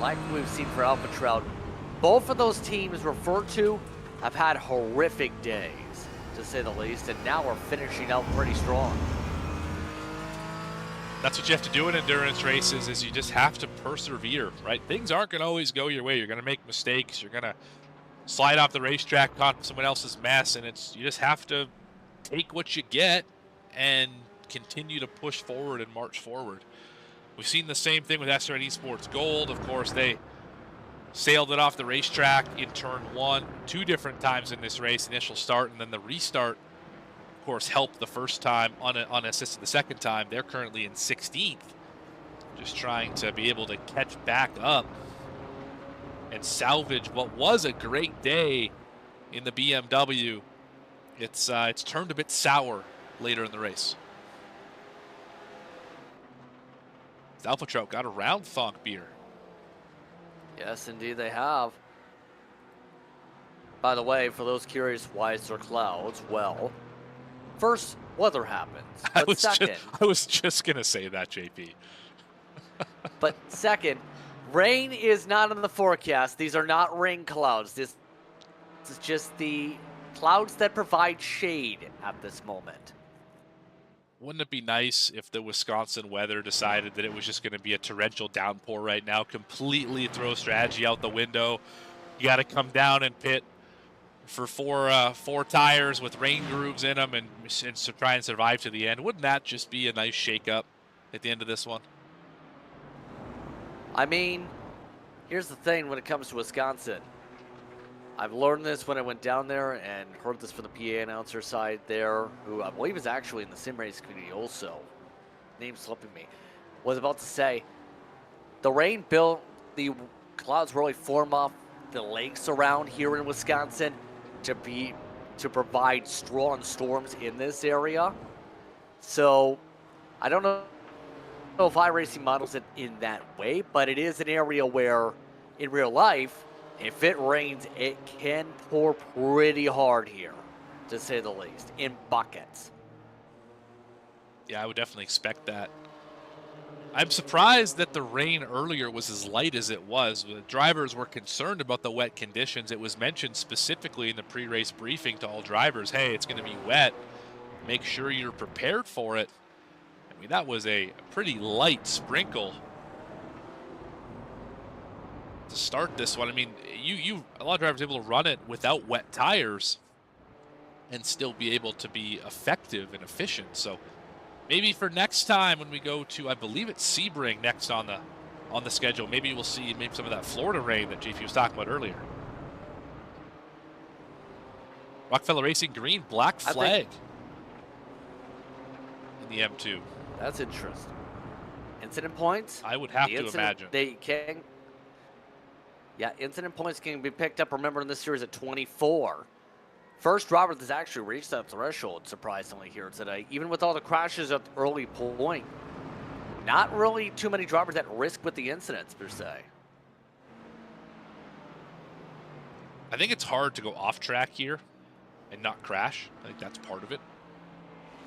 Speaker 11: like we've seen for Alpha Trout, both of those teams referred to have had horrific days, to say the least, and now we're finishing out pretty strong.
Speaker 12: That's what you have to do in endurance races, is you just have to persevere, right? Things aren't going to always go your way. You're going to make mistakes. You're going to slide off the racetrack, caught someone else's mess, and you just have to take what you get and continue to push forward and march forward. We've seen the same thing with SRN Esports Gold. Of course, they sailed it off the racetrack in turn 1 2 different times in this race, initial start, and then the restart, of course, helped the first time, unassisted the second time. They're currently in 16th, just trying to be able to catch back up and salvage what was a great day in the BMW. It's turned a bit sour later in the race. Alpha Trout got around Thonk Beer.
Speaker 11: Yes, indeed they have. By the way, for those curious why is there clouds, well, first, weather happens. But
Speaker 12: I was just going to say that, JP.
Speaker 11: But second, rain is not in the forecast. These are not rain clouds. This is just the clouds that provide shade at this moment.
Speaker 12: Wouldn't it be nice if the Wisconsin weather decided that it was just going to be a torrential downpour right now, completely throw strategy out the window? You got to come down and pit for four tires with rain grooves in them and try and survive to the end. Wouldn't that just be a nice shake-up at the end of this one?
Speaker 11: I mean, here's the thing when it comes to Wisconsin. I've learned this when I went down there and heard this from the PA announcer side there, who I believe is actually in the sim race community also. Name slipping me. Was about to say, the rain built, the clouds really form off the lakes around here in Wisconsin to provide strong storms in this area. So I don't know if iRacing models it in that way, but it is an area where in real life, if it rains, it can pour pretty hard here, to say the least, in buckets.
Speaker 12: Yeah, I would definitely expect that. I'm surprised that the rain earlier was as light as it was. The drivers were concerned about the wet conditions. It was mentioned specifically in the pre-race briefing to all drivers, hey, it's going to be wet. Make sure you're prepared for it. I mean, that was a pretty light sprinkle to start this one. I mean, a lot of drivers are able to run it without wet tires and still be able to be effective and efficient. So maybe for next time when we go to, I believe it's Sebring next on the schedule, maybe we'll see maybe some of that Florida rain that JP was talking about earlier. Rockefeller Racing green, black flag in the M2.
Speaker 11: That's interesting. Incident points?
Speaker 12: I would have to imagine.
Speaker 11: They can. Yeah, incident points can be picked up, remember, in this series at 24. First Roberts has actually reached that threshold, surprisingly, here today. Even with all the crashes at the early point, not really too many drivers at risk with the incidents, per se.
Speaker 12: I think it's hard to go off track here and not crash. I think that's part of it.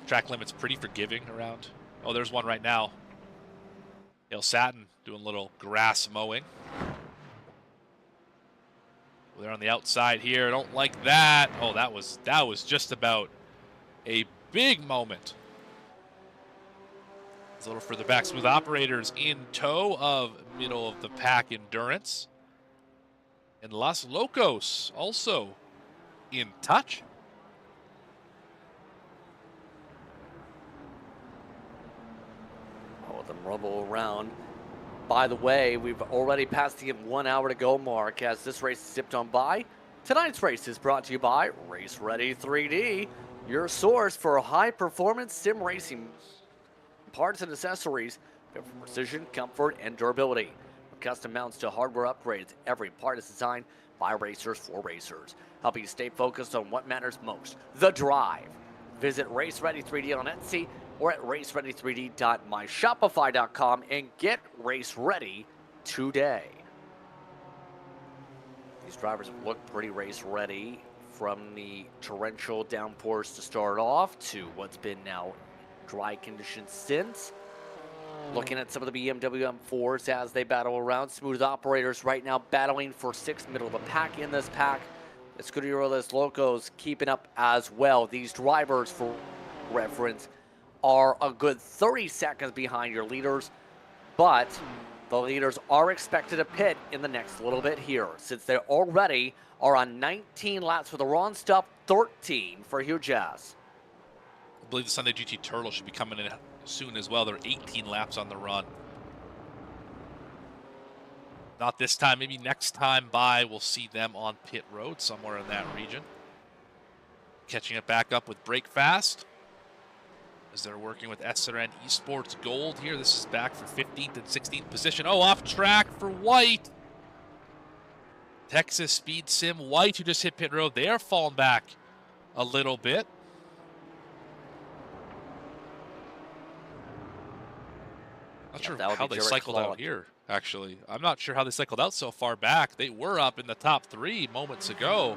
Speaker 12: Track limit's pretty forgiving around. Oh, there's one right now. Il Satin doing a little grass mowing. They're on the outside here. I don't like that. Oh, that was just about a big moment. It's a little further back. Smooth Operators in tow of middle of the pack Endurance. And Los Locos also in touch.
Speaker 11: Oh, them rumble around. By the way, we've already passed the 1 hour to go mark as this race is zipped on by. Tonight's race is brought to you by Race Ready 3D, your source for high-performance sim racing parts and accessories for precision, comfort, and durability. custom mounts to hardware upgrades, every part is designed by racers for racers, helping you stay focused on what matters most, the drive. Visit RaceReady3D on Etsy or at raceready3d.myshopify.com and get race ready today. These drivers have looked pretty race ready from the torrential downpours to start off to what's been now dry conditions since. Looking at some of the BMW M4s as they battle around. Smooth operators right now battling for sixth, middle of the pack in this pack. The Scuderia Los Locos keeping up as well. These drivers, for reference, are a good 30 seconds behind your leaders, but the leaders are expected to pit in the next little bit here, since they already are on 19 laps for the Ron Stuff, 13 for Hugh Jazz.
Speaker 12: I believe the Sunday GT Turtle should be coming in soon as well. They're 18 laps on the run. Not this time, maybe next time by, we'll see them on pit road somewhere in that region. Catching it back up with Break Fast as they're working with SRN Esports Gold here. This is back for 15th and 16th position. Oh, off track for White. Texas Speed Sim White, who just hit pit road. They are falling back a little bit. Not sure how they cycled out here, actually. I'm not sure how they cycled out so far back. They were up in the top 3 moments ago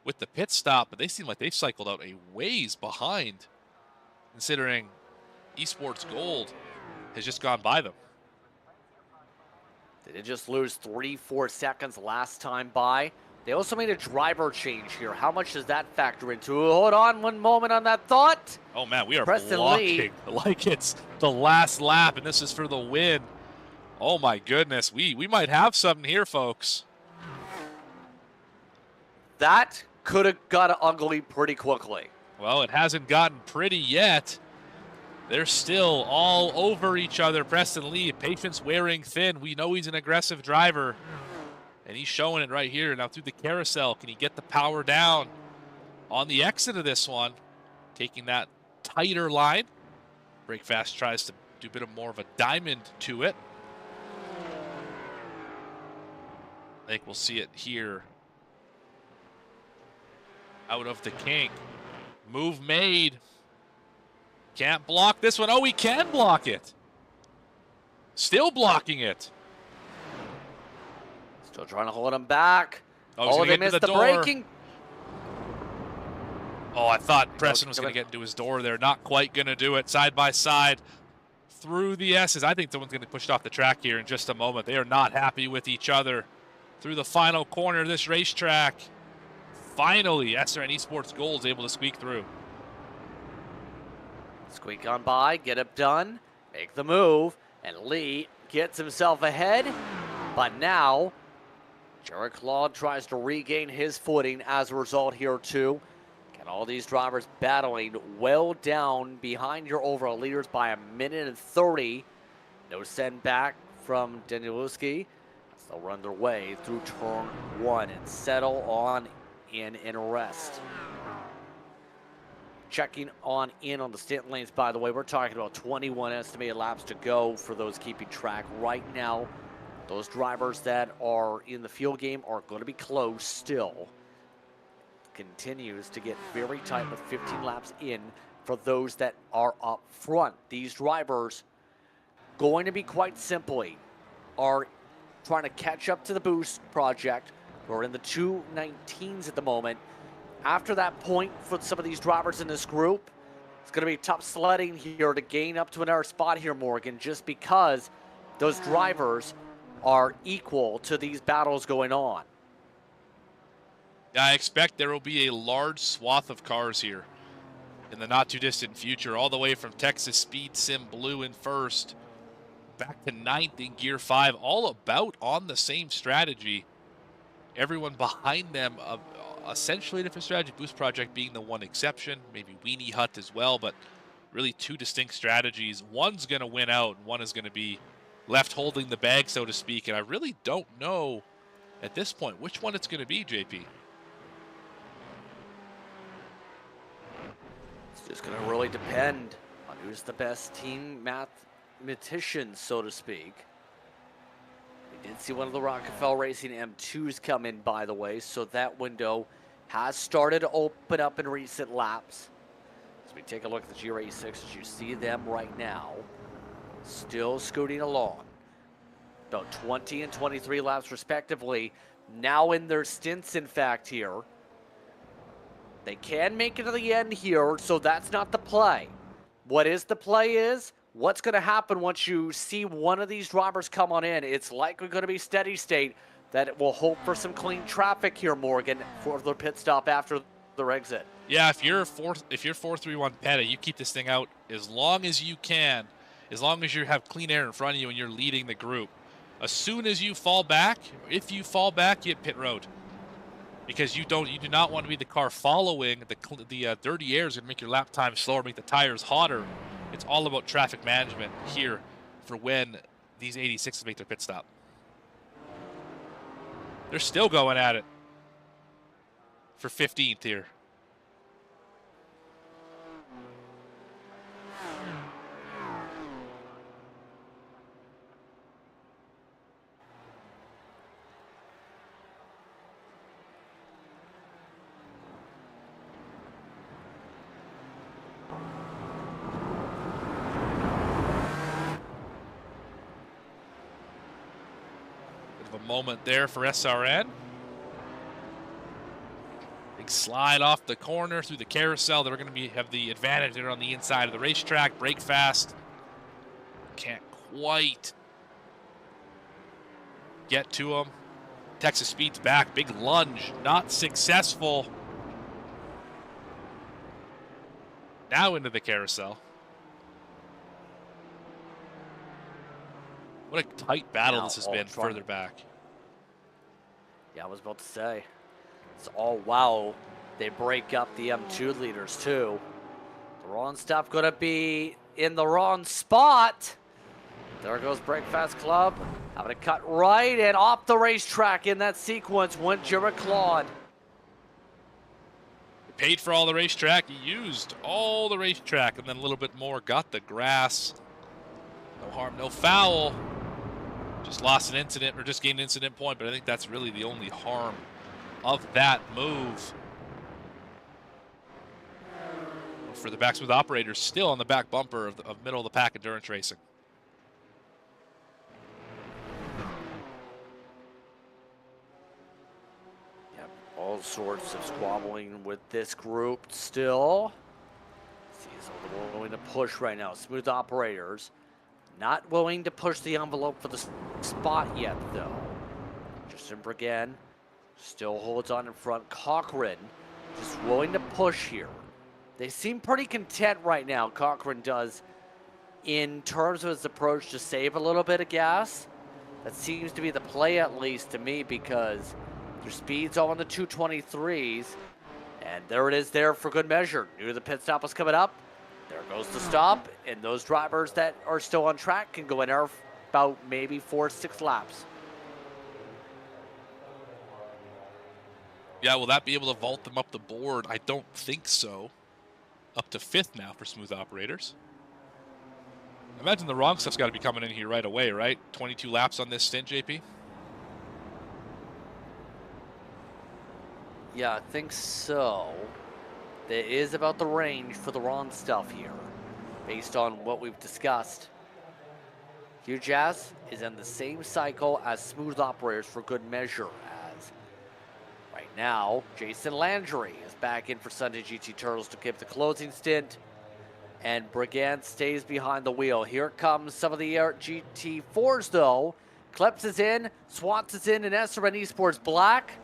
Speaker 12: with the pit stop, but they seem like they cycled out a ways behind, considering Esports Gold has just gone by them.
Speaker 11: They did just lose 3-4 seconds last time by. They also made a driver change here. How much does that factor into it? Hold on one moment on that thought.
Speaker 12: Oh, man, we are
Speaker 11: Preston
Speaker 12: blocking
Speaker 11: Lee.
Speaker 12: like it's the last lap, and this is for the win. Oh, my goodness. We might have something here, folks.
Speaker 11: That could have got ugly pretty quickly.
Speaker 12: Well, it hasn't gotten pretty yet. They're still all over each other. Preston Lee, patience wearing thin. We know he's an aggressive driver, and he's showing it right here. Now through the carousel, can he get the power down on the exit of this one? Taking that tighter line. Breakfast tries to do a bit of more of a diamond to it. I think we'll see it here. Out of the kink. Move made. Can't block this one. Oh, he can block it. Still blocking it.
Speaker 11: Still trying to hold him back.
Speaker 12: Oh,
Speaker 11: they missed the braking.
Speaker 12: Oh, I thought Preston was going to get into his door there. Not quite going to do it. Side by side through the S's. I think someone's going to be pushed off the track here in just a moment. They are not happy with each other through the final corner of this racetrack. Finally, SRN Esports Gold is able to squeak through.
Speaker 11: Squeak on by, get it done, make the move, and Lee gets himself ahead. But now, Jared Claude tries to regain his footing as a result here too. And all these drivers battling well down behind your overall leaders by 1:30. No send back from Danielewski. They'll run their way through turn 1 and settle on in and rest. Checking on in on the stint lanes, by the way, we're talking about 21 estimated laps to go for those keeping track right now. Those drivers that are in the field game are going to be close still. Continues to get very tight with 15 laps in for those that are up front. These drivers, going to be quite simply, are trying to catch up to the Boost project. We're in the 2:19s at the moment. After that point, for some of these drivers in this group, it's going to be tough sledding here to gain up to another spot here, Morgan, just because those drivers are equal to these battles going on.
Speaker 12: I expect there will be a large swath of cars here in the not-too-distant future, all the way from Texas Speed Sim Blue in first, back to 9th in Gear 5, all about on the same strategy. Everyone behind them, essentially a different strategy, Boost Project being the one exception, maybe Weenie Hut as well, but really two distinct strategies. One's going to win out, and one is going to be left holding the bag, so to speak, and I really don't know at this point which one it's going to be, JP.
Speaker 11: It's just going to really depend on who's the best team mathematician, so to speak. Did see one of the Rockefeller Racing M2s come in, by the way, so that window has started to open up in recent laps. As we take a look at the GR86, as you see them right now, still scooting along. About 20 and 23 laps respectively, now in their stints, in fact, here. They can make it to the end here, so that's not the play. What is the play is, what's going to happen once you see one of these drivers come on in? It's likely going to be steady state, that it will hope for some clean traffic here, Morgan, for the pit stop after their exit.
Speaker 12: Yeah, if you're 4-3-1 Petty, you keep this thing out as long as you can, as long as you have clean air in front of you and you're leading the group. As soon as you fall back, if you fall back, you hit pit road. Because you do not want to be the car following. The dirty air is going to make your lap time slower, make the tires hotter. It's all about traffic management here for when these 86s make their pit stop. They're still going at it for 15th here. Moment there for SRN. Big slide off the corner through the carousel. They're going to have the advantage there on the inside of the racetrack. Brake fast. Can't quite get to them. Texas Speed's back. Big lunge. Not successful. Now into the carousel. What a tight battle this has been further back.
Speaker 11: Yeah, I was about to say. It's all wow. They break up the M2 leaders too. The wrong stuff going to be in the wrong spot. There goes Breakfast Club. Having to cut right and off the racetrack in that sequence went Jared Claude.
Speaker 12: He paid for all the racetrack. He used all the racetrack and then a little bit more. Got the grass. No harm, no foul. Just lost an incident or just gained an incident point, but I think that's really the only harm of that move. For the backsmooth operators, still on the back bumper of middle of the pack endurance racing.
Speaker 11: Yep, all sorts of squabbling with this group still. He's a little willing to push right now. Smooth operators. Not willing to push the envelope for the spot yet, though. Justin Brigand still holds on in front. Cochran just willing to push here. They seem pretty content right now, Cochran does, in terms of his approach to save a little bit of gas. That seems to be the play, at least to me, because their speed's all in the 223s. And there it is there for good measure. Knew the pit stop was coming up. There goes the stop, and those drivers that are still on track can go in there about maybe 4-6 laps.
Speaker 12: Yeah, will that be able to vault them up the board? I don't think so. Up to 5th now for smooth operators. I imagine the wrong stuff's got to be coming in here right away, right? 22 laps on this stint, JP?
Speaker 11: Yeah, I think so. There is about the range for the wrong stuff here, based on what we've discussed. Hugh Jazz is in the same cycle as smooth operators for good measure, as right now, Jason Landry is back in for Sunday GT Turtles to keep the closing stint, and Brigand stays behind the wheel. Here comes some of the GT4s though. Kleps is in, Swats is in, and SRN Esports Black.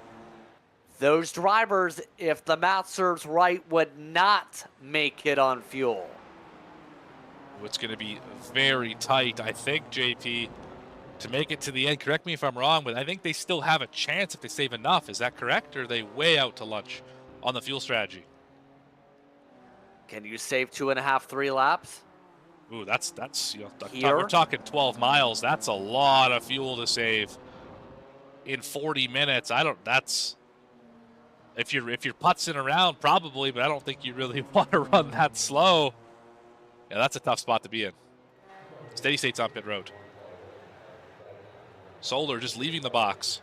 Speaker 11: Those drivers, if the math serves right, would not make it on fuel.
Speaker 12: It's going to be very tight, I think, JP, to make it to the end. Correct me if I'm wrong, but I think they still have a chance if they save enough. Is that correct, or are they way out to lunch on the fuel strategy?
Speaker 11: Can you save 2.5, 3 laps?
Speaker 12: Ooh, that's we're talking 12 miles. That's a lot of fuel to save in 40 minutes. That's if you're putzing around, probably, but I don't think you really want to run that slow. Yeah, that's a tough spot to be in. Steady state's on pit road. Solar just leaving the box.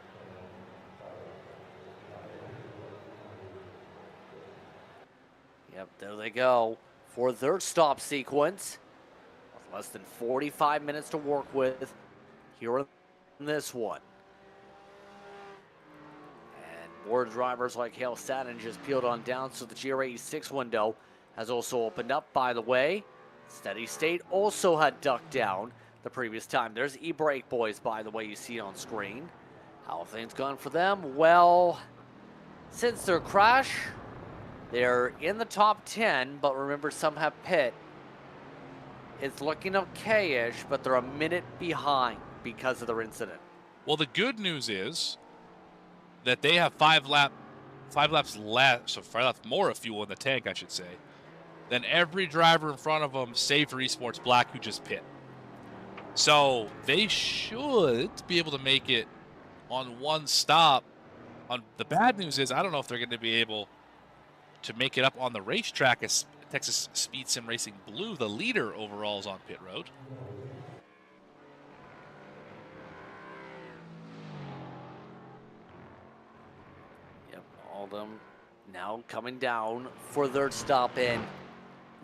Speaker 11: Yep, there they go for their stop sequence. With less than 45 minutes to work with here in this one. And more drivers like Hale Satin just peeled on down, so the GR86 window has also opened up, by the way. Steady State also had ducked down the previous time. There's E-Brake Boys, by the way, you see on screen. How have things gone for them? Well, since their crash, they're in the top 10, but remember, some have pit. It's looking okay-ish, but they're a minute behind because of their incident.
Speaker 12: Well, the good news is that they have 5 laps less, so 5 laps more of fuel in the tank, I should say, than every driver in front of them, save for Esports Black, who just pit. So they should be able to make it on one stop. The bad news is I don't know if they're going to be able to make it up on the racetrack, as Texas Speed Sim Racing Blue, the leader overall, is on pit road.
Speaker 11: Yep, all of them now coming down for their stop in.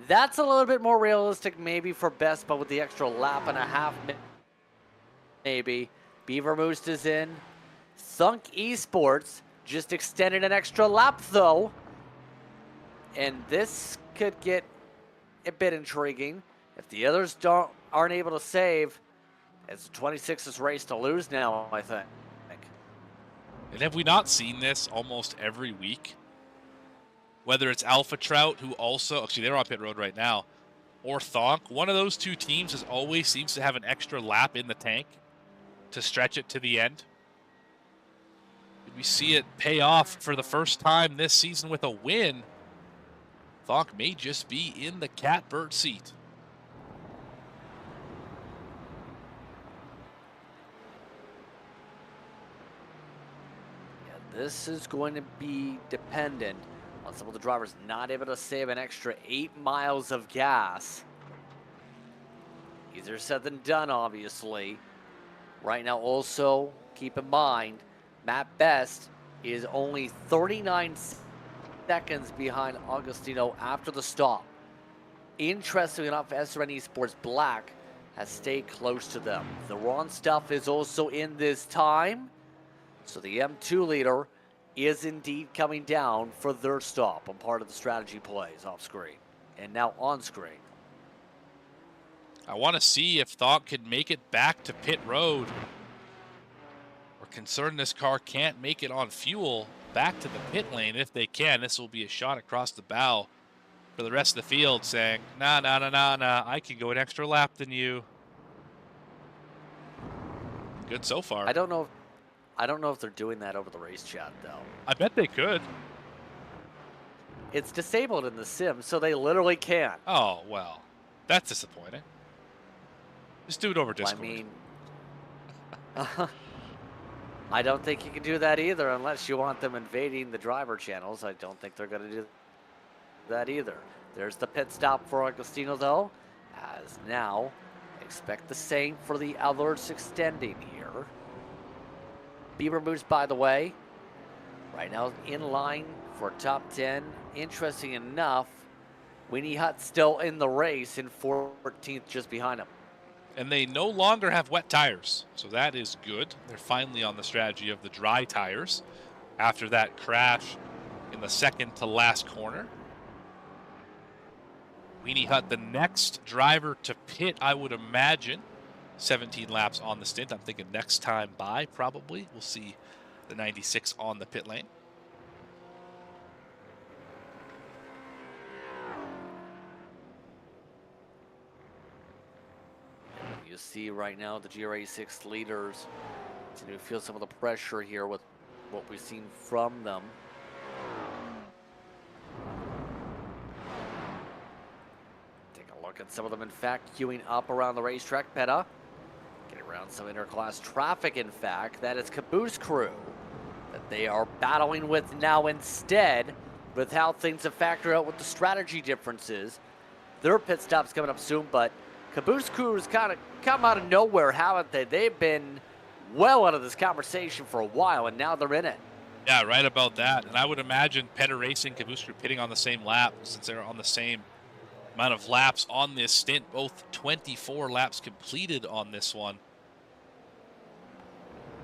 Speaker 11: That's a little bit more realistic maybe for Best, but with the extra lap and a half maybe. Beaver Moose is in. Thunk Esports just extended an extra lap though. And this could get a bit intriguing. If the others aren't able to save, it's the 26th race to lose now, I think.
Speaker 12: And have we not seen this almost every week? Whether it's Alpha Trout, who also, actually they're on pit road right now, or Thonk, one of those two teams always seems to have an extra lap in the tank to stretch it to the end. Did we see it pay off for the first time this season with a win? Thonk may just be in the catbird seat.
Speaker 11: Yeah, this is going to be dependent on some of the drivers not able to save an extra 8 miles of gas. Easier said than done, obviously. Right now, also, keep in mind, Matt Best is only 39 seconds behind Augustino after the stop. Interestingly enough, SRN Esports Black has stayed close to them. The Ron stuff is also in this time, so the M2 leader is indeed coming down for their stop on part of the strategy plays off screen and now on screen.
Speaker 12: I want to see if Thonk can make it back to pit road. We're concerned this car can't make it on fuel back to the pit lane. If they can, this will be a shot across the bow for the rest of the field, saying, nah, I can go an extra lap than you. Good so far.
Speaker 11: I don't know if they're doing that over the race chat, though.
Speaker 12: I bet they could.
Speaker 11: It's disabled in the sim, so they literally can't.
Speaker 12: Oh, well, that's disappointing. Just do it over Discord.
Speaker 11: I mean, I don't think you can do that either unless you want them invading the driver channels. I don't think they're going to do that either. There's the pit stop for Agostino, though, as now expect the same for the others extending here. Beaver Moose, by the way, right now in line for top 10. Interesting enough, Weenie Hut still in the race in 14th, just behind him.
Speaker 12: And they no longer have wet tires, so that is good. They're finally on the strategy of the dry tires after that crash in the second to last corner. Weenie Hut, the next driver to pit, I would imagine. 17 laps on the stint. I'm thinking next time by, probably. We'll see the 96 on the pit lane.
Speaker 11: You see right now the GRA6 leaders continue to feel some of the pressure here with what we've seen from them. Take a look at some of them, in fact, queuing up around the racetrack. Peta getting around some interclass traffic, in fact. That is Caboose Crew that they are battling with now instead, with how things have factored out with the strategy differences. Their pit stop's coming up soon, but Caboose Crew has kind of come out of nowhere, haven't they? They've been well out of this conversation for a while, and now they're in it.
Speaker 12: Yeah, right about that. And I would imagine Peta Racing, Caboose Crew pitting on the same lap, since they're on the same amount of laps on this stint. Both 24 laps completed on this one.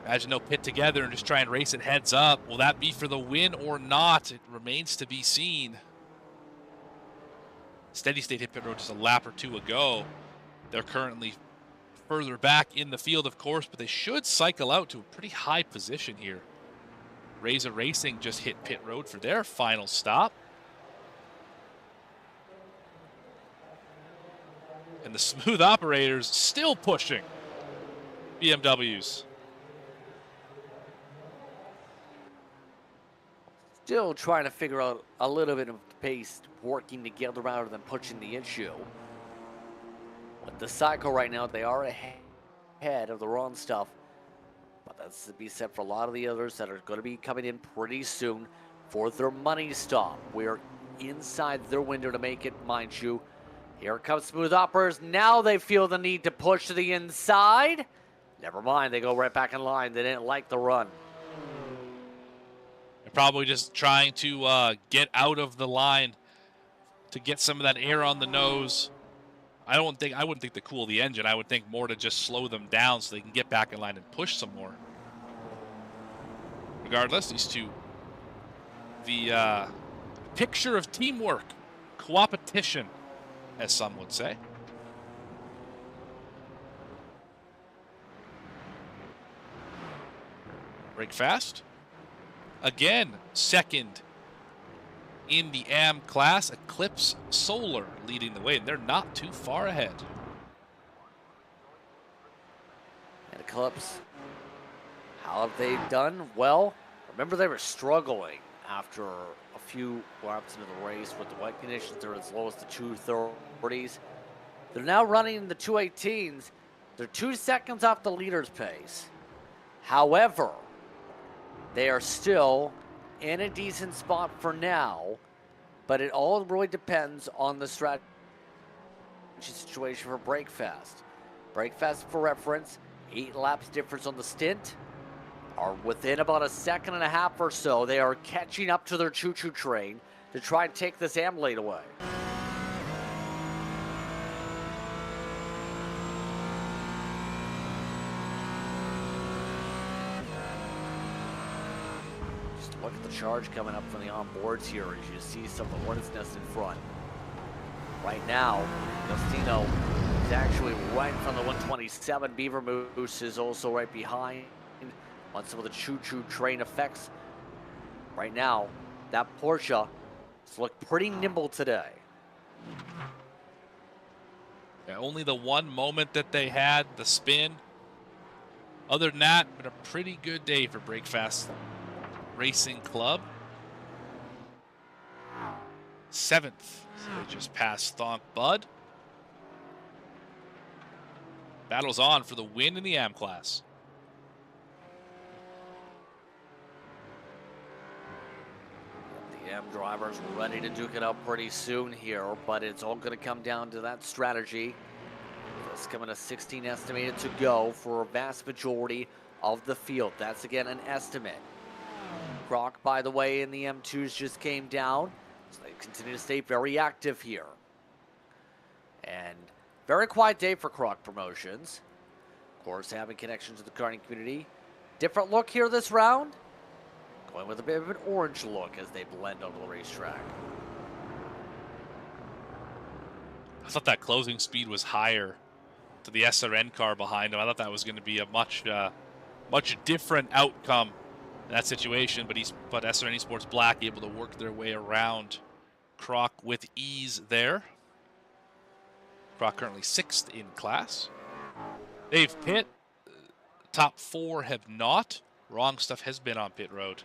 Speaker 12: Imagine they'll pit together and just try and race it heads up. Will that be for the win or not? It remains to be seen. Steady State hit pit road just a lap or two ago. They're currently further back in the field, of course, but they should cycle out to a pretty high position here. Razor Racing just hit pit road for their final stop. And the Smooth Operators still pushing BMWs.
Speaker 11: Still trying to figure out a little bit of the pace, working together rather than pushing the issue. With the cycle right now, they are ahead of the wrong stuff. But that's to be said for a lot of the others that are going to be coming in pretty soon for their money stop. We're inside their window to make it, mind you. Here comes Smooth Operators. Now they feel the need to push to the inside. Never mind, they go right back in line. They didn't like the run.
Speaker 12: They're probably just trying to get out of the line to get some of that air on the nose. I wouldn't think to cool the engine. I would think more to just slow them down so they can get back in line and push some more. Regardless, these two, the picture of teamwork, coopetition, as some would say. Break fast. Again, second in the AM class. Eclipse Solar leading the way, and they're not too far ahead.
Speaker 11: And Eclipse, how have they done? Well, remember they were struggling after a few laps into the race with the wet conditions. They're as low as the 2:30s. They're now running in the 2:18s. They're 2 seconds off the leader's pace. However, they are still in a decent spot for now, but it all really depends on the strategy situation for Breakfast. Breakfast, for reference, 8 laps difference on the stint, are within about a second and a half or so. They are catching up to their choo-choo train to try and take this AM lead away. Look at the charge coming up from the onboards here as you see some of the Hornets Nest in front. Right now, Justino is actually right in front of the 127. Beaver Moose is also right behind on some of the choo-choo train effects. Right now, that Porsche has looked pretty nimble today.
Speaker 12: Yeah, only the one moment that they had, the spin. Other than that, been a pretty good day for Breakfast Racing Club. 7th, so they just passed Thonk Bud. Battles on for the win in the AM class.
Speaker 11: The AM drivers ready to duke it out pretty soon here, but it's all going to come down to that strategy. It's coming to 16 estimated to go for a vast majority of the field. That's again an estimate. Croc, by the way, in the M2s just came down, so they continue to stay very active here. And very quiet day for Croc Promotions. Of course, having connections to the karting community. Different look here this round. Going with a bit of an orange look as they blend onto the racetrack.
Speaker 12: I thought that closing speed was higher to the SRN car behind him. I thought that was going to be a much different outcome in that situation, but SRN Esports Black able to work their way around Croc with ease there. Croc currently 6th in class. They've pit. Top 4 have not. Wrong Stuff has been on pit road.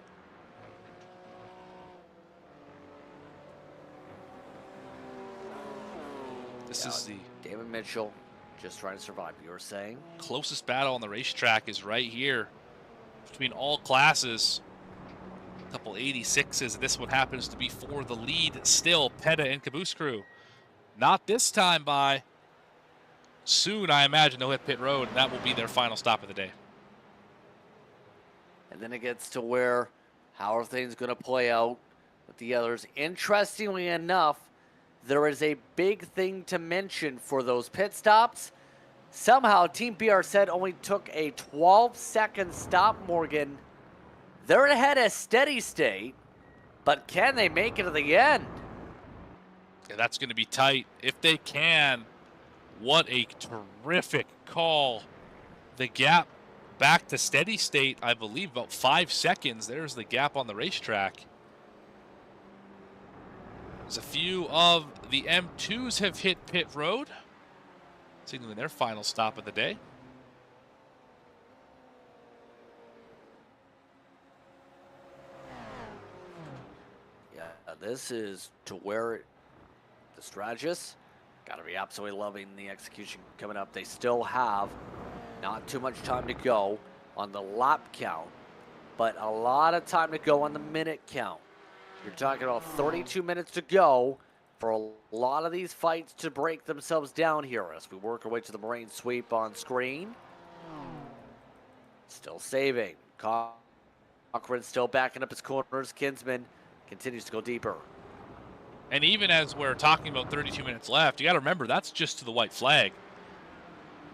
Speaker 12: This is the
Speaker 11: David Mitchell just trying to survive, you were saying?
Speaker 12: Closest battle on the racetrack is right here between all classes. A couple 86s. This one happens to be for the lead still. Peta and Caboose Crew. Not this time by. Soon, I imagine they'll hit pit road, and that will be their final stop of the day.
Speaker 11: And then it gets to where, how are things going to play out with the others? Interestingly enough, there is a big thing to mention for those pit stops. Somehow, Team BRZ only took a 12-second stop, Morgan. They're ahead at steady state, but can they make it to the end?
Speaker 12: Yeah, that's going to be tight. If they can, what a terrific call. The gap back to steady state, I believe, about 5 seconds. There's the gap on the racetrack. As a few of the M2s have hit pit road, signaling their final stop of the day.
Speaker 11: Yeah, this is to where the strategists got to be absolutely loving the execution coming up. They still have not too much time to go on the lap count, but a lot of time to go on the minute count. You're talking about 32 minutes to go for a lot of these fights to break themselves down here as we work our way to the Marine sweep on screen. Still saving. Cochran still backing up his corners. Kinsman continues to go deeper.
Speaker 12: And even as we're talking about 32 minutes left, you got to remember that's just to the white flag.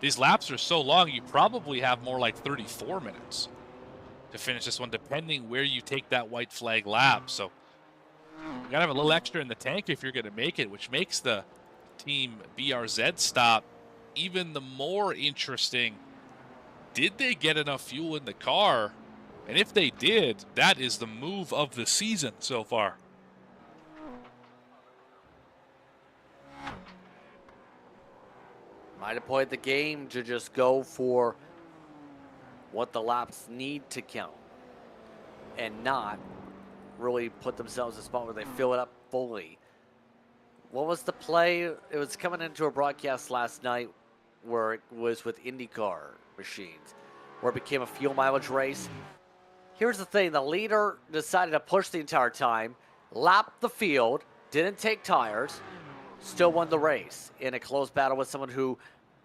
Speaker 12: These laps are so long, you probably have more like 34 minutes to finish this one, depending where you take that white flag lap. So you got to have a little extra in the tank if you're going to make it, which makes the Team BRZ stop even the more interesting. Did they get enough fuel in the car? And if they did, that is the move of the season so far.
Speaker 11: Might have played the game to just go for what the laps need to count and not really put themselves in a spot where they fill it up fully. What was the play? It was coming into a broadcast last night where it was with IndyCar machines, where it became a fuel mileage race. Here's the thing. The leader decided to push the entire time, lap the field, didn't take tires, still won the race in a close battle with someone who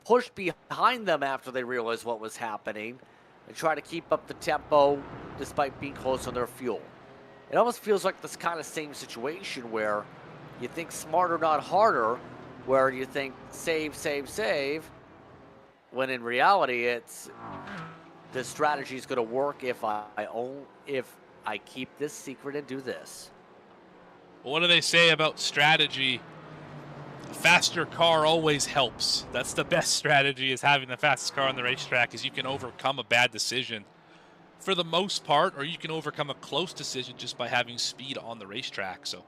Speaker 11: pushed behind them after they realized what was happening and tried to keep up the tempo despite being close on their fuel. It almost feels like this kind of same situation where you think smarter, not harder, where you think save, save, save, when in reality it's the strategy is going to work if I keep this secret and do this.
Speaker 12: Well, what do they say about strategy? A faster car always helps. That's the best strategy, is having the fastest car on the racetrack, is you can overcome a bad decision for the most part, or you can overcome a close decision just by having speed on the racetrack. So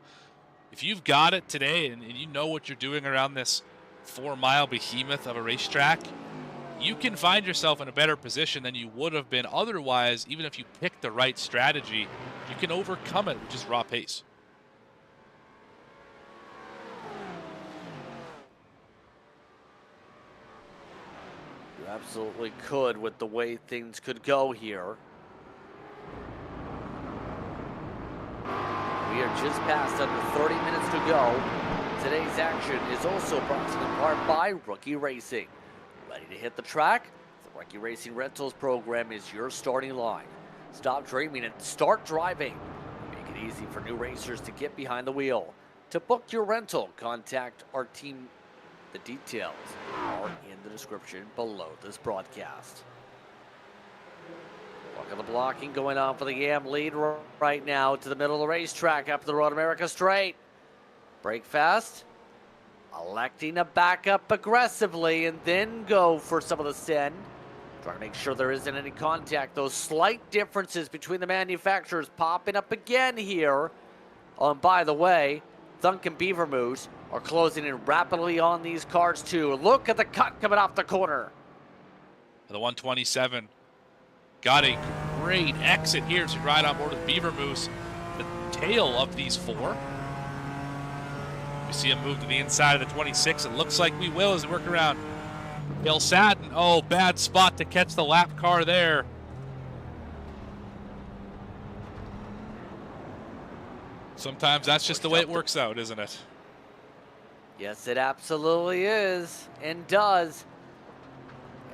Speaker 12: if you've got it today and you know what you're doing around this 4-mile behemoth of a racetrack, you can find yourself in a better position than you would have been otherwise. Even if you pick the right strategy, you can overcome it with just raw pace.
Speaker 11: You absolutely could with the way things could go here. We are just past under 30 minutes to go. Today's action is also brought to you in part by Rookie Racing. Ready to hit the track? The Rookie Racing Rentals program is your starting line. Stop dreaming and start driving. Make it easy for new racers to get behind the wheel. To book your rental, contact our team. The details are in the description below this broadcast. Look at the blocking going on for the YAM lead right now to the middle of the racetrack up the Road America straight. Brake fast. Electing to back up aggressively and then go for some of the send. Trying to make sure there isn't any contact. Those slight differences between the manufacturers popping up again here. Oh, and by the way, Thunk and Beavermoose are closing in rapidly on these cars too. Look at the cut coming off the corner.
Speaker 12: The 127 got a great exit here to ride on board with Beavermoose, the tail of these four. We see him move to the inside of the 26. It looks like we will as we work around Hill Satin. Oh, bad spot to catch the lap car there. Sometimes that's just the way it works out, isn't it?
Speaker 11: Yes, it absolutely is and does.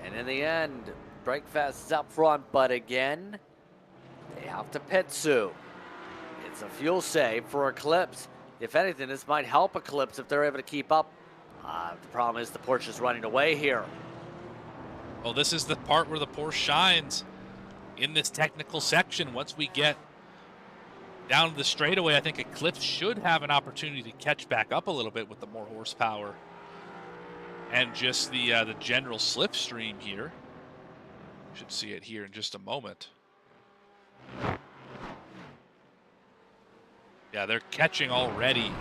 Speaker 11: And in the end, Breakfast is up front, but again, have to pit soon. It's a fuel save for Eclipse. If anything, this might help Eclipse if they're able to keep up. The problem is the Porsche is running away here.
Speaker 12: Well, this is the part where the Porsche shines in this technical section. Once we get down to the straightaway, I think Eclipse should have an opportunity to catch back up a little bit with the more horsepower and just the general slipstream here. Should see it here in just a moment. Yeah, they're catching already.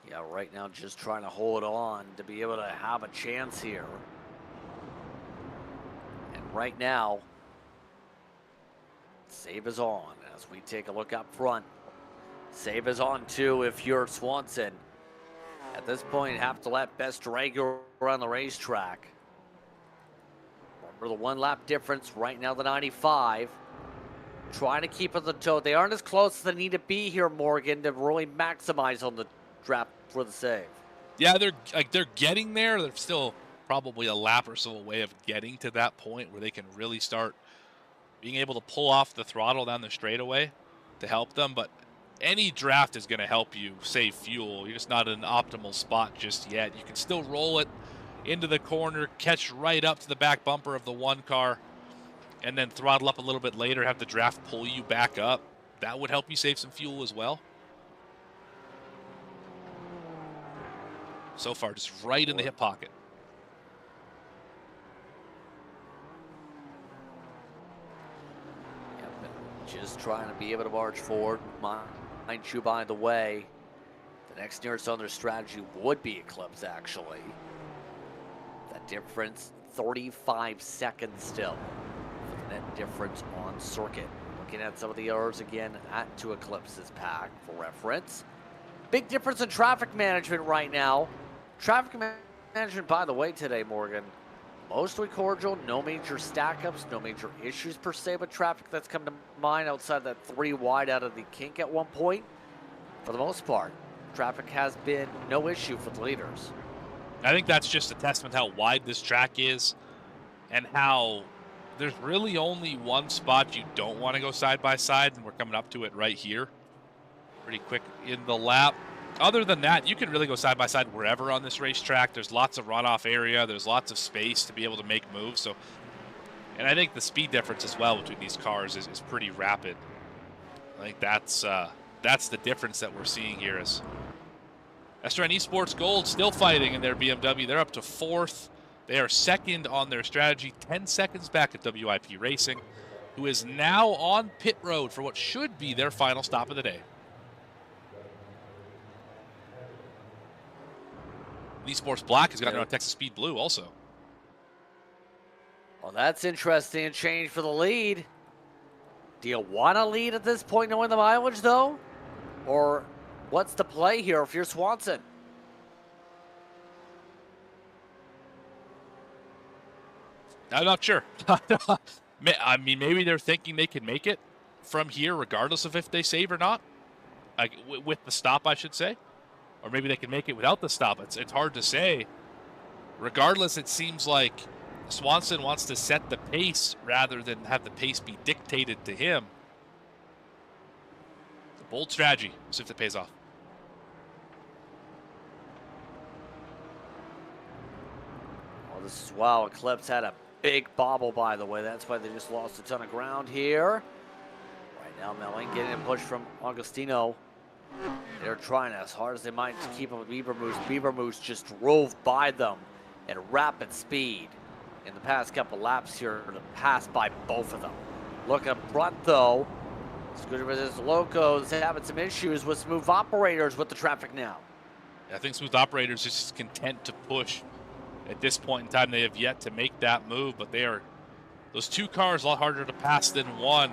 Speaker 11: Yeah, right now just trying to hold on to be able to have a chance here. And right now, save is on as we take a look up front. Save is on too if you're Swanson. At this point, have to let best drag you around the racetrack. Remember the 1 lap difference right now, the 95. Trying to keep on the toe. They aren't as close as they need to be here, Morgan, to really maximize on the draft for the save.
Speaker 12: Yeah, they're getting there. They're still probably a lap or so away of getting to that point where they can really start being able to pull off the throttle down the straightaway to help them. But any draft is going to help you save fuel. You're just not in an optimal spot just yet. You can still roll it into the corner, catch right up to the back bumper of the 1 car, and then throttle up a little bit later, have the draft pull you back up. That would help you save some fuel as well. So far, just right in the hip pocket.
Speaker 11: Just trying to be able to march forward. Mind you, by the way, the next nearest on their strategy would be Eclipse, actually. That difference, 35 seconds still for the net difference on circuit. Looking at some of the errors again to Eclipse's pack for reference. Big difference in traffic management right now. Traffic management, by the way, today, Morgan, mostly cordial, no major stack-ups, no major issues per se with traffic that's come to mind outside that 3 wide out of the kink at one point. For the most part, traffic has been no issue for the leaders.
Speaker 12: I think that's just a testament to how wide this track is and how there's really only one spot you don't want to go side by side, and we're coming up to it right here. Pretty quick in the lap. Other than that, you can really go side by side wherever on this racetrack. There's lots of runoff area. There's lots of space to be able to make moves. So, and I think the speed difference as well between these cars is pretty rapid. I think that's the difference that we're seeing here. Is SRN Esports Gold still fighting in their BMW. They're up to 4th. They are 2nd on their strategy, 10 seconds back at WIP Racing, who is now on pit road for what should be their final stop of the day. Esports Black has gotten on Texas Speed Blue also.
Speaker 11: Well, that's interesting. Change for the lead. Do you want to lead at this point knowing the mileage, though? Or what's the play here if you're Swanson?
Speaker 12: I'm not sure. I mean, maybe they're thinking they can make it from here regardless of if they save or not. Like, with the stop, I should say. Or maybe they can make it without the stop. It's hard to say. Regardless, it seems like Swanson wants to set the pace rather than have the pace be dictated to him. It's a bold strategy. See if it pays off.
Speaker 11: Well, this is wow. Eclipse had a big bobble, by the way. That's why they just lost a ton of ground here. Right now, Melling getting a push from Augustino. They're trying as hard as they might to keep up with Beaver Moose. Beaver Moose just drove by them at rapid speed in the past couple laps here to pass by both of them. Look up front, though. Scooter versus Locos having some issues with Smooth Operators with the traffic now.
Speaker 12: I think Smooth Operators is just content to push at this point in time. They have yet to make that move, but those 2 cars a lot harder to pass than one.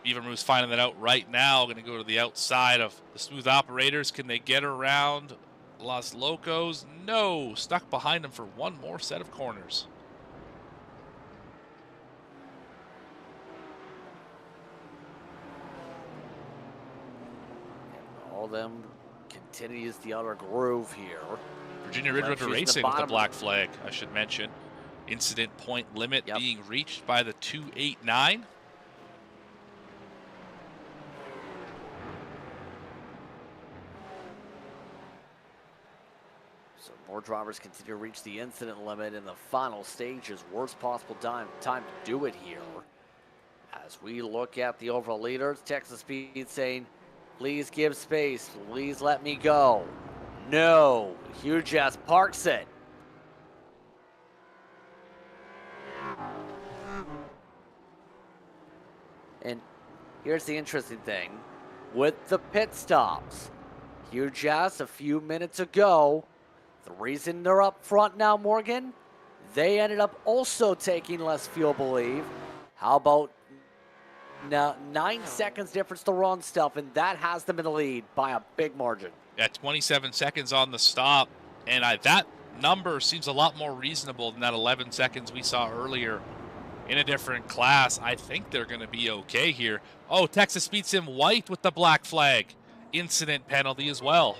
Speaker 12: Beaver Moose finding that out right now. Going to go to the outside of the Smooth Operators. Can they get around Los Locos? No. Stuck behind them for one more set of corners.
Speaker 11: All them continues the outer groove here.
Speaker 12: Virginia Ridge River Racing with the black flag, I should mention. Incident point limit being reached by the 289.
Speaker 11: So more drivers continue to reach the incident limit in the final stages. Worst possible time to do it here. As we look at the overall leaders, Texas Speed saying, please give space, please let me go. No, Huge ass parks it. And here's the interesting thing. With the pit stops, Huge ass a few minutes ago, the reason they're up front now, Morgan, they ended up also taking less fuel, believe. How about now 9 seconds difference to run stuff, and that has them in the lead by a big margin.
Speaker 12: Yeah, 27 seconds on the stop, and that number seems a lot more reasonable than that 11 seconds we saw earlier in a different class. I think they're going to be okay here. Oh, Texas Speed Sim white with the black flag. Incident penalty as well.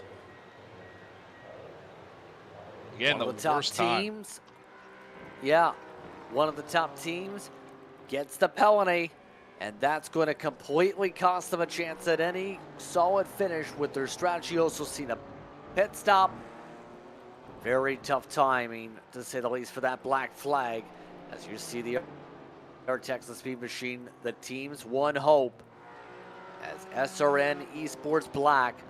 Speaker 12: Again,
Speaker 11: one of the top teams. Yeah, one of the top teams gets the penalty, and that's going to completely cost them a chance at any solid finish with their strategy. Also seen a pit stop. Very tough timing, to say the least, for that black flag. As you see the Texas Speed Machine, the team's one hope, as SRN Esports Black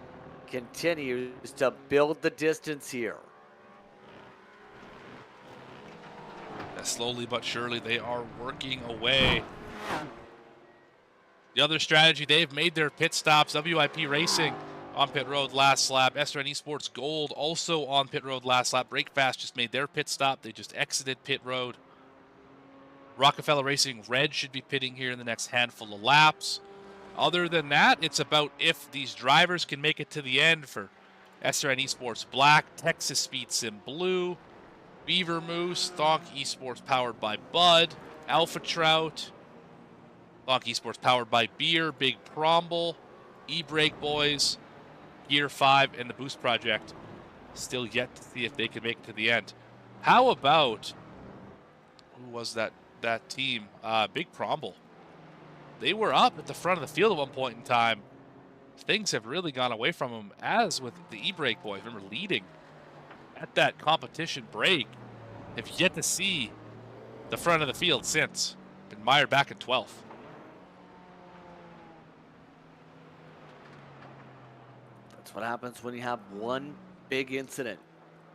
Speaker 11: continues to build the distance here.
Speaker 12: Slowly but surely, they are working away. The other strategy, they've made their pit stops. WIP Racing on pit road last lap. SRN Esports Gold also on pit road last lap. Breakfast just made their pit stop. They just exited pit road. Rockefeller Racing Red should be pitting here in the next handful of laps. Other than that, it's about if these drivers can make it to the end for SRN Esports Black, Texas Speed Sim Blue, Beaver Moose, Thonk Esports powered by Bud, Alpha Trout, Thonk Esports powered by Beer, Big Promble, E-Brake Boys, Gear 5, and the Boost Project. Still yet to see if they can make it to the end. How about, who was that team? Big Promble. They were up at the front of the field at one point in time. Things have really gone away from them, as with the E-Brake Boys. Remember, leading at that competition break. Have yet to see the front of the field since. Been mired back in 12th.
Speaker 11: That's what happens when you have one big incident.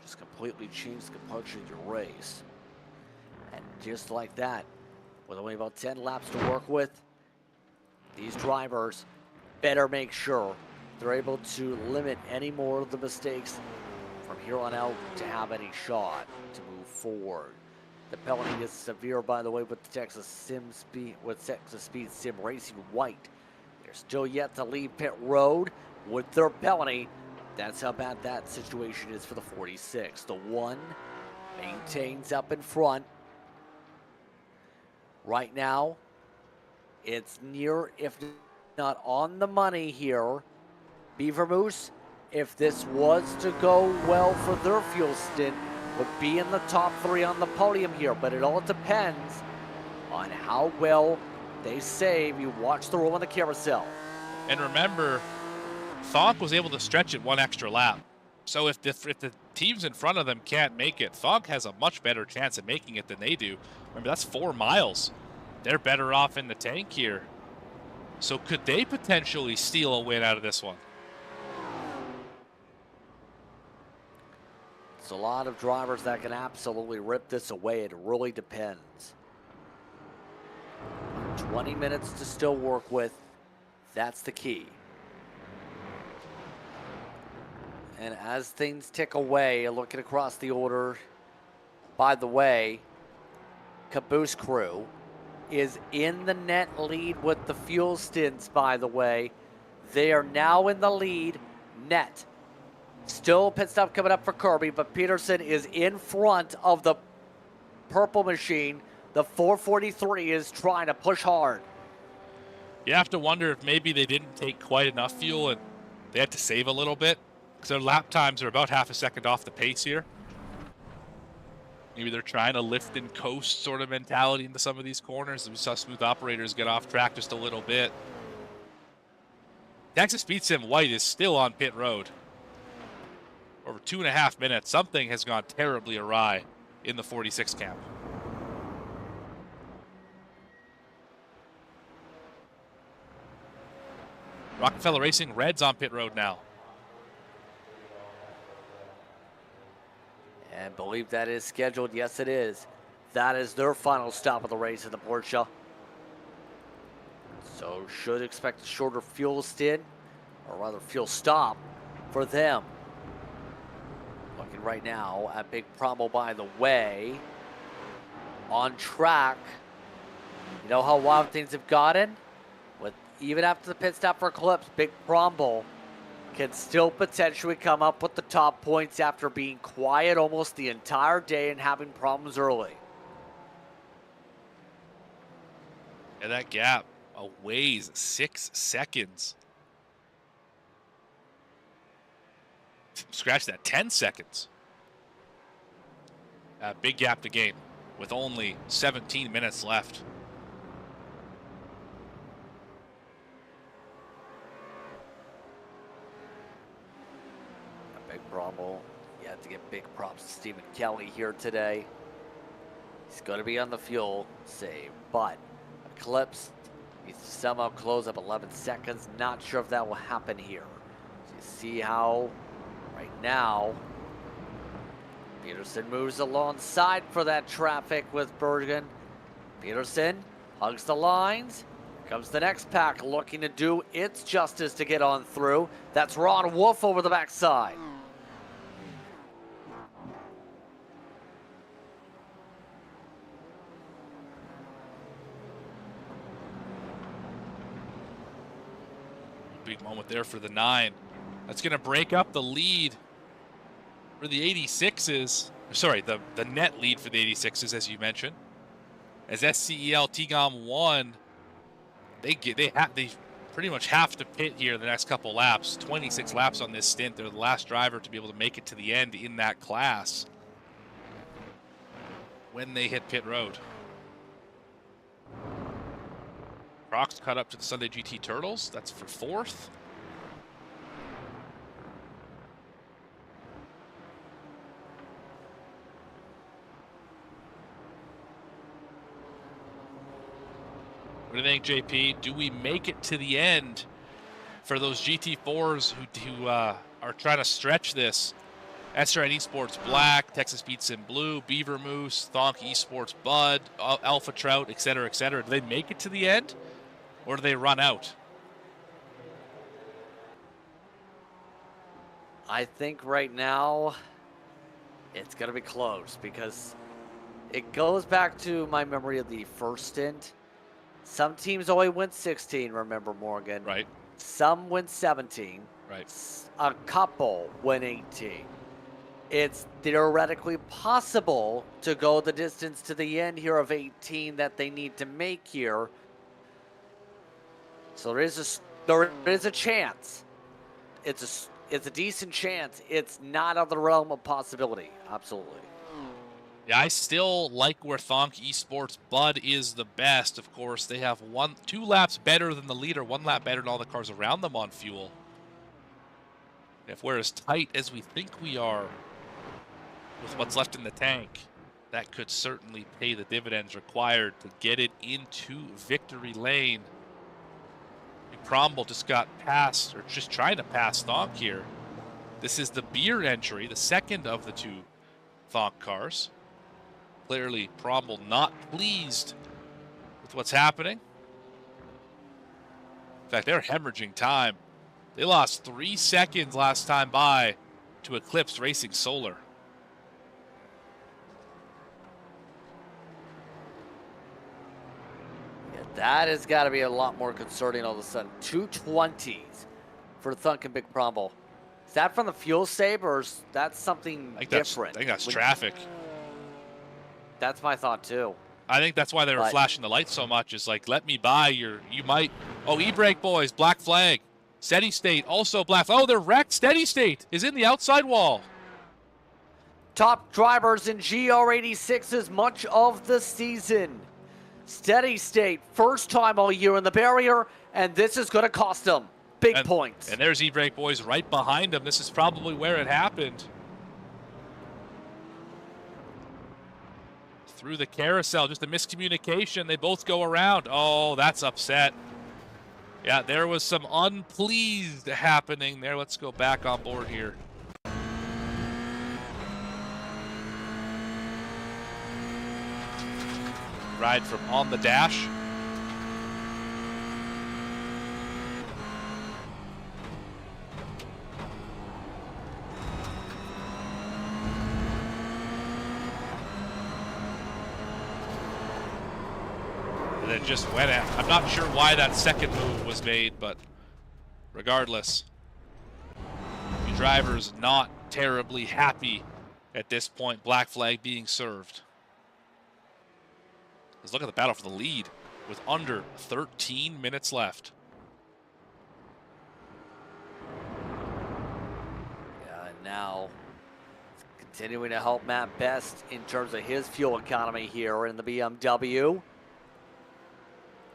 Speaker 11: Just completely change the complexion of your race. And just like that, with only about 10 laps to work with, these drivers better make sure they're able to limit any more of the mistakes from here on out to have any shot to move forward. The penalty is severe, by the way, with the Texas Speed Sim Racing White. They're still yet to leave pit road with their penalty. That's how bad that situation is for the 46. The one maintains up in front. Right now, it's near, if not on the money here. Beaver Moose, if this was to go well for their fuel stint, would be in the top 3 on the podium here, but it all depends on how well they save. You watch the roll on the carousel.
Speaker 12: And remember, Thonk was able to stretch it one extra lap. So if the teams in front of them can't make it, Thonk has a much better chance of making it than they do. Remember, that's 4 miles. They're better off in the tank here. So could they potentially steal a win out of this one?
Speaker 11: It's a lot of drivers that can absolutely rip this away. It really depends. 20 minutes to still work with. That's the key. And as things tick away, looking across the order, by the way, Caboose Crew is in the net lead with the fuel stints, by the way. They are now in the lead net. Still pit stop coming up for Kirby, but Peterson is in front of the purple machine. The 443 is trying to push hard.
Speaker 12: You have to wonder if maybe they didn't take quite enough fuel and they had to save a little bit. because their lap times are about half a second off the pace here. Maybe they're trying to lift and coast sort of mentality into some of these corners. We saw smooth operators get off track just a little bit. Texas Speed Sim White is still on pit road. Over 2.5 minutes. Something has gone terribly awry in the 46 camp. Rockefeller Racing Reds on pit road now.
Speaker 11: And believe that is scheduled. Yes, it is. That is their final stop of the race in the Porsche. So should expect a shorter fuel stint, or rather fuel stop for them. Looking right now at Big Promo, by the way, on track. You know how wild things have gotten? With even after the pit stop for Eclipse, Big Promo can still potentially come up with the top points after being quiet almost the entire day and having problems early.
Speaker 12: And that gap weighs 6 seconds. Scratch that, 10 seconds. Big gap to gain with only 17 minutes left.
Speaker 11: Big Promo, you have to give big props to Stephen Kelly here today. He's going to be on the fuel save, but Eclipse needs to somehow close up 11 seconds. Not sure if that will happen here. So you see how right now Peterson moves alongside for that traffic with Bergen. Peterson hugs the lines. Here comes the next pack looking to do its justice to get on through. That's Ron Wolf over the backside.
Speaker 12: Big moment there for the 9. That's going to break up the lead for the 86s. Sorry, the net lead for the 86s, as you mentioned. As SCEL TGOM 1, they pretty much have to pit here the next couple laps. 26 laps on this stint. They're the last driver to be able to make it to the end in that class when they hit pit road. Crocs caught up to the Sunday GT Turtles. That's for 4th. What do you think, JP? Do we make it to the end for those GT4s who are trying to stretch this? SRN Esports Black, Texas Speed Sim Blue, Beaver Moose, Thonk Esports Bud, Alpha Trout, etc., etc. Do they make it to the end? Or do they run out?
Speaker 11: I think right now it's going to be close because it goes back to my memory of the first stint. Some teams only win 16, remember, Morgan.
Speaker 12: Right.
Speaker 11: Some win 17.
Speaker 12: Right.
Speaker 11: A couple win 18. It's theoretically possible to go the distance to the end here of 18 that they need to make here. So there is a chance. It's a decent chance. It's not out of the realm of possibility. Absolutely.
Speaker 12: Yeah, I still like where Thonk Esports Bud is the best. Of course, they have 2 laps better than the leader, 1 lap better than all the cars around them on fuel. If we're as tight as we think we are with what's left in the tank, that could certainly pay the dividends required to get it into victory lane. Cromwell just got past, or just trying to pass Thonk here. This is the beer entry, the second of the 2 Thonk cars. Clearly, Cromwell not pleased with what's happening. In fact, they're hemorrhaging time. They lost 3 seconds last time by to Eclipse Racing Solar.
Speaker 11: That has got to be a lot more concerning all of a sudden. 220s for Thunk and Big Promo. Is that from the fuel save, or is that something different?
Speaker 12: I think that's traffic.
Speaker 11: That's my thought, too.
Speaker 12: I think that's why they were flashing the lights so much. Is like, let me buy your, you might, oh, e-brake boys, black flag. Steady State also black. Oh, they're wrecked. Steady State is in the outside wall.
Speaker 11: Top drivers in GR86s much of the season. Steady State, first time all year in the barrier, and this is going to cost them big points.
Speaker 12: And there's E-Brake Boys right behind them. This is probably where it happened. Through the carousel, just a miscommunication. They both go around. Oh, that's upset. Yeah, there was some unpleased happening there. Let's go back on board here. Ride from on the dash. And then just went at. I'm not sure why that second move was made, but regardless, the driver's not terribly happy at this point. Black flag being served. Let's look at the battle for the lead with under 13 minutes left.
Speaker 11: Yeah, and now continuing to help Matt Best in terms of his fuel economy here in the BMW.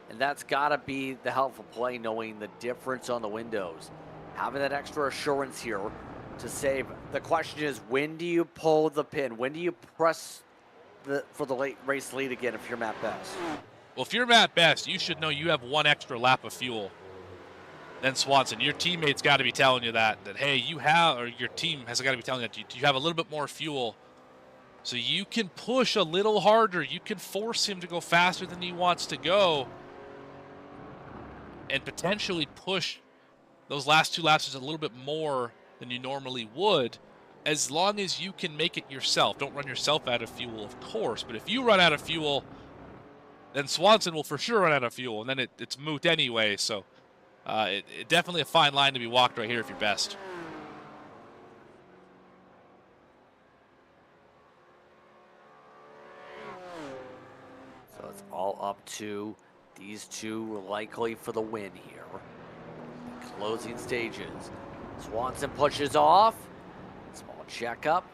Speaker 11: And that's got to be the helpful play, knowing the difference on the windows. Having that extra assurance here to save. The question is, when do you pull the pin? When do you press for the late race lead again if you're Matt Best?
Speaker 12: Well, if you're Matt Best, you should know you have one extra lap of fuel than Swanson. Your teammates got to be telling you that hey, you have, or your team has got to be telling you that you have a little bit more fuel. So you can push a little harder. You can force him to go faster than he wants to go, and potentially push those last two laps a little bit more than you normally would, as long as you can make it yourself. Don't run yourself out of fuel, of course, but if you run out of fuel, then Swanson will for sure run out of fuel, and then it's moot anyway. So it definitely a fine line to be walked right here if you're Best.
Speaker 11: So it's all up to these two likely for the win here. Closing stages. Swanson pushes off. Small checkup.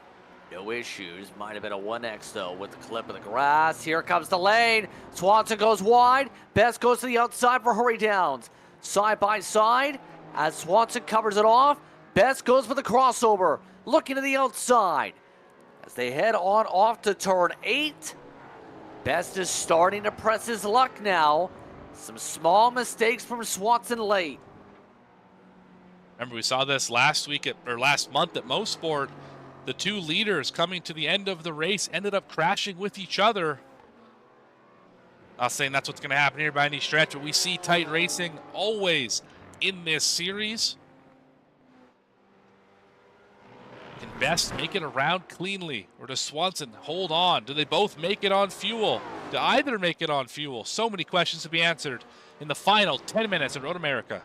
Speaker 11: No issues. Might have been a 1X though with the clip of the grass. Here comes the lane. Swanson goes wide. Best goes to the outside for hurry downs. Side by side as Swanson covers it off. Best goes for the crossover. Looking to the outside. As they head on off to turn 8. Best is starting to press his luck now. Some small mistakes from Swanson late.
Speaker 12: Remember, we saw this last month at Mosport. The two leaders coming to the end of the race ended up crashing with each other. Not saying that's what's going to happen here by any stretch, but we see tight racing always in this series. Can Best make it around cleanly, or does Swanson hold on? Do they both make it on fuel? Do either make it on fuel? So many questions to be answered in the final 10 minutes of Road America.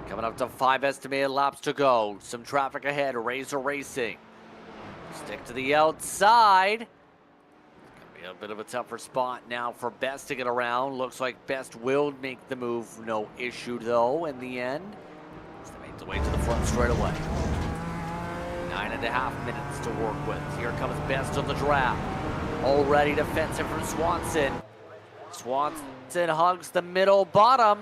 Speaker 11: Coming up to 5 estimated laps to go. Some traffic ahead. Razor Racing. Stick to the outside. Gonna be a bit of a tougher spot now for Best to get around. Looks like Best will make the move. No issue though in the end. So they make the way to the front straight away. 9.5 minutes to work with. Here comes Best on the draft. Already defensive from Swanson. Swanson hugs the middle bottom.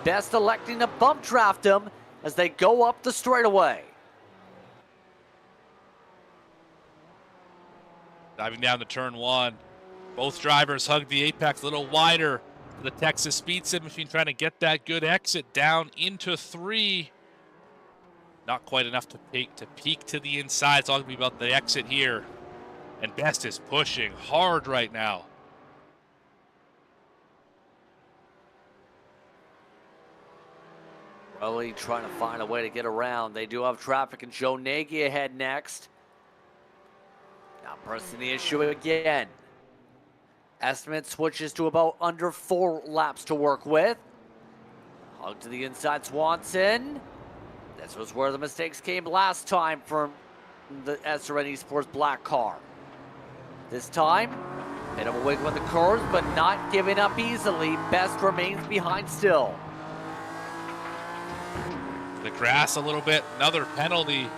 Speaker 11: Best electing to bump draft him as they go up the straightaway.
Speaker 12: Diving down to turn 1. Both drivers hug the apex a little wider for the Texas Speed Sim machine, trying to get that good exit down into 3. Not quite enough to peek to the inside. It's all going to be about the exit here. And Best is pushing hard right now.
Speaker 11: Really trying to find a way to get around. They do have traffic and Joe Nagy ahead next. Now pressing the issue again. Estimate switches to about under 4 laps to work with. Hug to the inside Swanson. This was where the mistakes came last time from the SRN Esports black car. This time, Bit of a wiggle in the curves, but not giving up easily. Best remains behind still.
Speaker 12: The grass a little bit, another penalty.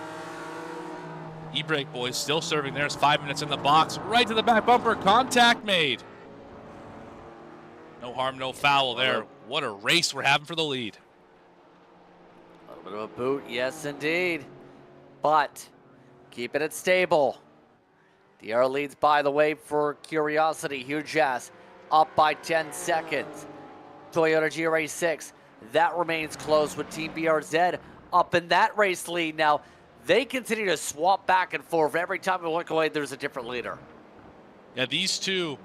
Speaker 12: E-brake boys still serving. There's 5 minutes in the box, right to the back bumper, contact made. No harm, no foul there. What a race we're having for the lead.
Speaker 11: A little bit of a boot, yes indeed. But keeping it stable. DR leads, by the way, for curiosity. Huge Jazz up by 10 seconds. Toyota GRA6, that remains close with Team BRZ up in that race lead. Now, they continue to swap back and forth. Every time we look away, there's a different leader.
Speaker 12: Yeah, these two,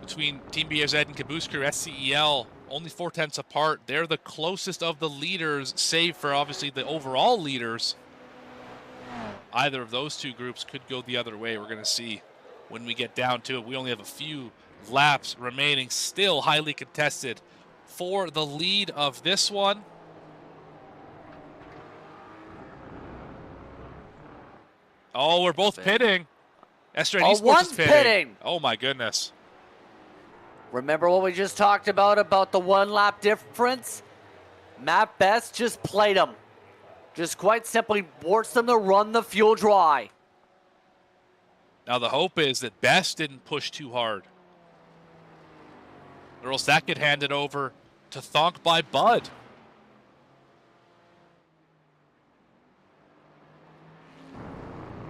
Speaker 12: between Team BRZ and Caboose Crew SCEL, only 4/10 apart. They're the closest of the leaders, save for obviously the overall leaders. Either of those two groups could go the other way. We're going to see when we get down to it. We only have a few laps remaining, still highly contested for the lead of this one. Oh, we're both pitting. Esther and Esports
Speaker 11: one's
Speaker 12: is pitting.
Speaker 11: pitting.
Speaker 12: Oh my goodness.
Speaker 11: Remember what we just talked about the 1 lap difference? Matt Best just played them. Just quite simply forced them to run the fuel dry.
Speaker 12: Now the hope is that Best didn't push too hard, or else that could hand it over to Thonk by Bud.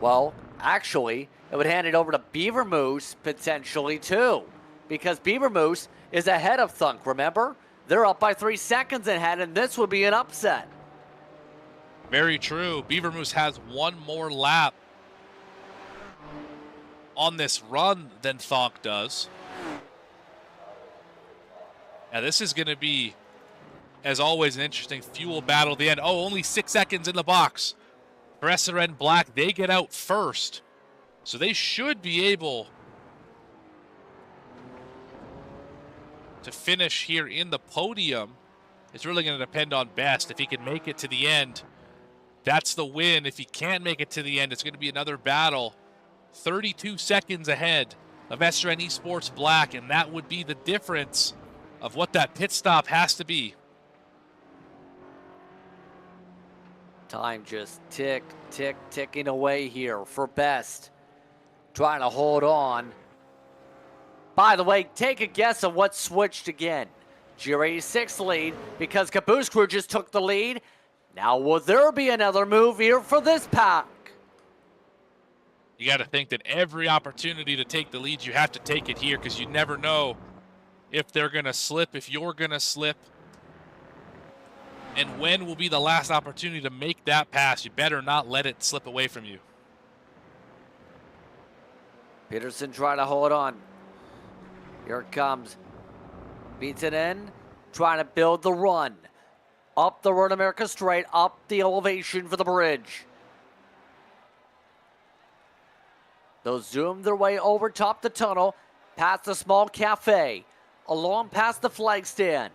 Speaker 11: Well, actually, it would hand it over to Beaver Moose potentially too, because Beaver Moose is ahead of Thunk, remember? They're up by 3 seconds ahead, and this would be an upset.
Speaker 12: Very true. Beaver Moose has one more lap on this run than Thonk does. Now this is going to be, as always, an interesting fuel battle at the end. Oh, only 6 seconds in the box. For SRN Black, they get out first. So they should be able to finish here in the podium. It's really going to depend on Best. If he can make it to the end, that's the win. If he can't make it to the end, it's going to be another battle. 32 seconds ahead of SRN Esports Black, and that would be the difference of what that pit stop has to be.
Speaker 11: Time just ticking away here for Best. Trying to hold on. By the way, take a guess of what switched again. GRA6 lead because Caboose Crew just took the lead. Now will there be another move here for this pack?
Speaker 12: You got to think that every opportunity to take the lead, you have to take it here, because you never know if they're going to slip, if you're going to slip, and when will be the last opportunity to make that pass. You better not let it slip away from you.
Speaker 11: Peterson trying to hold on. Here it comes. Beats it in. Trying to build the run. Up the Road America straight. Up the elevation for the bridge. They'll zoom their way over top the tunnel. Past the small cafe. Along past the flag stand.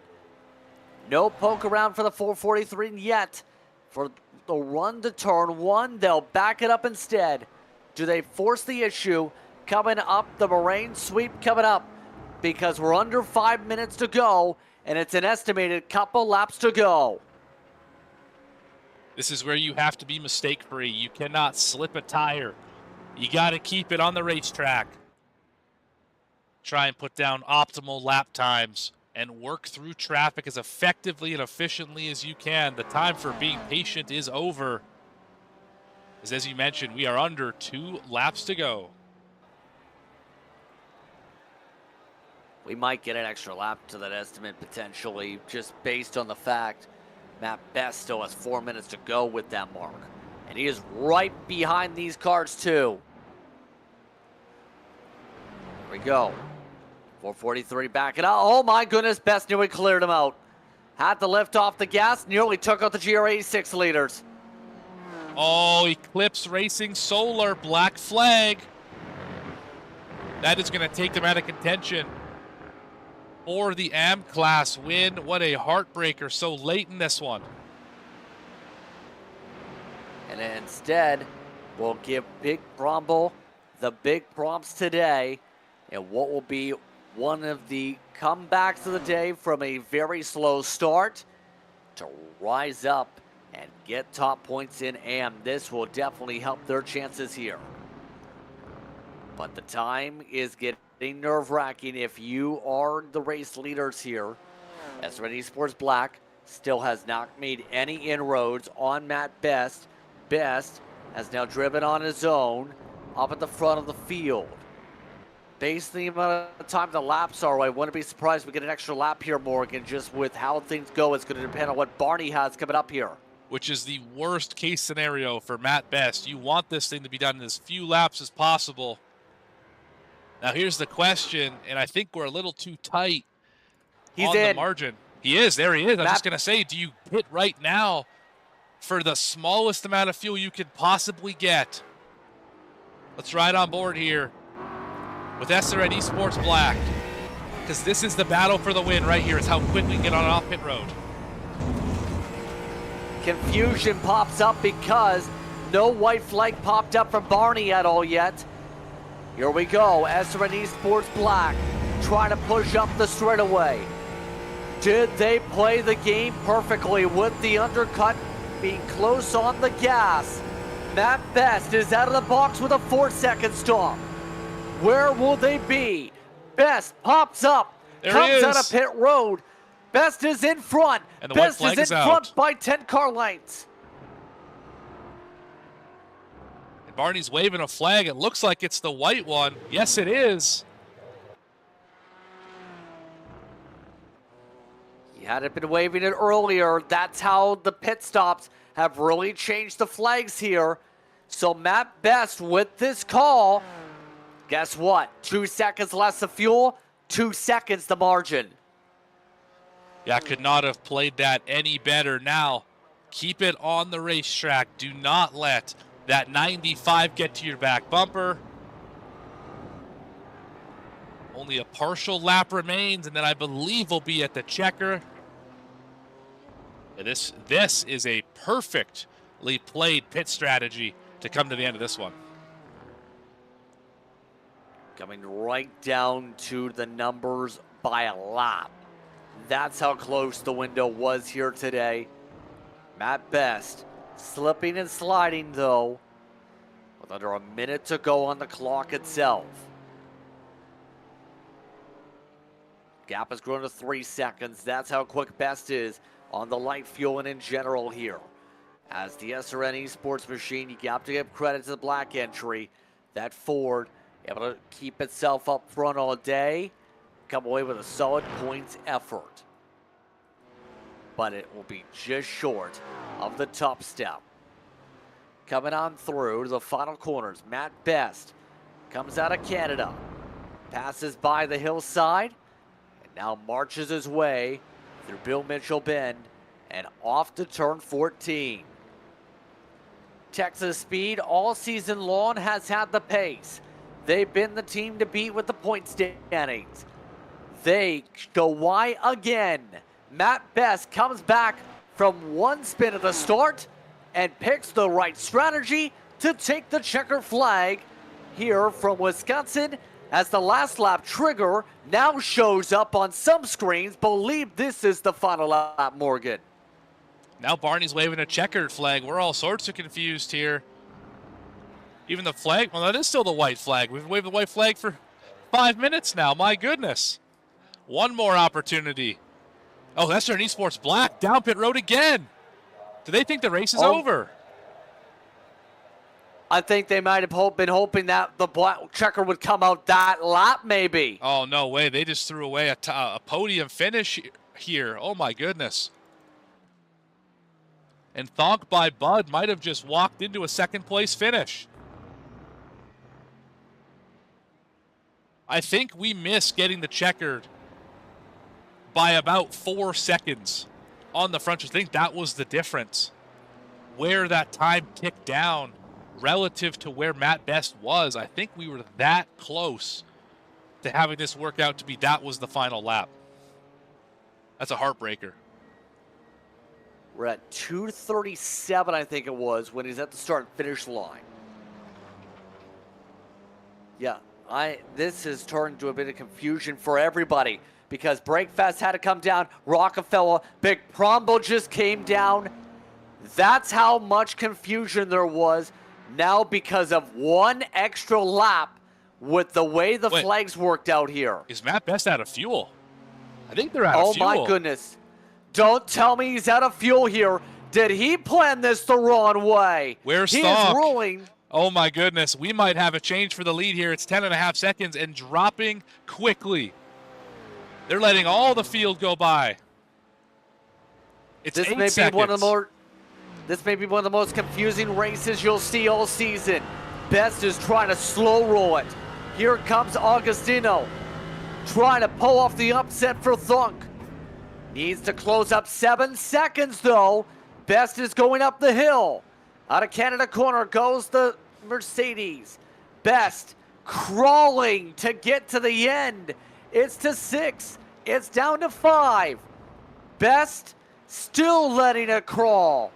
Speaker 11: No poke around for the 443 yet. For the run to turn one, they'll back it up instead. Do they force the issue? Coming up, the Moraine sweep coming up, because we're under 5 minutes to go, and it's an estimated couple laps to go.
Speaker 12: This is where you have to be mistake-free. You cannot slip a tire. You got to keep it on the racetrack. Try and put down optimal lap times and work through traffic as effectively and efficiently as you can. The time for being patient is over. As you mentioned, we are under 2 laps to go.
Speaker 11: We might get an extra lap to that estimate potentially, just based on the fact Matt Best still has 4 minutes to go with that mark. And he is right behind these cars too. Here we go. 443 backing out. Oh my goodness, Best nearly cleared him out. Had to lift off the gas, nearly took out the GRA6 leaders.
Speaker 12: Oh, Eclipse Racing Solar, black flag. That is going to take them out of contention for the AM class win. What a heartbreaker so late in this one.
Speaker 11: And instead, we'll give Big Bromble the big prompts today. in what will be one of the comebacks of the day from a very slow start to rise up and get top points in AM. This will definitely help their chances here. But the time is getting nerve-wracking if you are the race leaders here. SRN Esports Black still has not made any inroads on Matt Best. Best has now driven on his own up at the front of the field. Based on the amount of time the laps are, I wouldn't be surprised if we get an extra lap here, Morgan. Just with how things go, it's going to depend on what Barney has coming up here.
Speaker 12: Which is the worst case scenario for Matt Best. You want this thing to be done in as few laps as possible. Now here's the question, and I think we're a little too tight on the margin. He is, there he is. I'm just going to say, do you hit right now for the smallest amount of fuel you could possibly get? Let's ride on board here with SRN Esports Black, because this is the battle for the win right here. It's how quick we can get on and off pit road.
Speaker 11: Confusion pops up because no white flag popped up from Barney at all yet. Here we go, SRN Esports Black trying to push up the straightaway. Did they play the game perfectly with the undercut being close on the gas? Matt Best is out of the box with a 4-second stop. Where will they be? Best pops up, comes out of pit road. Best is in front.
Speaker 12: And the
Speaker 11: Best
Speaker 12: white flag
Speaker 11: is in front by 10 car lengths.
Speaker 12: And Barney's waving a flag. It looks like it's the white one. Yes, it is.
Speaker 11: He hadn't been waving it earlier. That's how the pit stops have really changed the flags here. So Matt Best with this call, guess what? 2 seconds less of fuel, 2 seconds the margin.
Speaker 12: Yeah, could not have played that any better. Now, keep it on the racetrack. Do not let that 95 get to your back bumper. Only a partial lap remains, and then I believe we'll be at the checker. And this is a perfectly played pit strategy to come to the end of this one.
Speaker 11: Coming right down to the numbers by a lap. That's how close the window was here today. Matt Best slipping and sliding though, with under a minute to go on the clock itself. Gap has grown to 3 seconds. That's how quick Best is on the light fuel and in general here. As the SRN Esports machine, you have to give credit to the black entry. That Ford able to keep itself up front all day, come away with a solid points effort. But it will be just short of the top step. Coming on through to the final corners, Matt Best comes out of Canada, passes by the hillside, and now marches his way through Bill Mitchell Bend and off to turn 14. Texas Speed all season long has had the pace. They've been the team to beat with the point standings. They go wide again. Matt Best comes back from one spin at the start and picks the right strategy to take the checker flag here from Wisconsin, as the last lap trigger now shows up on some screens. Believe this is the final lap, Morgan.
Speaker 12: Now Barney's waving a checkered flag. We're all sorts of confused here. Even the flag, well, that is still the white flag. We've waved the white flag for 5 minutes now. My goodness. One more opportunity. Oh, that's SRN Esports Black down pit road again. Do they think the race is over?
Speaker 11: I think they might have been hoping that the black checker would come out that lap, maybe.
Speaker 12: Oh, no way. They just threw away a podium finish here. Oh, my goodness. And Thonk by Bud might have just walked into a second-place finish. I think we missed getting the checkered by about 4 seconds on the front. I think that was the difference, where that time ticked down relative to where Matt Best was. I think we were that close to having this work out to be that was the final lap. That's a heartbreaker.
Speaker 11: We're at 2:37, I think it was, when he's at the start and finish line. Yeah, This has turned into a bit of confusion for everybody because Breakfast had to come down. Rockefeller, Big Prombo just came down. That's how much confusion there was. Now because of one extra lap with the way the flags worked out here.
Speaker 12: Is Matt Best out of fuel? I think they're out of fuel.
Speaker 11: Oh my goodness. Don't tell me he's out of fuel here. Did he plan this the wrong way?
Speaker 12: Where's
Speaker 11: He
Speaker 12: Thonk?
Speaker 11: is ruling.
Speaker 12: Oh my goodness, we might have a change for the lead here. It's 10.5 seconds and dropping quickly. They're letting all the field go by. It's
Speaker 11: This
Speaker 12: 8
Speaker 11: may
Speaker 12: seconds.
Speaker 11: be one of the more. This may be one of the most confusing races you'll see all season. Best is trying to slow roll it. Here comes Augustino, trying to pull off the upset for Thunk. Needs to close up 7 seconds though. Best is going up the hill. Out of Canada corner goes the Mercedes. Best crawling to get to the end. It's to 6. It's down to 5. Best still letting it crawl.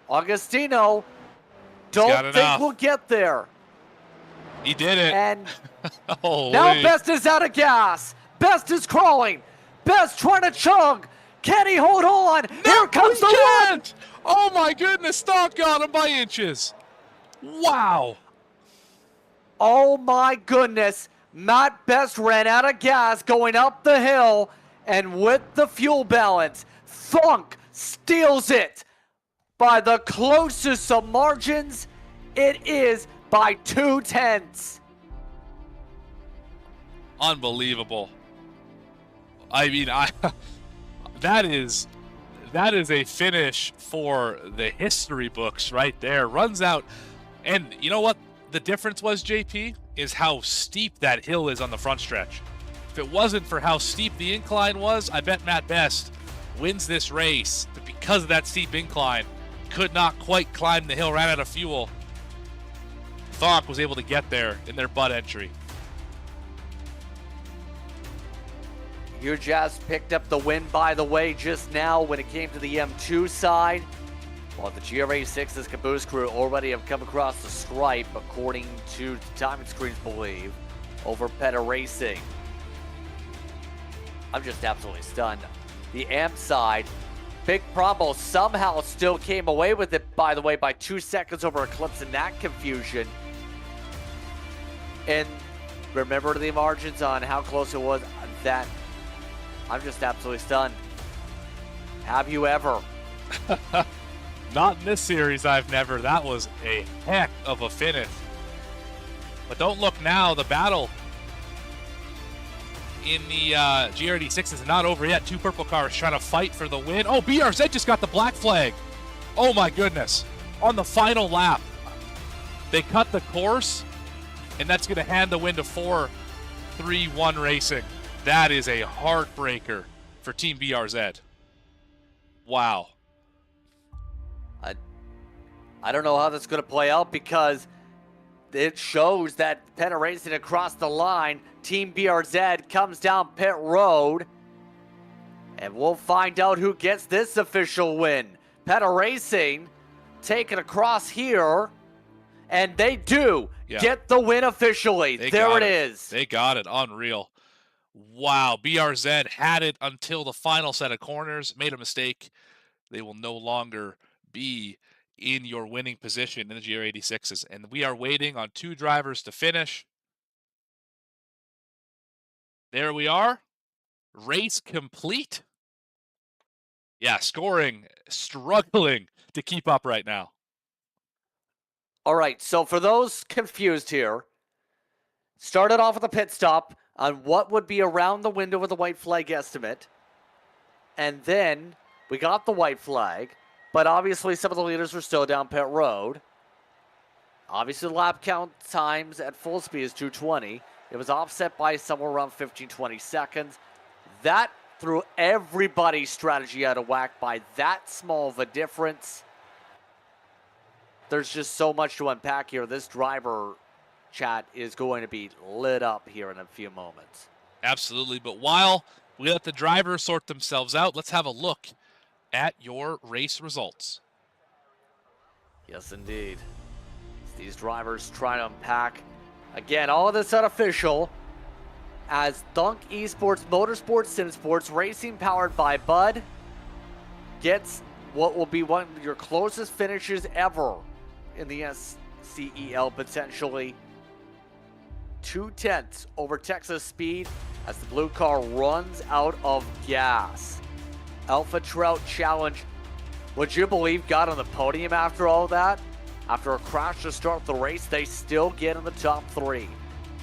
Speaker 11: Augustino, don't think we'll get there.
Speaker 12: He did it.
Speaker 11: And
Speaker 12: Holy.
Speaker 11: now Best is out of gas. Best is crawling. Best trying to chug. Can he hold on?
Speaker 12: No,
Speaker 11: Here comes
Speaker 12: he
Speaker 11: the
Speaker 12: can't.
Speaker 11: one.
Speaker 12: Oh my goodness, Thonk got him by inches. Wow.
Speaker 11: Oh my goodness. Matt Best ran out of gas going up the hill, and with the fuel balance, Thunk steals it by the closest of margins. It is by 2/10.
Speaker 12: Unbelievable. I mean, that is a finish for the history books right there. Runs out, and you know what the difference was, JP, is how steep that hill is on the front stretch. If it wasn't for how steep the incline was, I bet Matt Best wins this race. But because of that steep incline, could not quite climb the hill, ran out of fuel. Thonk was able to get there in their butt entry.
Speaker 11: You just picked up the win, by the way, just now when it came to the M2 side. While the GRA6's Caboose crew already have come across the stripe, according to the timing screens believe, over Peta Racing. I'm just absolutely stunned. The AMP side, Big Promo somehow still came away with it, by the way, by 2 seconds over Eclipse in that confusion. And remember the margins on how close it was. That I'm just absolutely stunned. Have you ever?
Speaker 12: Not in this series, I've never. That was a heck of a finish. But don't look now, the battle in the GRD6 is not over yet. 2 purple cars trying to fight for the win. Oh, BRZ just got the black flag. Oh my goodness. On the final lap, they cut the course, and that's going to hand the win to 4-3-1 Racing. That is a heartbreaker for Team BRZ. Wow.
Speaker 11: I don't know how that's going to play out because it shows that Peta Racing across the line. Team BRZ comes down pit road. And we'll find out who gets this official win. Peta Racing taken across here. And they do get the win officially. There it is.
Speaker 12: They got it. Unreal. Wow. BRZ had it until the final set of corners. Made a mistake. They will no longer be in your winning position in the GR86s. And we are waiting on 2 drivers to finish. There we are. Race complete. Yeah, scoring, struggling to keep up right now.
Speaker 11: All right, so for those confused here, started off with a pit stop on what would be around the window with a white flag estimate. And then we got the white flag. But obviously, some of the leaders were still down pit road. Obviously, the lap count times at full speed is 2:20. It was offset by somewhere around 15-20 seconds. That threw everybody's strategy out of whack by that small of a difference. There's just so much to unpack here. This driver chat is going to be lit up here in a few moments.
Speaker 12: Absolutely. But while we let the drivers sort themselves out, let's have a look at your race results.
Speaker 11: Yes, indeed. These drivers try to unpack Again, all of this unofficial as Thunk Esports Motorsports Sim Sports Racing powered by Bud gets what will be one of your closest finishes ever in the SCEL, potentially 2/10 over Texas Speed as the blue car runs out of gas. Alpha Trout Challenge, would you believe, got on the podium after all that? After a crash to start the race, they still get in the top 3.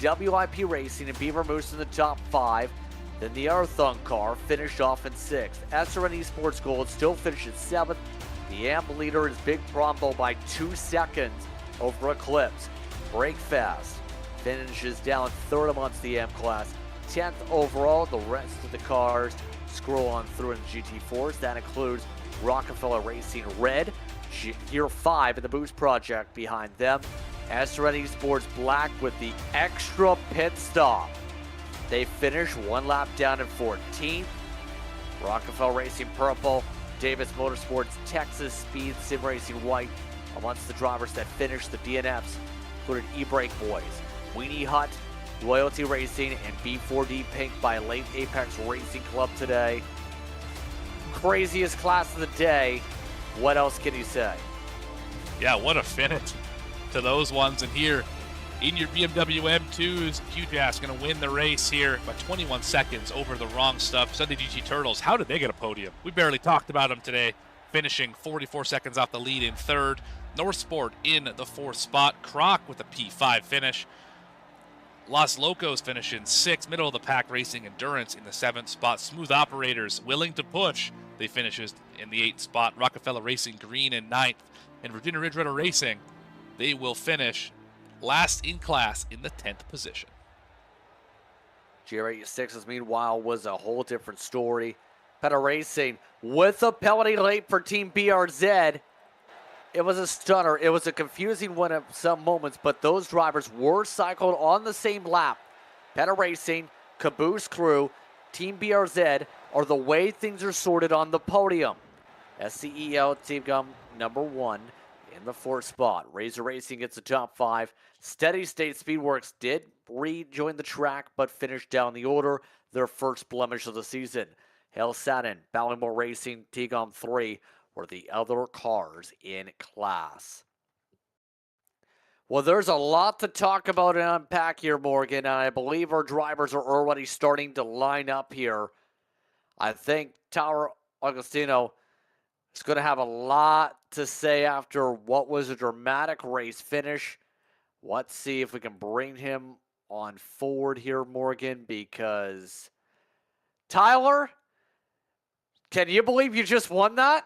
Speaker 11: WIP Racing and Beaver Moose in the top 5. Then the other Thunk car finished off in 6th. SRN Esports Gold still finished in 7th. The AMP leader is Big Brombo by 2 seconds over Eclipse. Breakfast finishes down 3rd amongst the AMP class. 10th overall. The rest of the cars scroll on through in the GT4s. That includes Rockefeller Racing Red, Gear 5 in the Boost Project behind them. SRN Esports Black with the extra pit stop. They finish 1 lap down in 14th. Rockefeller Racing Purple, Davis Motorsports Texas Speed Sim Racing White amongst the drivers that finished the DNFs included E-Brake Boys, Weenie Hut, Loyalty Racing, and B4D Pink by Late Apex Racing Club today. Craziest class of the day. What else can you say?
Speaker 12: Yeah, what a finish to those ones. And here in your BMW M2s, QJAS going to win the race here by 21 seconds over the wrong stuff. Sunday GT Turtles, how did they get a podium? We barely talked about them today, finishing 44 seconds off the lead in 3rd. North Sport in the 4th spot. Croc with a P5 finish. Los Locos finish in 6th. Middle of the pack Racing Endurance in the 7th spot. Smooth Operators willing to push. They finishes in the 8th spot. Rockefeller Racing Green in 9th. And Virginia Ridge Runner Racing, they will finish last in class in the 10th position.
Speaker 11: GR86's meanwhile was a whole different story. Peta Racing with a penalty late for Team BRZ. It was a stunner. It was a confusing one at some moments, but those drivers were cycled on the same lap. Peta Racing, Caboose Crew, Team BRZ are the way things are sorted on the podium. SCEL Team Gum number 1 in the 4th spot. Razor Racing gets the top 5. Steady State Speedworks did rejoin the track, but finished down the order, their first blemish of the season. Hell Satin, Ballymore Racing, T-Gum 3 were the other cars in class. Well, there's a lot to talk about and unpack here, Morgan, and I believe our drivers are already starting to line up here. I think Tower Augustino is going to have a lot to say after what was a dramatic race finish. Let's see if we can bring him on forward here, Morgan, because Tyler, can you believe you just won that?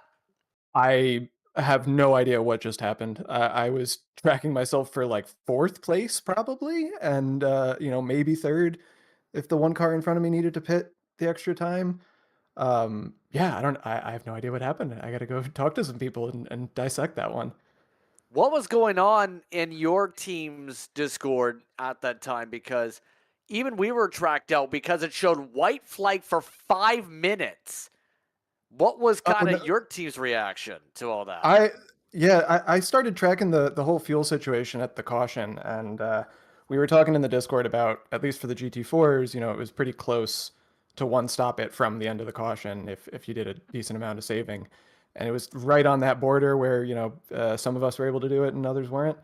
Speaker 13: I have no idea what just happened. I was tracking myself for like 4th place probably, and maybe 3rd if the one car in front of me needed to pit the extra time. Yeah, I have no idea what happened. I got to go talk to some people and dissect that one.
Speaker 11: What was going on in your team's Discord at that time? Because even we were tracked out because it showed white flag for 5 minutes. What was kind of your team's reaction to all that?
Speaker 13: I started tracking the whole fuel situation at the caution, and we were talking in the Discord about, at least for the GT4s, it was pretty close to one stop it from the end of the caution if you did a decent amount of saving. And it was right on that border where, some of us were able to do it and others weren't.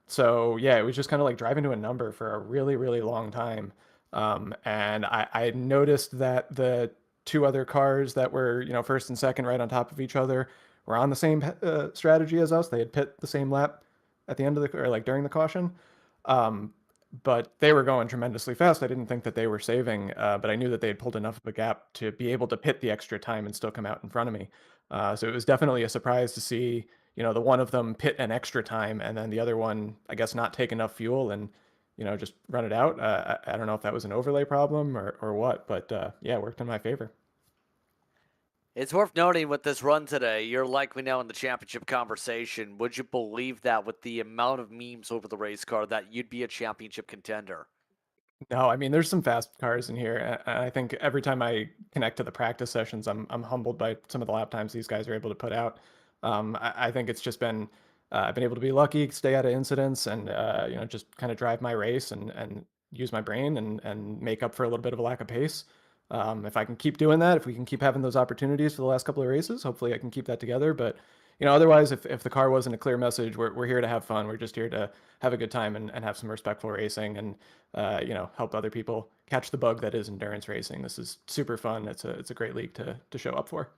Speaker 13: So yeah, it was just kind of like driving to a number for a really, really long time. And I noticed that the 2 other cars that were, 1st and 2nd right on top of each other were on the same strategy as us. They had pit the same lap at the end of during the caution. But they were going tremendously fast. I didn't think that they were saving, but I knew that they had pulled enough of a gap to be able to pit the extra time and still come out in front of me. So it was definitely a surprise to see, the one of them pit an extra time and then the other one, I guess, not take enough fuel and, just run it out. I don't know if that was an overlay problem or what, but yeah, it worked in my favor.
Speaker 11: It's worth noting with this run today, you're likely now in the championship conversation. Would you believe that with the amount of memes over the race car that you'd be a championship contender?
Speaker 13: No, I mean, there's some fast cars in here. And I think every time I connect to the practice sessions, I'm humbled by some of the lap times these guys are able to put out. I think it's just been I've been able to be lucky, stay out of incidents, and just kind of drive my race and use my brain and make up for a little bit of a lack of pace. If I can keep doing that, if we can keep having those opportunities for the last couple of races, hopefully I can keep that together. But otherwise, if the car wasn't a clear message, we're here to have fun. We're just here to have a good time and have some respectful racing and help other people catch the bug that is endurance racing. This is super fun. It's a great league to show up for.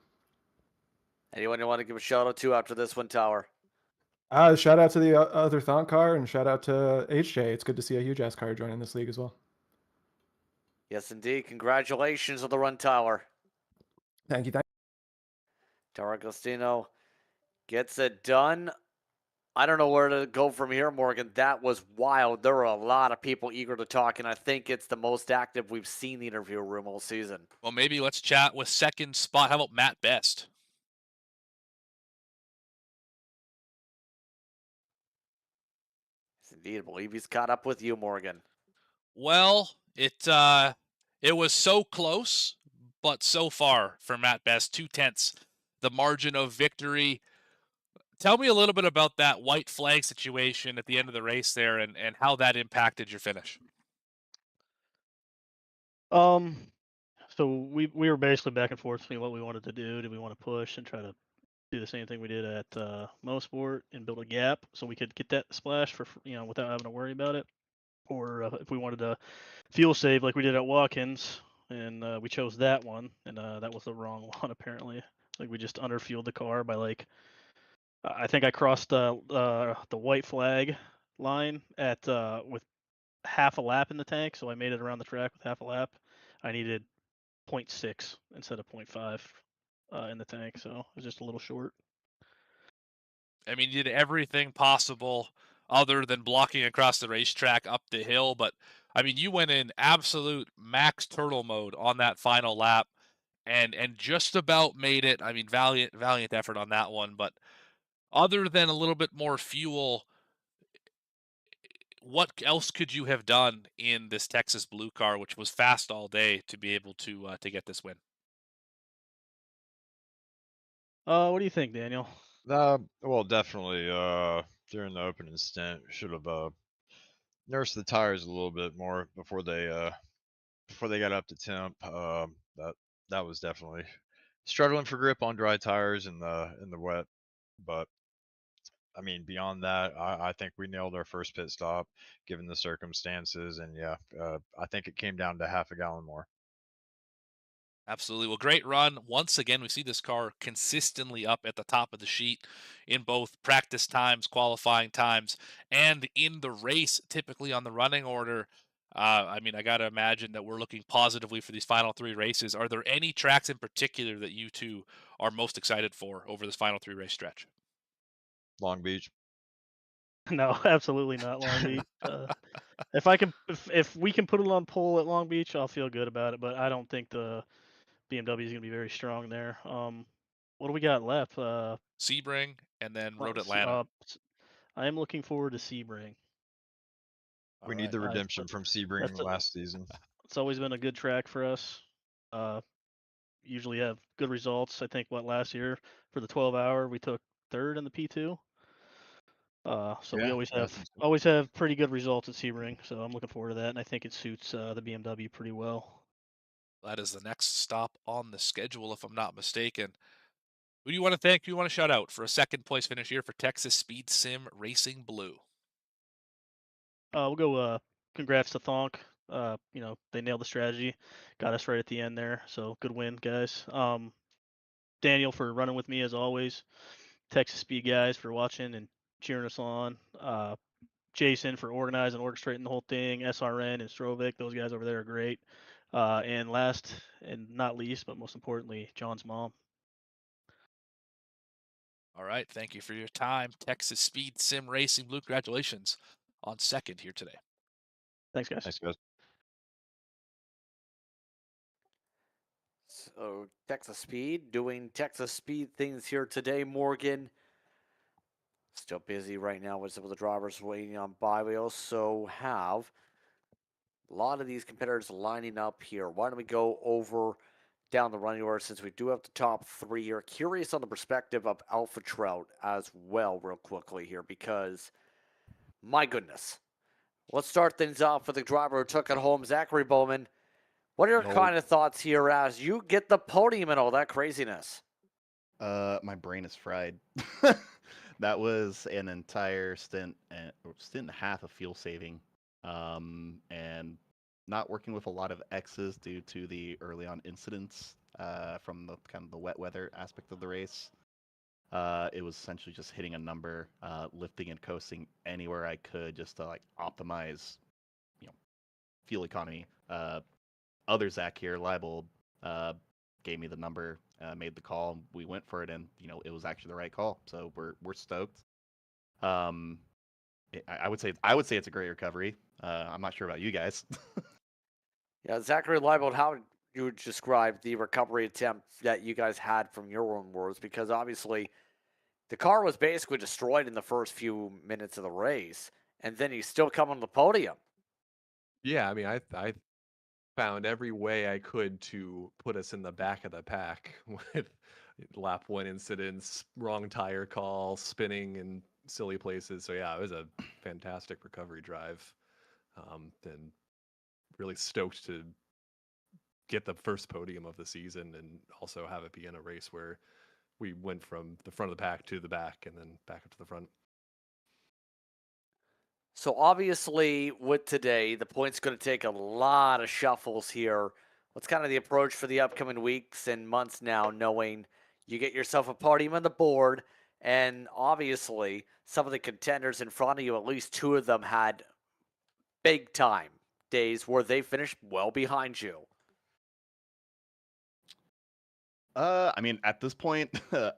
Speaker 11: Anyone you want to give a shout out to after this one, Tower?
Speaker 13: Shout out to the other Thonk car and shout out to HJ. It's good to see a huge ass car joining this league as well.
Speaker 11: Yes, indeed. Congratulations on the run, Tower.
Speaker 13: Thank you.
Speaker 11: Tower Agostino gets it done. I don't know where to go from here, Morgan. That was wild. There were a lot of people eager to talk, and I think it's the most active we've seen the interview room all season.
Speaker 12: Well, maybe let's chat with second spot. How about Matt Best?
Speaker 11: Yes, indeed. I believe he's caught up with you, Morgan.
Speaker 12: Well, it was so close, but so far for Matt Best, 0.2, the margin of victory. Tell me a little bit about that white flag situation at the end of the race there and how that impacted your finish.
Speaker 14: So we were basically back and forth between what we wanted to do. Did we want to push and try to do the same thing we did at Mosport and build a gap so we could get that splash for without having to worry about it, or if we wanted to fuel save like we did at Watkins, and we chose that one, and that was the wrong one apparently. Like we just underfueled the car by like I think I crossed the white flag line at with half a lap in the tank, so I made it around the track with half a lap. I needed 0.6 instead of 0.5 in the tank, so it was just a little short.
Speaker 12: I mean, you did everything possible other than blocking across the racetrack up the hill, but I mean, you went in absolute max turtle mode on that final lap and just about made it. I mean, valiant effort on that one, but other than a little bit more fuel, what else could you have done in this Texas Blue car, which was fast all day, to be able to get this win?
Speaker 14: What do you think, Daniel?
Speaker 15: Well, definitely. During the opening stint, should have nursed the tires a little bit more before they got up to temp. That was definitely struggling for grip on dry tires in the wet. But I mean, beyond that, I think we nailed our first pit stop given the circumstances, and yeah, I think it came down to half a gallon more.
Speaker 12: Absolutely. Well, great run. Once again, we see this car consistently up at the top of the sheet in both practice times, qualifying times, and in the race, typically on the running order. I mean, I got to imagine that we're looking positively for these final three races. Are there any tracks in particular that you two are most excited for over this final three race stretch?
Speaker 15: Long Beach.
Speaker 14: No, absolutely not Long Beach. If we can put it on pole at Long Beach, I'll feel good about it. But I don't think the BMW is going to be very strong there. What do we got left?
Speaker 12: Sebring and then Road Atlanta.
Speaker 14: I am looking forward to Sebring.
Speaker 15: We need the redemption from Sebring last season.
Speaker 14: It's always been a good track for us. Usually have good results. I think last year for the 12-hour we took third in the P2. So we always have pretty good results at Sebring. So I'm looking forward to that, and I think it suits the BMW pretty well.
Speaker 12: That is the next stop on the schedule, if I'm not mistaken. Who do you want to thank? Who do you want to shout out for a second place finish here for Texas Speed Sim Racing Blue?
Speaker 14: We'll go. Congrats to Thonk. They nailed the strategy, got us right at the end there. So good win, guys. Daniel for running with me as always. Texas Speed guys for watching and cheering us on. Jason for organizing, orchestrating the whole thing. SRN and Strovic, those guys over there are great. And last and not least, but most importantly, John's mom.
Speaker 12: All right, thank you for your time, Texas Speed Sim Racing Blue. Congratulations on second here today.
Speaker 14: Thanks, guys.
Speaker 15: Thanks, guys.
Speaker 11: So Texas Speed doing Texas Speed things here today, Morgan. Still busy right now with some of the drivers waiting on by. We also have a lot of these competitors lining up here. Why don't we go over down the running order since we do have the top 3 here. Curious on the perspective of Alpha Trout as well, real quickly here, because my goodness. Let's start things off with the driver who took it home, Zachary Bowman. What are your kind of thoughts here as you get the podium and all that craziness?
Speaker 16: My brain is fried. That was an entire stint and a half of fuel saving, and not working with a lot of X's due to the early on incidents from the kind of the wet weather aspect of the race. It was essentially just hitting a number, lifting and coasting anywhere I could just to like optimize, fuel economy. Other Zach here, Leibold, gave me the number, made the call. We went for it, and it was actually the right call. So we're stoked. I would say it's a great recovery. I'm not sure about you guys.
Speaker 11: Yeah, Zachary Leibold, how you would describe the recovery attempt that you guys had from your own words? Because obviously, the car was basically destroyed in the first few minutes of the race, and then you still come on the podium.
Speaker 17: Yeah, I mean, I found every way I could to put us in the back of the pack with lap 1 incidents, wrong tire call, spinning in silly places. So yeah, it was a fantastic recovery drive, and really stoked to get the first podium of the season and also have it be in a race where we went from the front of the pack to the back and then back up to the front.
Speaker 11: So obviously, with today, the point's going to take a lot of shuffles here. What's kind of the approach for the upcoming weeks and months now, knowing you get yourself a podium on the board, and obviously some of the contenders in front of you, at least 2 of them had big time days where they finished well behind you.
Speaker 16: I mean, at this point,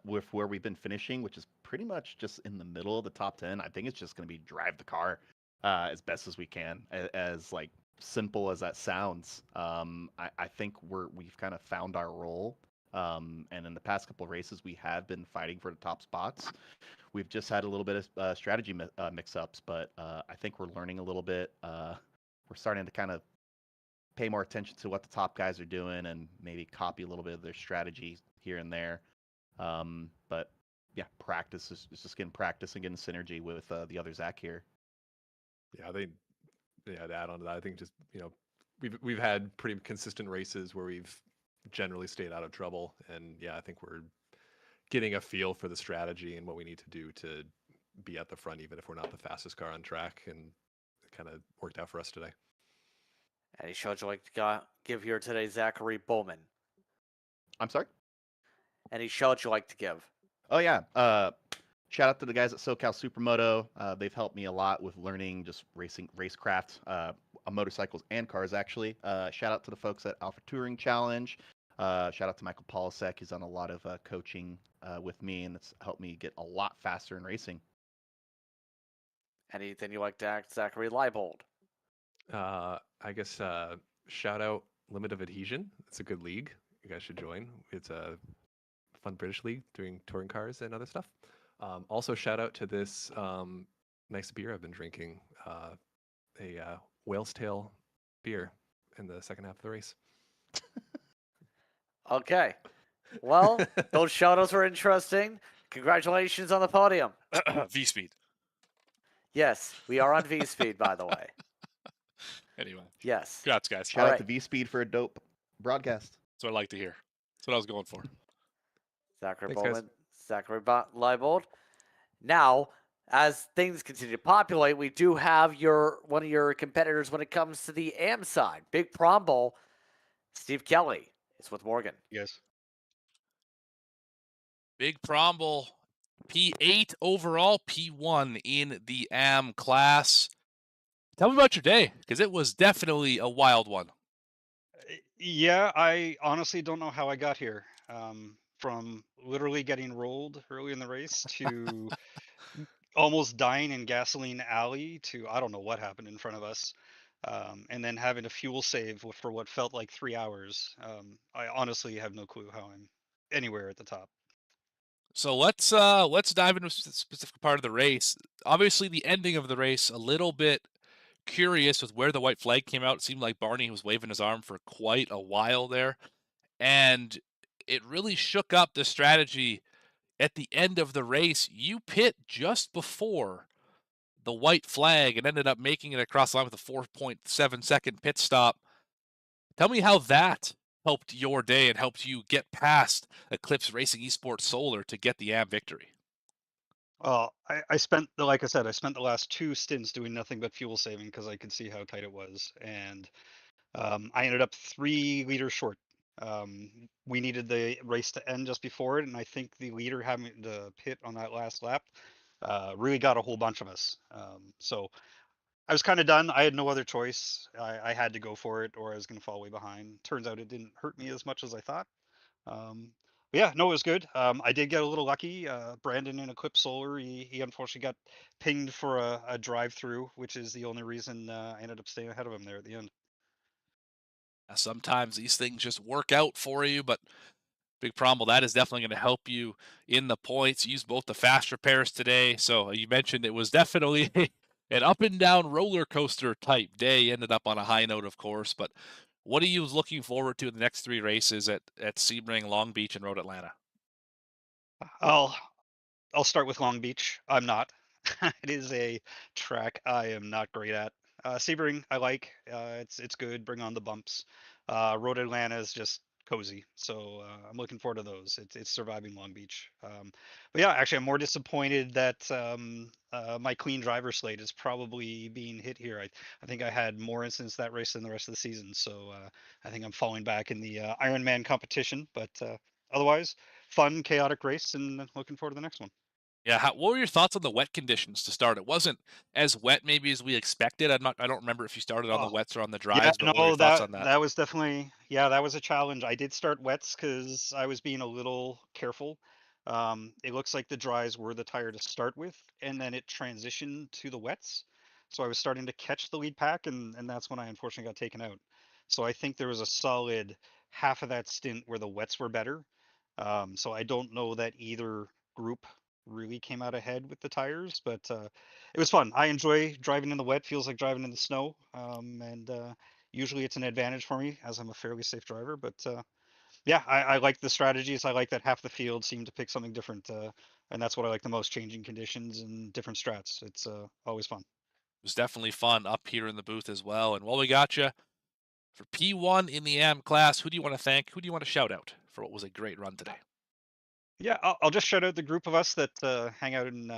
Speaker 16: with where we've been finishing, which is pretty much just in the middle of the top 10, I think it's just going to be drive the car as best as we can. As like simple as that sounds, I think we've kind of found our role. And in the past couple of races, we have been fighting for the top spots. We've just had a little bit of strategy mix-ups, but I think we're learning a little bit. We're starting to kind of pay more attention to what the top guys are doing and maybe copy a little bit of their strategy here and there. But yeah, practice is just getting practice and getting synergy with the other Zach here.
Speaker 17: Yeah, to add on to that, I think just we've had pretty consistent races where we've generally stayed out of trouble, and yeah, I think we're getting a feel for the strategy and what we need to do to be at the front, even if we're not the fastest car on track, and it kind of worked out for us today.
Speaker 11: Any shout you'd like to give here today, Zachary Bowman?
Speaker 16: I'm sorry?
Speaker 11: Any shout you'd like to give?
Speaker 16: Oh, yeah. Shout out to the guys at SoCal Supermoto. They've helped me a lot with learning just racecraft, motorcycles and cars, actually. Shout out to the folks at Alpha Touring Challenge. Shout out to Michael Polisek. He's done a lot of coaching with me, and it's helped me get a lot faster in racing.
Speaker 11: Anything you'd like to add, Zachary Leibold?
Speaker 17: I guess shout out Limit of Adhesion. It's a good league. You guys should join. It's a fun British league doing touring cars and other stuff. Also, shout out to this nice beer I've been drinking, a Whale's Tail beer in the second half of the race.
Speaker 11: Okay. Well, those shout-outs were interesting. Congratulations on the podium.
Speaker 12: V-Speed.
Speaker 11: Yes, we are on V-Speed, by the way.
Speaker 12: Anyway.
Speaker 11: Yes.
Speaker 12: Congrats, guys.
Speaker 16: Shout out to V-Speed for a dope broadcast.
Speaker 12: That's what I like to hear. That's what I was going for.
Speaker 11: Zachary
Speaker 17: Thanks,
Speaker 11: Bowman,
Speaker 17: guys.
Speaker 11: Zachary Leibold. Now, as things continue to populate, we do have one of your competitors when it comes to the AM side. Big Prom Bowl, Steve Kelly is with Morgan.
Speaker 18: Yes.
Speaker 12: Big Prom Bowl, P8 overall, P1 in the AM class. Tell me about your day, because it was definitely a wild one.
Speaker 18: Yeah, I honestly don't know how I got here. From literally getting rolled early in the race to almost dying in Gasoline Alley to I don't know what happened in front of us. And then having a fuel save for what felt like 3 hours. I honestly have no clue how I'm anywhere at the top.
Speaker 12: So let's dive into a specific part of the race. Obviously, the ending of the race, a little bit curious with where the white flag came out. It seemed like Barney was waving his arm for quite a while there. and it really shook up the strategy at the end of the race. You pit just before the white flag and ended up making it across the line with a 4.7-second pit stop. Tell me how that helped your day and helped you get past Eclipse Racing Esports Solar to get the AM victory.
Speaker 18: Well, I spent like I said, I spent the last 2 stints doing nothing but fuel saving because I could see how tight it was, and I ended up 3 liters short. We needed the race to end just before it, and I think the leader having the pit on that last lap really got a whole bunch of us. So I was kind of done. I had no other choice. I had to go for it, or I was going to fall way behind. Turns out it didn't hurt me as much as I thought. But yeah, no, it was good. I did get a little lucky. Brandon in Eclipse Solar, he unfortunately got pinged for a drive-through, which is the only reason I ended up staying ahead of him there at the end.
Speaker 12: Sometimes these things just work out for you, but big problem. That is definitely going to help you in the points. You used both the fast repairs today. So you mentioned it was definitely an up and down roller coaster type day. Ended up on a high note, of course. But what are you looking forward to in the next 3 races at Sebring, Long Beach, and Road Atlanta?
Speaker 18: I'll start with Long Beach. I'm not. It is a track I am not great at. Sebring, I like. It's good. Bring on the bumps. Road Atlanta is just cozy, so I'm looking forward to those. It's surviving Long Beach. But yeah, actually, I'm more disappointed that my clean driver slate is probably being hit here. I think I had more incidents that race than the rest of the season, so I think I'm falling back in the Ironman competition. But otherwise, fun, chaotic race, and looking forward to the next one.
Speaker 12: Yeah, what were your thoughts on the wet conditions to start? It wasn't as wet maybe as we expected. I don't remember if you started on the wets or on the
Speaker 18: Yeah,
Speaker 12: dries, but what were your
Speaker 18: no,
Speaker 12: thoughts on that?
Speaker 18: that was definitely, yeah, that was a challenge. I did start wets because I was being a little careful. It looks like the dries were the tire to start with, and then it transitioned to the wets. So I was starting to catch the lead pack, and that's when I unfortunately got taken out. So I think there was a solid half of that stint where the wets were better. So I don't know that either group really came out ahead with the tires, but it was fun. I enjoy driving in the wet. Feels like driving in the snow, and usually it's an advantage for me as I'm a fairly safe driver. But yeah, I like the strategies. I like that half the field seemed to pick something different, and that's what I like the most: changing conditions and different strats. It's always fun.
Speaker 12: It was definitely fun up here in the booth as well. And while we got you for P1 in the AM class, who do you want to thank? Who do you want to shout out for what was a great run today?
Speaker 18: Yeah, I'll just shout out the group of us that hang out and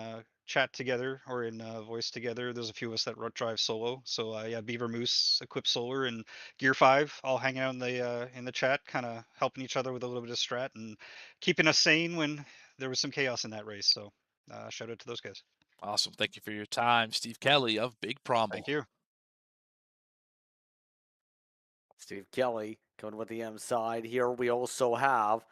Speaker 18: chat together or in voice together. There's a few of us that drive solo. So yeah, Beaver Moose, Eclipse Solar, and Gear 5 all hanging out in the chat, kind of helping each other with a little bit of strat and keeping us sane when there was some chaos in that race. So shout out to those guys.
Speaker 12: Awesome. Thank you for your time. Steve Kelly of Big Promble.
Speaker 18: Thank you.
Speaker 11: Steve Kelly coming with the M side. Here we also have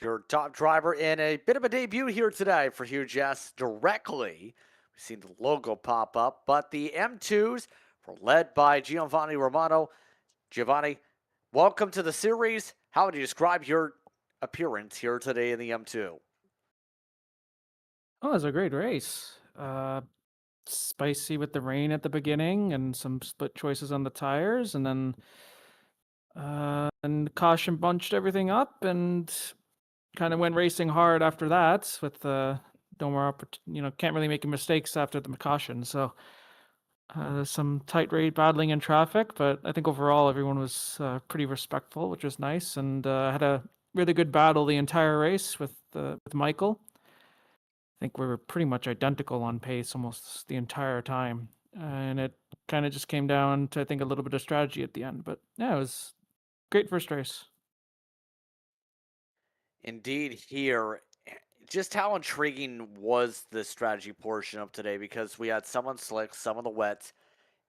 Speaker 11: your top driver in a bit of a debut here today for Huge S directly. We've seen the logo pop up, but the M2s were led by Giovanni Romano. Giovanni, welcome to the series. How would you describe your appearance here today in the M2?
Speaker 19: Oh, it was a great race. Spicy with the rain at the beginning and some split choices on the tires, and then and caution bunched everything up and kind of went racing hard after that with no more can't really make mistakes after the caution. So some tight rate battling in traffic, but I think overall everyone was pretty respectful, which was nice, and had a really good battle the entire race with Michael. I think we were pretty much identical on pace almost the entire time. And it kind of just came down to, I think, a little bit of strategy at the end. But yeah, it was great first race.
Speaker 11: Indeed, here. Just how intriguing was the strategy portion of today? Because we had some on slicks, some on the wets.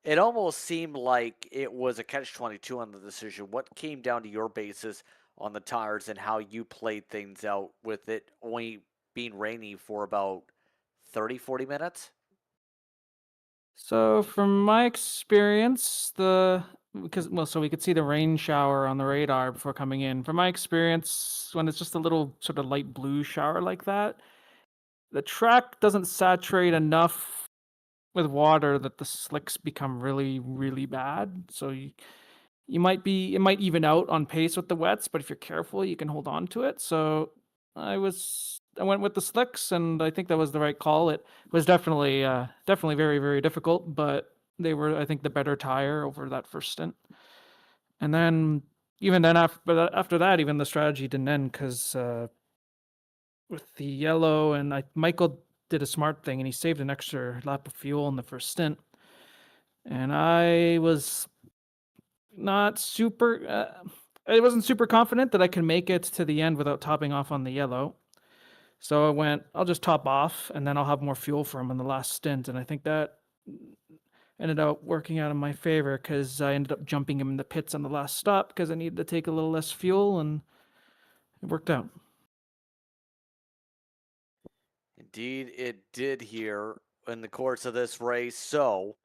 Speaker 11: It almost seemed like it was a catch-22 on the decision. What came down to your basis on the tires and how you played things out with it only being rainy for about 30, 40 minutes?
Speaker 19: So from my experience, so we could see the rain shower on the radar before coming in. From my experience, when it's just a little sort of light blue shower like that, the track doesn't saturate enough with water that the slicks become really, really bad. So it might even out on pace with the wets, but if you're careful, you can hold on to it. So I went with the slicks, and I think that was the right call. It was definitely very, very difficult, but they were, I think, the better tire over that first stint. And then even then after that, even the strategy didn't end, because with the yellow, and Michael did a smart thing, and he saved an extra lap of fuel in the first stint. And I was not super, I wasn't super confident that I could make it to the end without topping off on the yellow. So I went, I'll just top off, and then I'll have more fuel for him in the last stint. And I think that ended up working out in my favor, because I ended up jumping him in the pits on the last stop because I needed to take a little less fuel, and it worked out.
Speaker 11: Indeed, it did here in the course of this race. So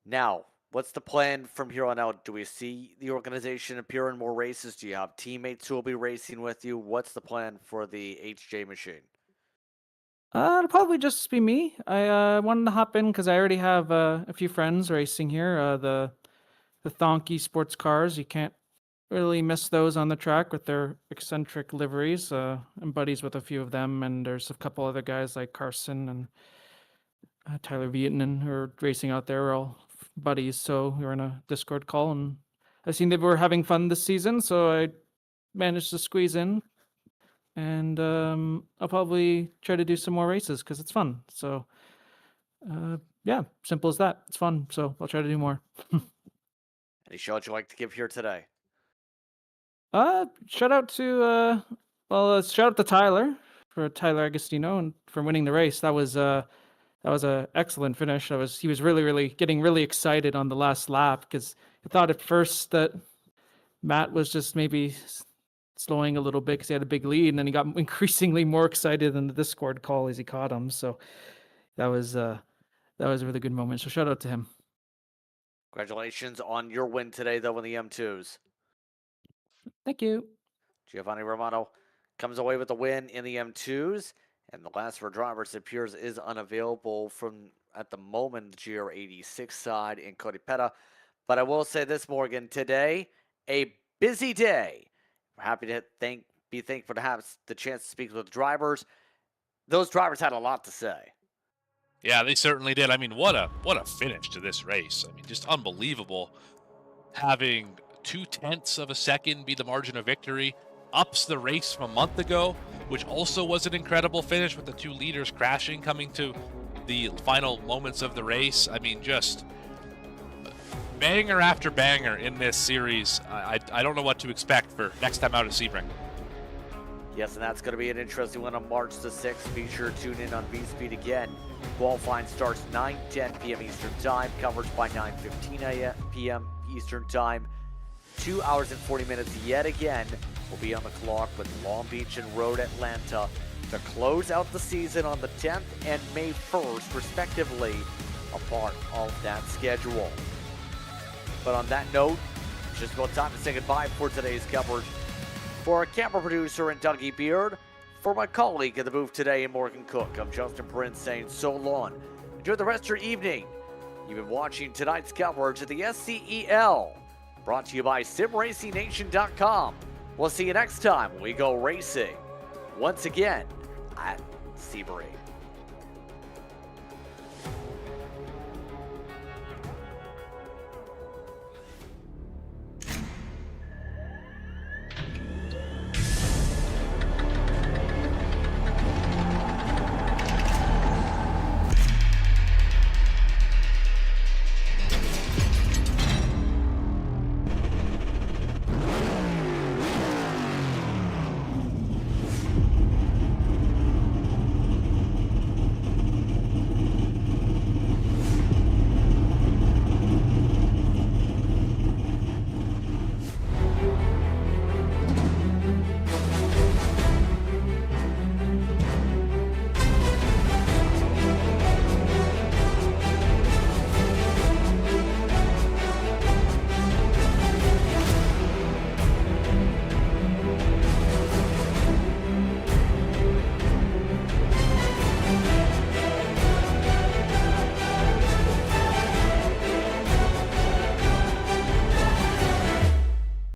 Speaker 11: now, what's the plan from here on out? Do we see the organization appear in more races? Do you have teammates who will be racing with you? What's the plan for the HJ machine?
Speaker 19: It'll probably just be me. I wanted to hop in because I already have a few friends racing here. The Thonky sports cars. You can't really miss those on the track with their eccentric liveries. I'm buddies with a few of them, and there's a couple other guys like Carson and Tyler Vietnan who are racing out there. We're all buddies, so we were in a Discord call, and I seen they were having fun this season, so I managed to squeeze in. And I'll probably try to do some more races because it's fun. So yeah, simple as that. It's fun, so I'll try to do more.
Speaker 11: Any shout you'd like to give here today?
Speaker 19: Shout out to shout out to Tyler Agostino, and for winning the race. That was a excellent finish. He was really getting really excited on the last lap, because I thought at first that Matt was just maybe slowing a little bit because he had a big lead, and then he got increasingly more excited in the Discord call as he caught him. So that was a really good moment. So shout out to him.
Speaker 11: Congratulations on your win today, though, in the M2s.
Speaker 19: Thank you.
Speaker 11: Giovanni Romano comes away with the win in the M2s, and the last for drivers, it appears, is unavailable from, at the moment, the GR86 side in Cody Petta. But I will say this, Morgan, today, a busy day. We're happy to be thankful to have the chance to speak with drivers. Those drivers had a lot to say.
Speaker 12: Yeah, they certainly did. I mean, what a finish to this race. I mean, just unbelievable. Having 0.2 of a second be the margin of victory ups the race from a month ago, which also was an incredible finish with the two leaders crashing coming to the final moments of the race. I mean, just banger after banger in this series. I don't know what to expect for next time out at Sebring.
Speaker 11: Yes, and that's going to be an interesting one on March the 6th. Be sure to tune in on V-Speed again. Qualifying starts 9:10 p.m. Eastern Time. Coverage by 9:15 p.m. Eastern Time. 2 hours and 40 minutes yet again will be on the clock with Long Beach and Road Atlanta to close out the season on the 10th and May 1st, respectively, a part of that schedule. But on that note, it's just about time to say goodbye for today's coverage. For our camera producer and Dougie Beard, for my colleague at the booth today, Morgan Cook, I'm Justin Prince saying so long. Enjoy the rest of your evening. You've been watching tonight's coverage of the SCEL, brought to you by SimRacingNation.com. We'll see you next time when we go racing once again at Sebring.